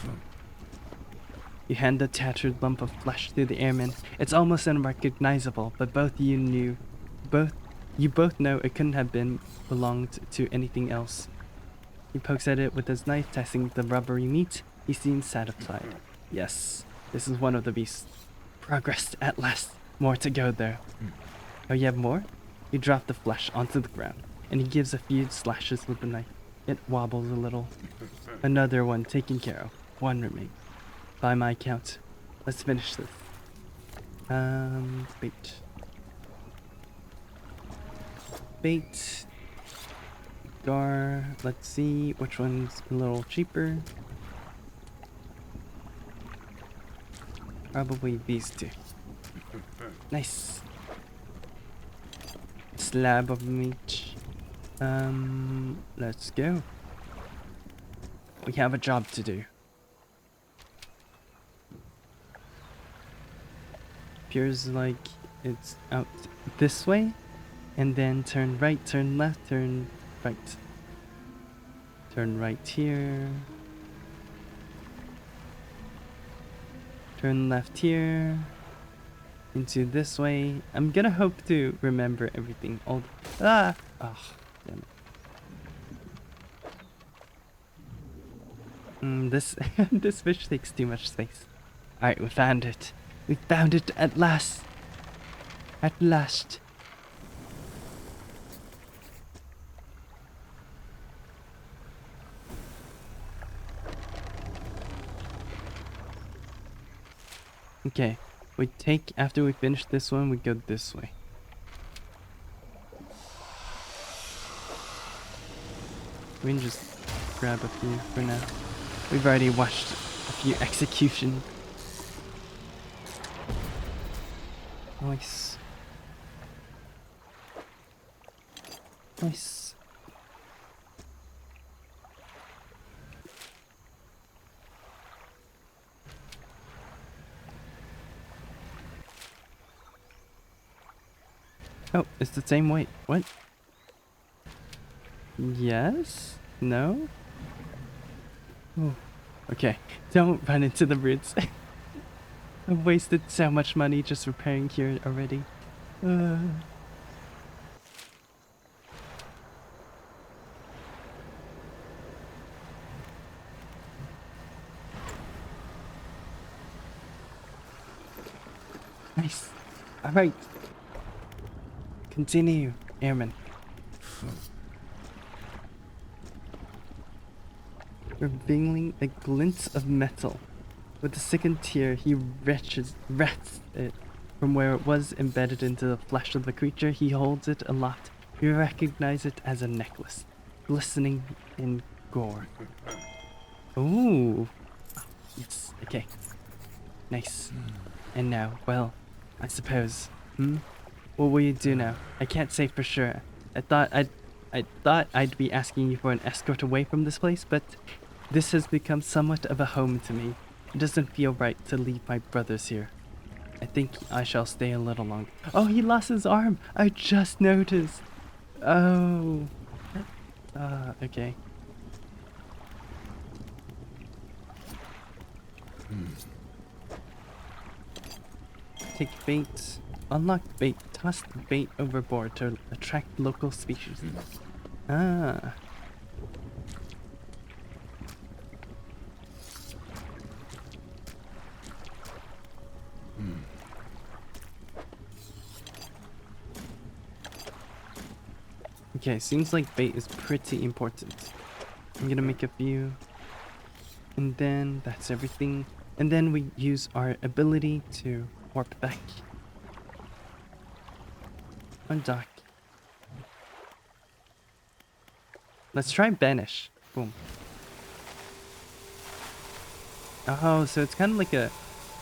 [SPEAKER 1] You hand the tattered lump of flesh to the airman. It's almost unrecognizable, but you both know it couldn't have belonged to anything else. He pokes at it with his knife, testing the rubbery meat. He seems satisfied. Yes, this is one of the beasts. Progress at last. More to go there. Oh, you have more? You drop the flesh onto the ground, and he gives a few slashes with the knife. It wobbles a little. Another one taken care of. One remains. By my count. Let's finish this. Bait. Bait. Gar. Let's see which one's a little cheaper. Probably these two. Nice. Slab of meat. Let's go. We have a job to do. Appears like it's out this way, and then turn right, turn left, turn right. Turn right here. Turn left here. Into this way. I'm gonna hope to remember everything. Oh, damn it. This this fish takes too much space. Alright, we found it. We found it at last. At last. Okay. After we finish this one, we go this way. We can just grab a few for now. We've already watched a few executions. Nice. Nice. Oh, it's the same weight. What? Yes? No? Oh. Okay. Don't run into the roots. I've wasted so much money just repairing here already. Nice. Alright. Continue, airman. Revealing a glint of metal. With the second tear, he wrests it from where it was embedded into the flesh of the creature. He holds it aloft. You recognize it as a necklace, glistening in gore. Ooh. Yes, okay. Nice. And now, well, I suppose. What will you do now? I can't say for sure. I thought I'd be asking you for an escort away from this place, but this has become somewhat of a home to me. It doesn't feel right to leave my brothers here. I think I shall stay a little longer. Oh, he lost his arm! I just noticed! Oh. Okay. Take bait. Unlock bait. Toss the bait overboard to attract local species. Ah. Okay, seems like bait is pretty important. I'm gonna make a few. And then that's everything. And then we use our ability to warp back. Undock. Let's try banish. Boom. Oh, so it's kind of like a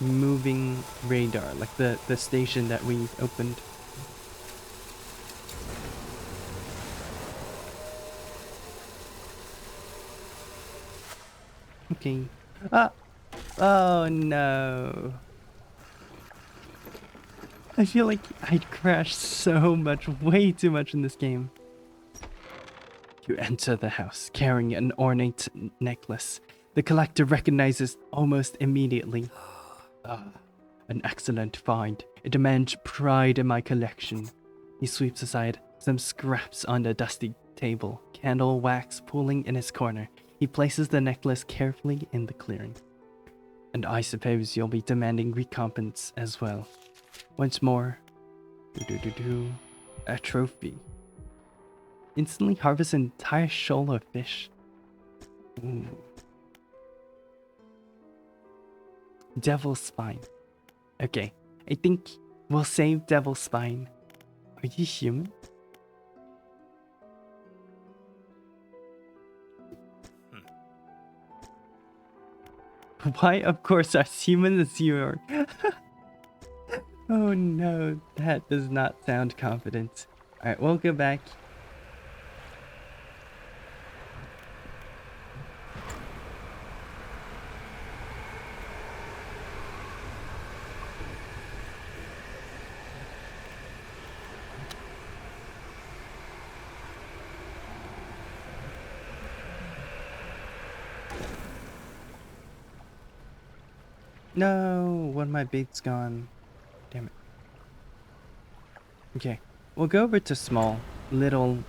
[SPEAKER 1] moving radar, like the station that we opened. Okay. Ah! Oh no. I feel like I'd crashed so much, way too much in this game. You enter the house carrying an ornate necklace. The collector recognizes almost immediately. Ah, an excellent find. It demands pride in my collection. He sweeps aside some scraps on the dusty table, candle wax pooling in his corner. He places the necklace carefully in the clearing. And I suppose you'll be demanding recompense as well. Once more, a trophy. Instantly harvest an entire shoal of fish. Ooh. Devil's spine. Okay, I think we'll save Devil's spine. Are you human? Why, of course, as human as you are. Oh no, that does not sound confident. Alright, we'll go back. No, one of my bait's gone. Damn it. Okay, we'll go over to small, little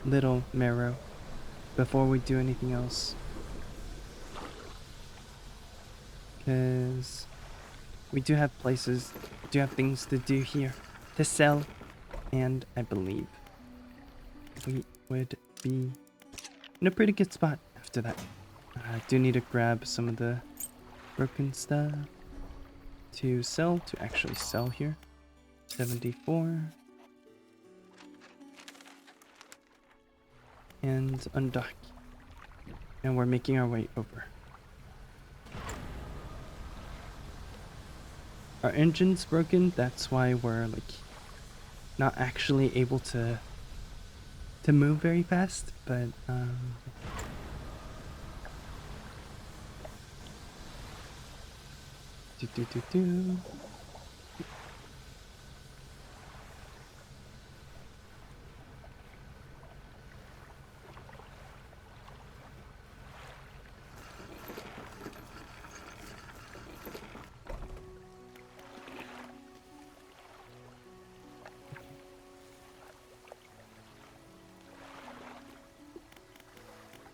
[SPEAKER 1] marrow before we do anything else. Because we do have places, do have things to do here, to sell, and I believe we would be in a pretty good spot after that. I do need to grab some of the broken stuff to sell, to actually sell here. 74. And undock. And we're making our way over. Our engine's broken, that's why we're like not actually able to move very fast, but do.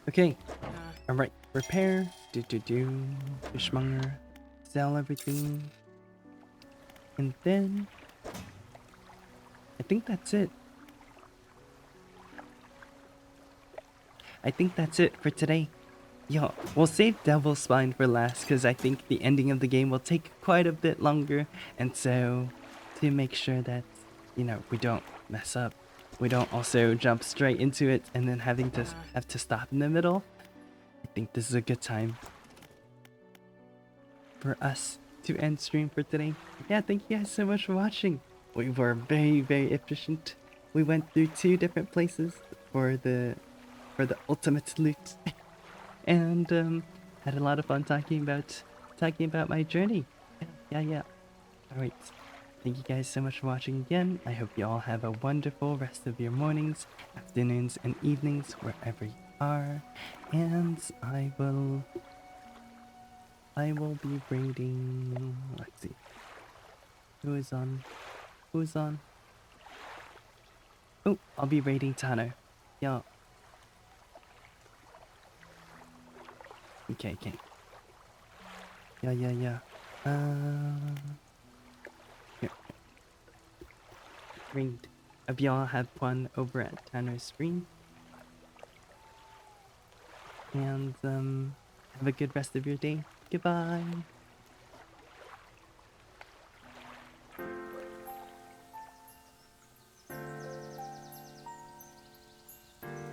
[SPEAKER 1] Okay, alright, repair, fishmonger, sell everything, and then I think that's it. I think that's it for today. Yo, we'll save Devil's Spine for last because I think the ending of the game will take quite a bit longer, and so to make sure that, you know, we don't mess up, we don't also jump straight into it and then have to stop in the middle. I think this is a good time for us to end stream for today. Yeah, thank you guys so much for watching. We were very efficient. We went through 2 different places for the ultimate loot, and had a lot of fun talking about my journey. Yeah. All right. Thank you guys so much for watching again. I hope you all have a wonderful rest of your mornings, afternoons, and evenings wherever you are. And I will be raiding. Let's see. Who is on? Oh, I'll be raiding Tano. Yeah. Okay. Yeah. Here. Ringed. Hope y'all have fun over at Tanner's stream. And have a good rest of your day. Goodbye.